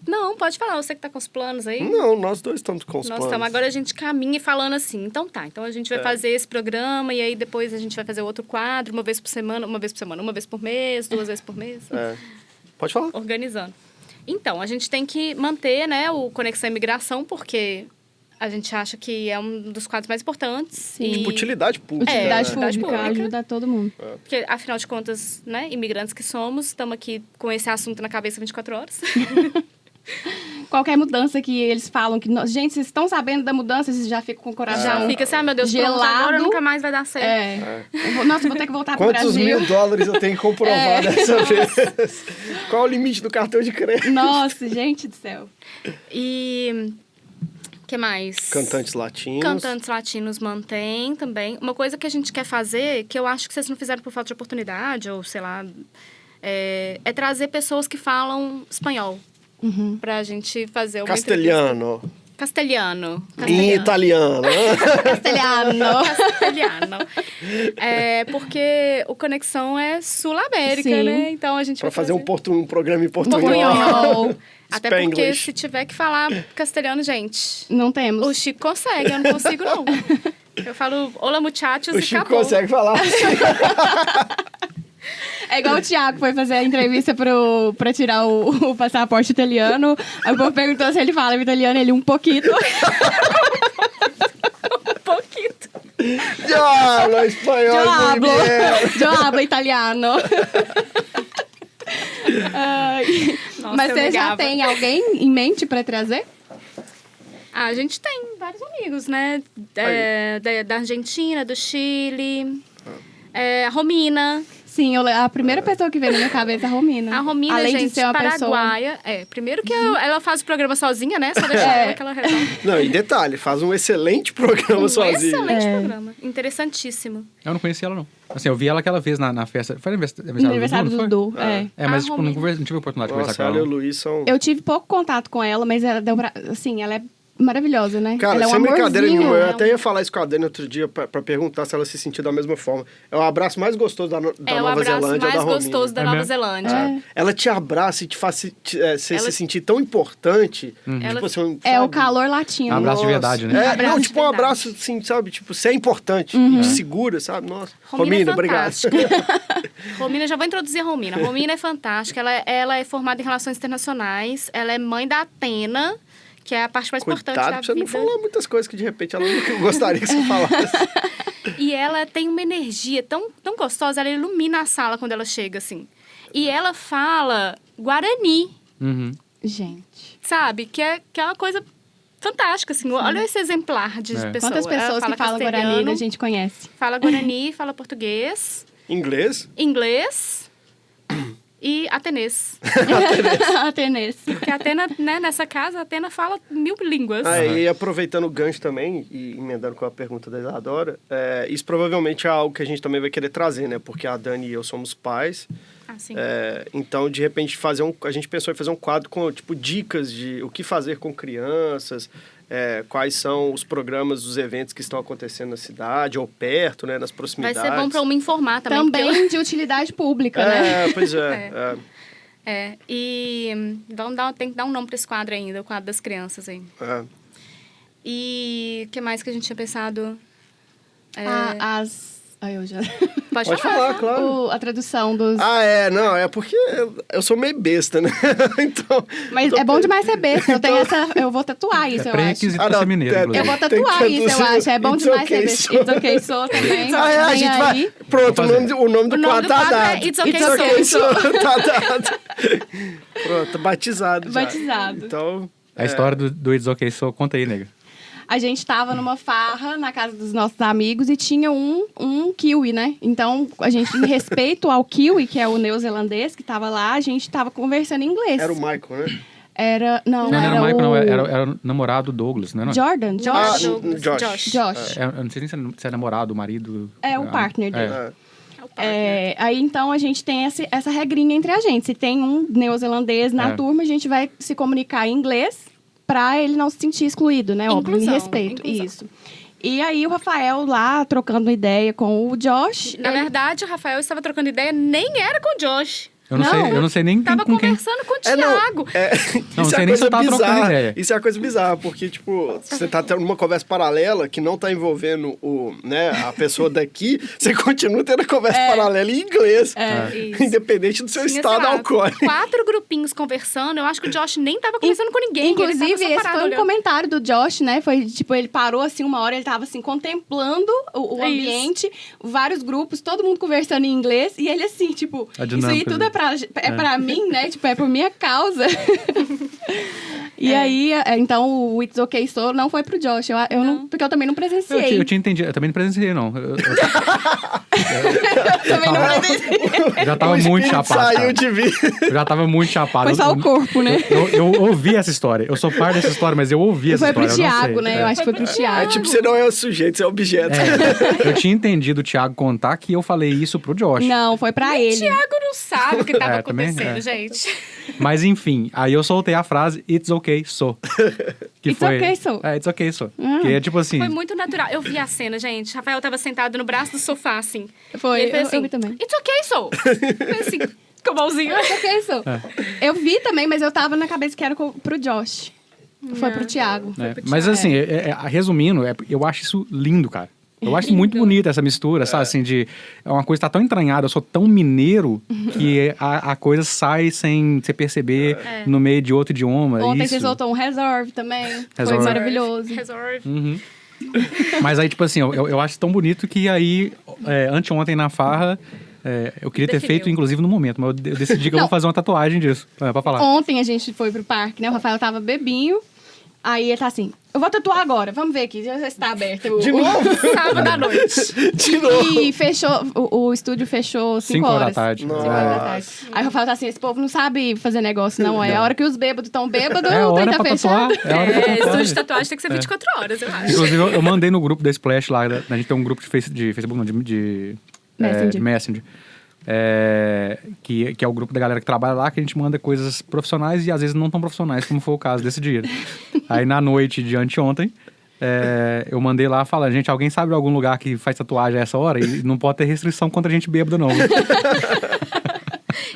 Não, pode falar. Você que tá com os planos aí.
Não, nós dois estamos com os planos.
Nós estamos. Agora a gente caminha e falando assim. Então tá. Então a gente vai fazer esse programa e aí depois a gente vai fazer outro quadro, uma vez por semana, uma vez por mês, 2 vezes por mês.
Pode falar.
Organizando. Então, a gente tem que manter, né, o Conexão Imigração, porque a gente acha que é um dos quadros mais importantes.
Sim.
Tipo, utilidade pública.
Utilidade
né?
pública, ajuda todo mundo.
Porque, afinal de contas, né, imigrantes que somos, estamos aqui com esse assunto na cabeça 24 horas.
Qualquer mudança que eles falam que... Gente, vocês estão sabendo da mudança, vocês já ficam com o coração
Já fica assim, meu Deus, pronto,
gelado.
agora nunca mais vai dar certo.
Nossa, vou ter que voltar pro
Quantos
Brasil.
$1.000 eu tenho que comprovar dessa vez? Qual é o limite do cartão de crédito?
Nossa, gente do céu.
E... o que mais?
Cantantes latinos.
Cantantes latinos mantém também. Uma coisa que a gente quer fazer, que eu acho que vocês não fizeram por falta de oportunidade, ou sei lá, é trazer pessoas que falam espanhol. Pra gente fazer uma
Castelhano.
Castelhano.
Em italiano.
Castelhano. Porque o Conexão é Sul-América,
Sim.
né? Então a gente
Pra
vai
fazer um programa em portunhol.
portunhol. Até porque
Spanglish.
se tiver que falar castelhano, gente,
Não temos.
o Chico consegue, eu não consigo, não. Eu falo, olá, muchachos,
O
e
Chico
acabou.
consegue falar assim.
É igual o Thiago foi fazer a entrevista pra tirar o passaporte italiano. Aí o povo perguntou se ele fala italiano, ele um pouquinho.
Um pouquinho.
Eu hablo espanhol muy bien.
Eu hablo italiano.
Nossa,
Mas
eu
você já
negava.
tem alguém em mente pra trazer?
A gente tem vários amigos, né? Da Argentina, do Chile, a Romina.
Sim, a primeira pessoa que veio na minha cabeça é a Romina.
A Romina,
Além
gente,
de ser uma
paraguaia. Primeiro que ela faz o programa sozinha, né? Só deixar ela que ela resolve.
Não, e detalhe, faz um excelente programa sozinho.
Excelente programa. Interessantíssimo.
Eu não conhecia ela, não. Assim, eu vi ela aquela vez na festa. Foi
Aniversário do Dudu,
mas
A
tipo,
Romina.
não tive a oportunidade de conversar
Nossa,
com
ela e
ela.
o Luiz são...
Eu tive pouco contato com ela, mas ela deu assim, ela é maravilhosa, né?
Cara,
ela é um
sem brincadeira
amorzinho.
nenhuma, eu até ia falar isso com a Dani outro dia pra perguntar se ela se sentiu da mesma forma. É o abraço mais gostoso da
É o
Nova
abraço
Zelândia,
mais
da Romina.
gostoso da
É
Nova
mesmo?
Zelândia.
Ela te abraça e te faz se sentir tão importante.
Ela-
Tipo assim,
É
sabe?
o calor latino.
Um abraço de verdade, né?
É,
Abraço
não,
de
tipo um
verdade.
abraço, assim, sabe? Tipo, você é importante. E te segura, sabe? Nossa. Romina,
é
obrigado.
fantástica. Romina, já vou introduzir a Romina. Romina é fantástica. Ela é formada em Relações Internacionais. Ela é mãe da Atena, que é a parte mais importante
Cuidado
da
pra você
vida.
não falar muitas coisas que de repente ela não gostaria que você falasse.
E ela tem uma energia tão, tão gostosa. Ela ilumina a sala quando ela chega, assim. E ela fala Guarani,
Uhum.
Gente.
sabe? Que é uma coisa fantástica, assim. Olha esse exemplar de pessoa.
Quantas
Ela
pessoas
fala
que falam
castelhano,
Guarani a gente conhece?
Fala Guarani, fala português,
Inglês?
inglês e atenês.
Atenês.
Porque a Atena, né, nessa casa, a Atena fala 1000 línguas.
E aproveitando o gancho também, e emendando com a pergunta da Isadora, isso provavelmente é algo que a gente também vai querer trazer, né? Porque a Dani e eu somos pais,
sim.
Então, de repente, a gente pensou em fazer um quadro com, tipo, dicas de o que fazer com crianças, quais são os programas, os eventos que estão acontecendo na cidade ou perto, né, nas proximidades.
Vai ser bom para eu me informar também.
Também de utilidade pública, né?
Pois é.
E tem que dar um nome para esse quadro ainda, o quadro das crianças aí. E o que mais que a gente tinha pensado?
Eu já...
Pode falar, claro.
A tradução dos...
Não, é porque eu sou meio besta, né? Então...
Mas é bom demais ser besta, eu vou tatuar isso, eu acho.
Pré-requisito pra ser mineiro,
Eu vou tatuar isso, eu acho, é bom demais ser besta. It's okay, so também.
A gente vai... Pronto, o nome do quadro tá dado.
It's okay, so.
Tá dado. Pronto, batizado já. Então...
A história do It's Okay So, conta aí, nega.
A gente tava numa farra na casa dos nossos amigos e tinha um kiwi, né? Então, a gente, em respeito ao kiwi, que é o neozelandês que tava lá, a gente tava conversando em inglês.
Era o Michael, né?
Não
era o Michael, não. Era o namorado Douglas, né?
Jordan. Josh.
Eu não sei nem se é namorado, marido...
É o partner dele. Aí, então, a gente tem essa regrinha entre a gente. Se tem um neozelandês na turma, a gente vai se comunicar em inglês pra ele não se sentir excluído, né? Óbvio, em respeito. Inclusão. Isso. E aí, o Rafael lá, trocando ideia com o Josh...
Na verdade, o Rafael estava trocando ideia, nem era com o Josh.
Eu não sei nem
tava
com quem...
conversando com o Thiago.
Não sei nem se eu tava trocando ideia.
Isso é uma coisa bizarra, porque, tipo, você tá tendo uma conversa paralela que não tá envolvendo a pessoa daqui, você continua tendo a conversa paralela em inglês. Independente do seu estado alcoólico.
4 grupinhos conversando, eu acho que o Josh nem tava conversando com ninguém.
Inclusive, esse foi um comentário do Josh, né? Foi, tipo, ele parou, assim, uma hora, ele tava, assim, contemplando o ambiente, vários grupos, todo mundo conversando em inglês, e ele, assim, tipo, isso aí tudo pra mim, né? Tipo, é por minha causa. E aí, então, o It's Okay So não foi pro Josh. Eu não, porque eu também não presenciei.
Eu tinha entendido. Eu também não presenciei, não. Eu
também não presenciei.
Já tava muito chapado.
Saiu de vir.
Eu já tava muito chapado.
Foi só o corpo, né?
Eu ouvi essa história. Eu sou parte dessa história, mas eu ouvi essa história.
Foi pro Thiago, né? Eu acho que foi pro Thiago.
Tipo, você não é o sujeito, você é o objeto.
Eu tinha entendido o Thiago contar que eu falei isso pro Josh.
Não, foi pra ele.
O Thiago não sabe o que tava acontecendo,
também,
gente.
Mas enfim, aí eu soltei a frase It's Okay So. Que
It's okay so.
It's okay so. Que é tipo assim...
Foi muito natural. Eu vi a cena, gente. Rafael tava sentado no braço do sofá, assim.
Foi,
e ele fez assim,
eu vi também.
It's okay so. Foi assim, com a mãozinha.
It's okay so. Eu vi também, mas eu tava na cabeça que era pro Josh. Foi pro Thiago.
Mas assim, resumindo, eu acho isso lindo, cara. Eu acho muito bonita essa mistura, sabe? Assim, é uma coisa que tá tão entranhada, eu sou tão mineiro que a coisa sai sem você perceber no meio de outro idioma.
Ontem você soltou um Resolve também. Foi maravilhoso.
Resolve.
Mas aí, tipo assim, eu acho tão bonito que aí, anteontem na farra, eu queria ter feito, inclusive, no momento, mas eu decidi que eu vou fazer uma tatuagem disso, pra falar.
Ontem a gente foi pro parque, né? O Rafael tava bebinho. Aí ele tá assim, eu vou tatuar agora, vamos ver aqui, já está aberto.
De novo?
Sábado à noite.
De novo.
E fechou, o estúdio fechou 5 horas.
5 horas da tarde.
5 horas da tarde. Aí o Rafael tá assim, esse povo não sabe fazer negócio, não. É a hora que os bêbados estão bêbados, o trem tá fechado.
Estúdio de tatuagem tem que ser 24 horas, eu acho.
Inclusive, eu mandei no grupo da Splash lá, a gente tem um grupo de Facebook, não, de Messenger. Que é o grupo da galera que trabalha lá, que a gente manda coisas profissionais e às vezes não tão profissionais, como foi o caso desse dia. Aí na noite de anteontem, eu mandei lá falando, gente, alguém sabe de algum lugar que faz tatuagem a essa hora? E não pode ter restrição contra a gente bêbado, não.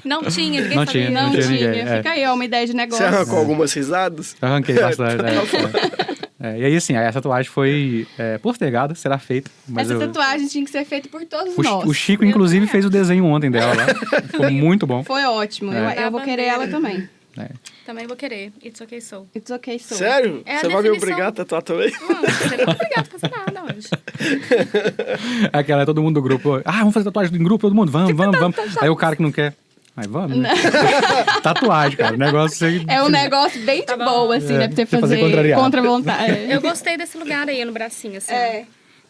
Não tinha, ninguém sabia.
Não tinha. Fica aí, uma ideia de negócio.
Você arrancou algumas risadas?
Arranquei bastante. E aí, assim, essa tatuagem foi postergada, será feita. Mas
essa tatuagem tinha que ser feita por todos nós.
O Chico, inclusive, fez o desenho ontem dela lá. Ficou muito bom.
Foi ótimo. Eu vou querer ela também.
Também vou querer. It's okay so.
It's okay so.
Sério? Você vai me obrigar a tatuar também?
Não, você não é obrigado a fazer nada hoje.
Aquela, todo mundo do grupo. Vamos fazer tatuagem em grupo, todo mundo. Vamos. Aí o cara que não quer. Aí vamos, né? Tatuagem, cara. O negócio...
É um negócio bem de boa, assim, né? Pra você fazer contra a vontade.
Eu gostei desse lugar aí, no bracinho, assim.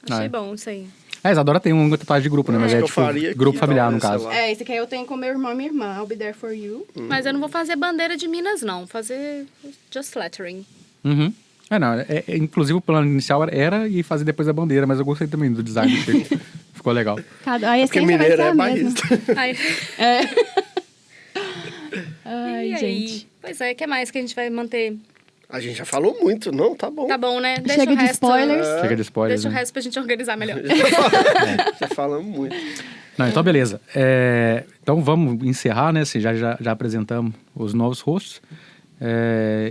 Achei bom isso aí.
A Isadora tem uma tatuagem de grupo, né? Mas tipo grupo familiar, no caso.
Esse aqui eu tenho com meu irmão e minha irmã. I'll be there for you.
Mas eu não vou fazer bandeira de Minas, não. Fazer just lettering.
Inclusive o plano inicial era ir fazer depois a bandeira, mas eu gostei também do design do Chico. Ficou legal.
Porque mineiro é bairrista. gente.
Pois é, o que mais que a gente vai manter?
A gente já falou muito, não? Tá bom.
Tá bom, né? Deixa
Chega
o
de
resto,
spoilers.
Chega de spoilers.
Deixa o
né?
resto pra gente organizar melhor.
Já falamos muito.
Não, então beleza. Então vamos encerrar, né? Assim, já apresentamos os novos hosts.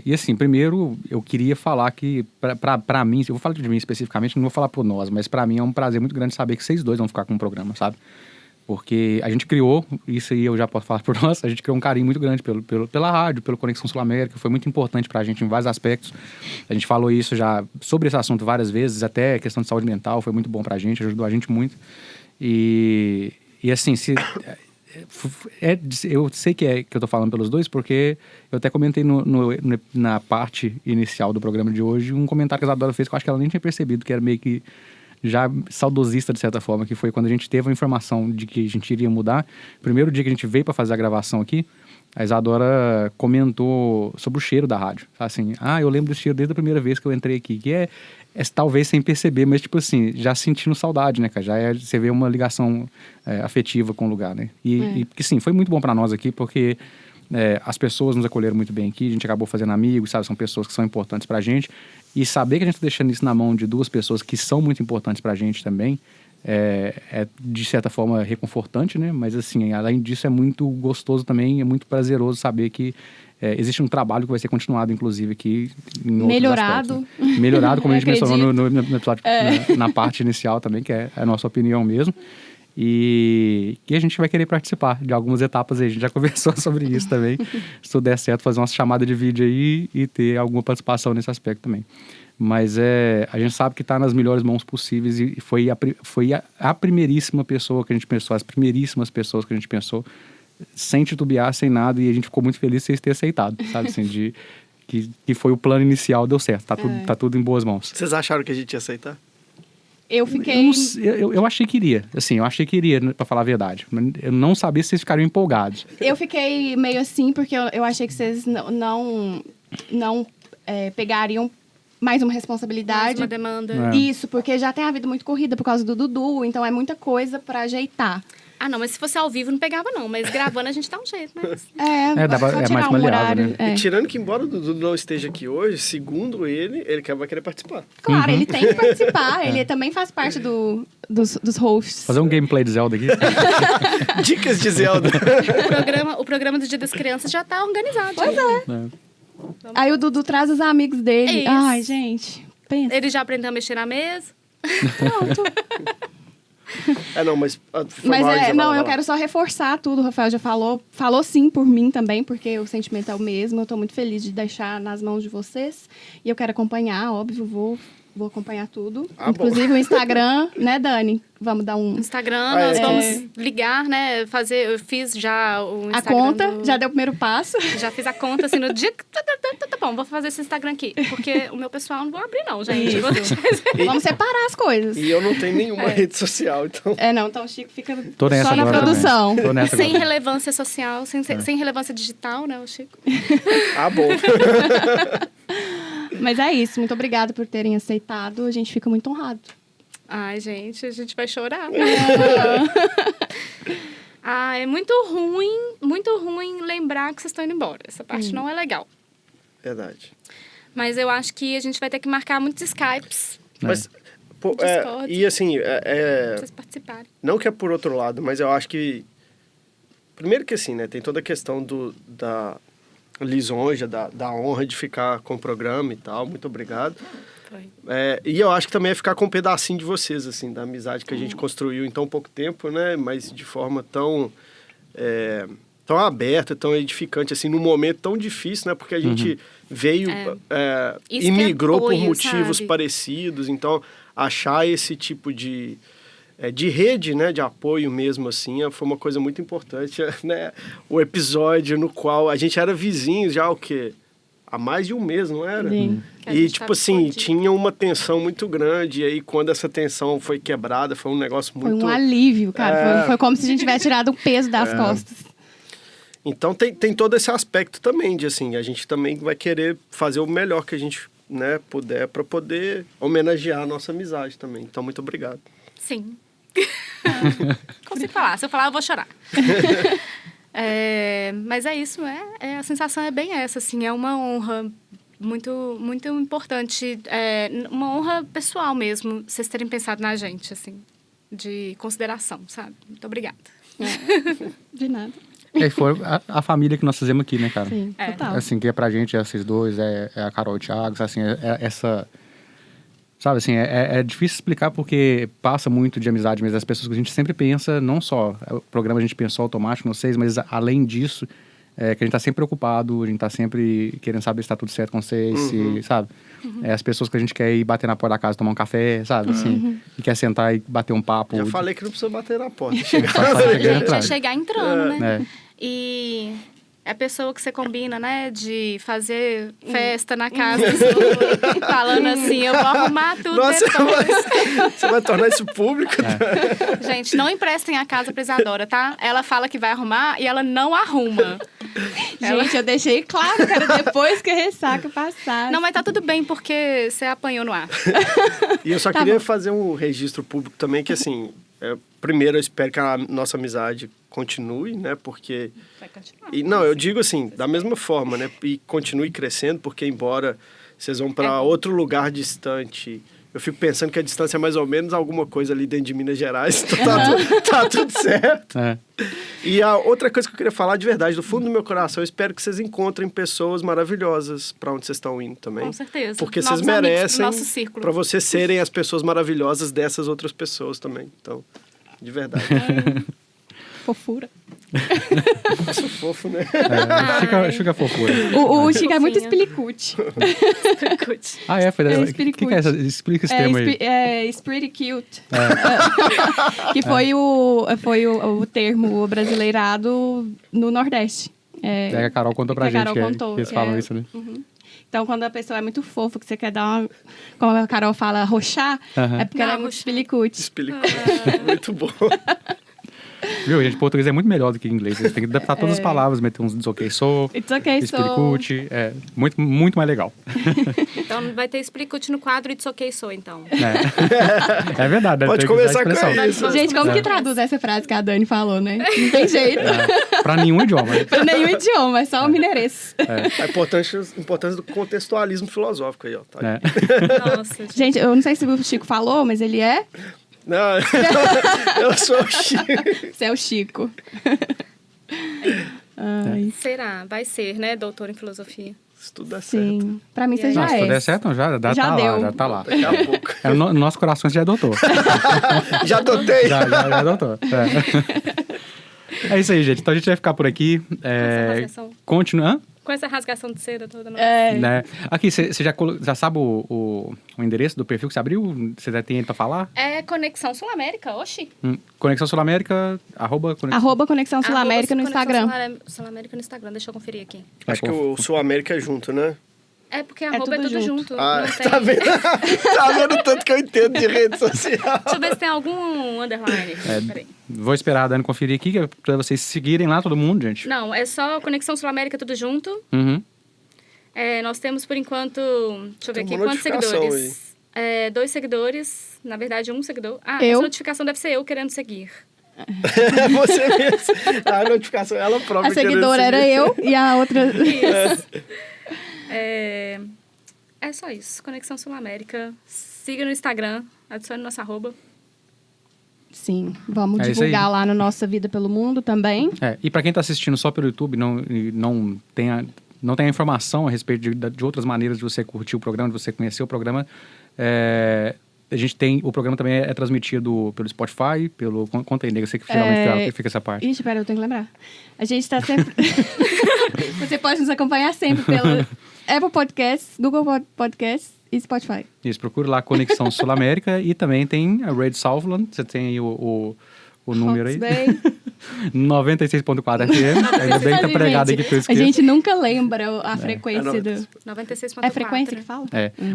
E assim, primeiro eu queria falar que, pra mim, eu vou falar de mim especificamente, não vou falar por nós, mas pra mim é um prazer muito grande saber que vocês dois vão ficar com o programa, sabe? Porque a gente criou, isso aí eu já posso falar por nós, a gente criou um carinho muito grande pela rádio, pelo Conexão Sul-América, foi muito importante pra gente em vários aspectos. A gente falou isso já sobre esse assunto várias vezes, até questão de saúde mental, foi muito bom pra gente, ajudou a gente muito. E assim, eu sei que eu tô falando pelos dois, porque eu até comentei na parte inicial do programa de hoje um comentário que a Isadora fez que eu acho que ela nem tinha percebido, que era meio que já saudosista de certa forma, que foi quando a gente teve a informação de que a gente iria mudar. Primeiro dia que a gente veio para fazer a gravação aqui, a Isadora comentou sobre o cheiro da rádio. Assim, eu lembro do cheiro desde a primeira vez que eu entrei aqui, que é talvez sem perceber, mas tipo assim, já sentindo saudade, né, cara? Você vê uma ligação afetiva com o lugar, né? E que sim, foi muito bom para nós aqui, porque as pessoas nos acolheram muito bem aqui, a gente acabou fazendo amigos, sabe? São pessoas que são importantes pra gente. E saber que a gente tá deixando isso na mão de duas pessoas que são muito importantes pra gente também, de certa forma reconfortante, né? Mas assim, além disso é muito gostoso também, é muito prazeroso saber que existe um trabalho que vai ser continuado, inclusive, aqui em
Melhorado.
outros aspectos, né? Melhorado, como a gente mencionou no episódio, na parte inicial também, que é a nossa opinião mesmo. E que a gente vai querer participar de algumas etapas aí. A gente já conversou sobre isso também. Se tudo der certo, fazer uma chamada de vídeo aí e ter alguma participação nesse aspecto também. Mas a gente sabe que está nas melhores mãos possíveis e foi a primeiríssima pessoa que a gente pensou, as primeiríssimas pessoas que a gente pensou, sem titubear, sem nada, e a gente ficou muito feliz de vocês terem aceitado, sabe? Assim, que foi o plano inicial, deu certo, tá tudo em boas mãos.
Vocês acharam que a gente ia aceitar?
Eu fiquei...
Eu achei que iria, assim, pra falar a verdade. Eu não sabia se vocês ficariam empolgados.
Eu fiquei meio assim, porque eu achei que vocês não pegariam mais uma responsabilidade.
Mais uma demanda.
Isso, porque já tem a vida muito corrida por causa do Dudu, então é muita coisa pra ajeitar.
Não, mas se fosse ao vivo não pegava não, mas gravando a gente dá um jeito, mas...
Só tirar
mais
um
maleável,
horário.
né?
E tirando que, embora o Dudu não esteja aqui hoje, segundo ele vai querer participar.
Claro, ele tem que participar, ele também faz parte dos hosts.
Fazer um gameplay de Zelda aqui.
Dicas de Zelda.
O programa do Dia das Crianças já tá organizado.
Pois é. Aí o Dudu traz os amigos dele.
Isso.
Ai, gente, pensa.
Ele já aprendeu a mexer na mesa.
Pronto.
Mas
eu quero só reforçar tudo. O Rafael já falou sim por mim também, porque o sentimento é o mesmo. Eu tô muito feliz de deixar nas mãos de vocês. E eu quero acompanhar, óbvio, vou acompanhar tudo. Inclusive o Instagram, né, Dani? Vamos dar um...
Instagram, nós vamos ligar, né? Eu fiz já o Instagram.
A conta, já deu o primeiro passo.
Já fiz a conta, assim, no dia que... Tá bom, vou fazer esse Instagram aqui. Porque o meu pessoal não vou abrir, não, gente.
Vamos separar as coisas.
E eu não tenho nenhuma rede social, então...
Então o Chico fica
só
na produção.
Sem relevância social, sem relevância digital, né, o Chico?
Bom.
Mas é isso, muito obrigada por terem aceitado. A gente fica muito honrado.
Ai, gente, a gente vai chorar. É muito ruim lembrar que vocês estão indo embora. Essa parte não é legal.
Verdade.
Mas eu acho que a gente vai ter que marcar muitos Skypes.
Mas, e assim...
pra vocês participarem.
Não que é por outro lado, mas eu acho que... Primeiro que assim, né? Tem toda a questão da lisonja, da honra de ficar com o programa e tal. Muito obrigado.
Foi.
E eu acho que também é ficar com um pedacinho de vocês, assim, da amizade que a gente construiu em tão pouco tempo, né? Mas de forma tão aberta, tão edificante, assim, num momento tão difícil, né? Porque a gente veio e migrou por motivos parecidos. Então, achar esse tipo de rede, né, de apoio mesmo, assim, foi uma coisa muito importante, né? O episódio no qual a gente era vizinhos já, há mais de um mês, não era?
Sim.
E, tipo assim, tinha uma tensão muito grande, e aí quando essa tensão foi quebrada, foi um negócio muito...
Foi um alívio, cara, foi como se a gente tivesse tirado o peso das costas.
Então tem todo esse aspecto também, de assim, a gente também vai querer fazer o melhor que a gente, né, puder, para poder homenagear a nossa amizade também. Então, muito obrigado.
Sim. Consigo falar. Se eu falar, eu vou chorar. Mas é isso, a sensação é bem essa, assim, é uma honra muito, muito importante, uma honra pessoal mesmo, vocês terem pensado na gente, assim, de consideração, sabe? Muito obrigada.
De nada.
E foi a família que nós fizemos aqui, né, cara?
Sim, total.
Assim, que é pra gente, esses dois, é a Carol e o Thiago, assim, essa... Sabe, assim, é difícil explicar porque passa muito de amizade mesmo. As pessoas que a gente sempre pensa, não só o programa a gente pensou automático, não sei, mas além disso, que a gente tá sempre preocupado, a gente tá sempre querendo saber se tá tudo certo com vocês, sabe? As pessoas que a gente quer ir bater na porta da casa, tomar um café, sabe? Assim, e quer sentar e bater um papo.
Já falei que não precisa bater na porta.
Chegar entrando, né? E a pessoa que você combina, né? De fazer festa na casa dos outros, falando assim, eu vou arrumar tudo depois.
Você vai tornar isso público?
Gente, não emprestem a casa pra Isadora, tá? Ela fala que vai arrumar e ela não arruma.
Gente, eu deixei claro, cara, depois que a ressaca passar.
Não, mas tá tudo bem, porque você apanhou no ar.
E eu só queria fazer um registro público também, que assim... primeiro, eu espero que a nossa amizade continue, né? Porque...
Vai continuar.
Não, eu digo assim, da mesma forma, né? E continue crescendo, porque embora vocês vão para outro lugar distante... Eu fico pensando que a distância é mais ou menos alguma coisa ali dentro de Minas Gerais. Então tá tudo certo. E a outra coisa que eu queria falar de verdade, do fundo do meu coração, eu espero que vocês encontrem pessoas maravilhosas para onde vocês estão indo também.
Com certeza.
Porque
novos
vocês merecem
para
vocês serem as pessoas maravilhosas dessas outras pessoas também. Então, de verdade.
Fofura.
Isso é fofo, né?
Chica fofura.
O Chico é muito expelicute.
Foi da... que é essa? Explica esse termo aí.
É Pretty Cute. Que foi o termo brasileirado no Nordeste.
A Carol contou pra gente
contou,
que eles falam isso, né?
Então, quando a pessoa é muito fofa, que você quer dar uma... Como a Carol fala, arrochar, é porque ela é muito expelicute.
Expelicute. Muito bom.
Viu, gente? Português é muito melhor do que inglês. Você tem que adaptar todas as palavras, meter uns so, expelicute. É muito, muito mais legal.
Então vai ter expelicute no quadro It's Okay So, então.
É verdade.
Pode começar com isso.
Gente, como que traduz essa frase que a Dani falou, né? Não tem jeito.
Pra nenhum idioma.
Pra nenhum idioma, é só o mineirês.
A importância do contextualismo filosófico aí, ó. Tá aí.
Nossa,
gente, eu não sei se o Chico falou, mas ele é...
Não, eu sou o Chico.
Você é o Chico.
Será? Vai ser, né? Doutor em filosofia.
Se tudo der
Sim.
certo.
Pra mim, você já é.
Se tudo der certo, já
deu.
Já tá lá.
Daqui a pouco.
No nosso coração você já é doutor.
Já adotei.
Já é doutor. É isso aí, gente. Então a gente vai ficar por aqui. Continua.
Com essa rasgação de seda toda.
Né? Aqui, você já sabe o endereço do perfil que você abriu? Você já tem ele pra falar?
É Conexão Sul-América, oxi.
Conexão Sul-América,
@Conexão Sul-América no Instagram.
Sul-América no Instagram, deixa eu conferir aqui.
Acho que o Sul-América é junto, né?
É porque arroba é tudo junto.
Tá vendo? Tá vendo tanto que eu entendo de rede social.
Deixa eu ver se tem algum underline. Peraí.
Vou esperar a Dani conferir aqui, que é pra vocês seguirem lá, todo mundo, gente.
Não, é só Conexão Sul-América tudo junto. Nós temos, por enquto... Deixa eu ver aqui. Quantos seguidores? 2 seguidores. Na verdade, 1 seguidor. Essa notificação deve ser eu querendo seguir.
Você mesmo. A notificação, ela própria.
A seguidora era eu e a outra...
Isso. É só isso. Conexão Sul-América. Siga no Instagram. Adicione nossa @.
Sim, vamos divulgar lá no Nossa Vida pelo Mundo também.
E pra quem tá assistindo só pelo YouTube, não tem a informação a respeito de outras maneiras de você curtir o programa, de você conhecer o programa, a gente tem... O programa também é transmitido pelo Spotify, pelo... Conta aí, nega, você que finalmente fica essa parte.
Ixi, pera, eu tenho que lembrar. A gente tá sempre... Você pode nos acompanhar sempre pelo Apple Podcasts, Google Podcasts e Spotify.
Isso, procure lá Conexão Sul-América e também tem a Radio Southland, você tem aí o número aí. 96.4 FM. Ainda bem que tá pregado aqui que eu esqueço.
A gente nunca lembra a frequência do...
96.4.
É frequência que fala?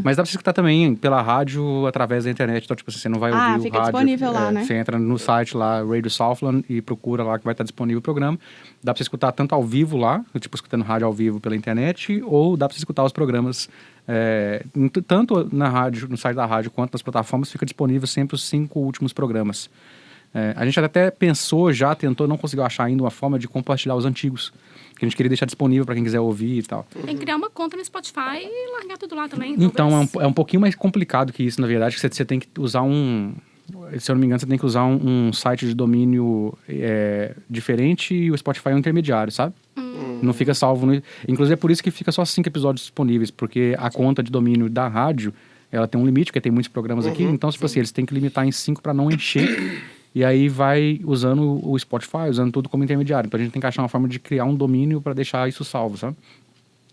Mas dá pra você escutar também pela rádio, através da internet. Então, tipo, você não vai ouvir o rádio.
Fica disponível lá, né?
Você entra no site lá, Radio Southland, e procura lá que vai estar disponível o programa. Dá pra você escutar tanto ao vivo lá, tipo, escutando rádio ao vivo pela internet, ou dá pra você escutar os programas tanto na rádio, no site da rádio, quanto nas plataformas, fica disponível sempre os 5 últimos programas. A gente até pensou já, tentou, não conseguiu achar ainda uma forma de compartilhar os antigos. Que a gente queria deixar disponível para quem quiser ouvir e tal.
Tem que criar uma conta no Spotify e largar tudo lá também.
Então, é um pouquinho mais complicado que isso, na verdade, que você tem que usar se eu não me engano, você tem que usar um site de domínio diferente e o Spotify é um intermediário, sabe? Não fica salvo. Inclusive, é por isso que fica só 5 episódios disponíveis, porque a conta de domínio da rádio, ela tem um limite, porque tem muitos programas aqui, então, tipo assim, eles têm que limitar em 5 para não encher. E aí vai usando o Spotify, usando tudo como intermediário. Então a gente tem que achar uma forma de criar um domínio para deixar isso salvo, sabe?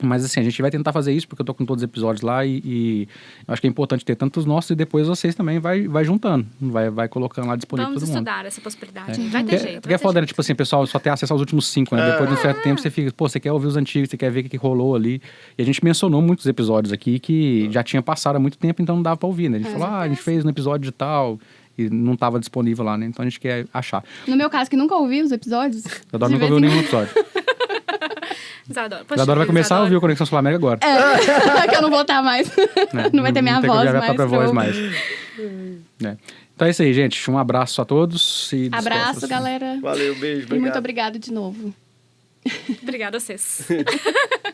Mas assim, a gente vai tentar fazer isso, porque eu tô com todos os episódios lá e eu acho que é importante ter tanto os nossos e depois vocês também vai juntando, vai colocando lá disponível pra todo mundo.
Vamos estudar essa possibilidade. Vai ter jeito.
Porque é foda, né? Tipo assim, pessoal só tem acesso aos últimos 5, né? Depois de um certo tempo você fica, você quer ouvir os antigos, você quer ver o que rolou ali. E a gente mencionou muitos episódios aqui que já tinha passado há muito tempo, então não dava pra ouvir, né? A gente falou, a gente fez um episódio de tal... E não estava disponível lá, né? Então a gente quer achar.
No meu caso, que nunca ouvi os episódios.
Isadora nunca ouviu nenhum episódio. Isadora vai começar a ouvir o Conexão Sul América agora.
Que eu não vou estar mais. Não vai ter minha voz mais.
Própria voz mais. Então é isso aí, gente. Um abraço a todos. E
abraço, galera.
Valeu, beijo.
E muito obrigado de novo.
Obrigada a vocês.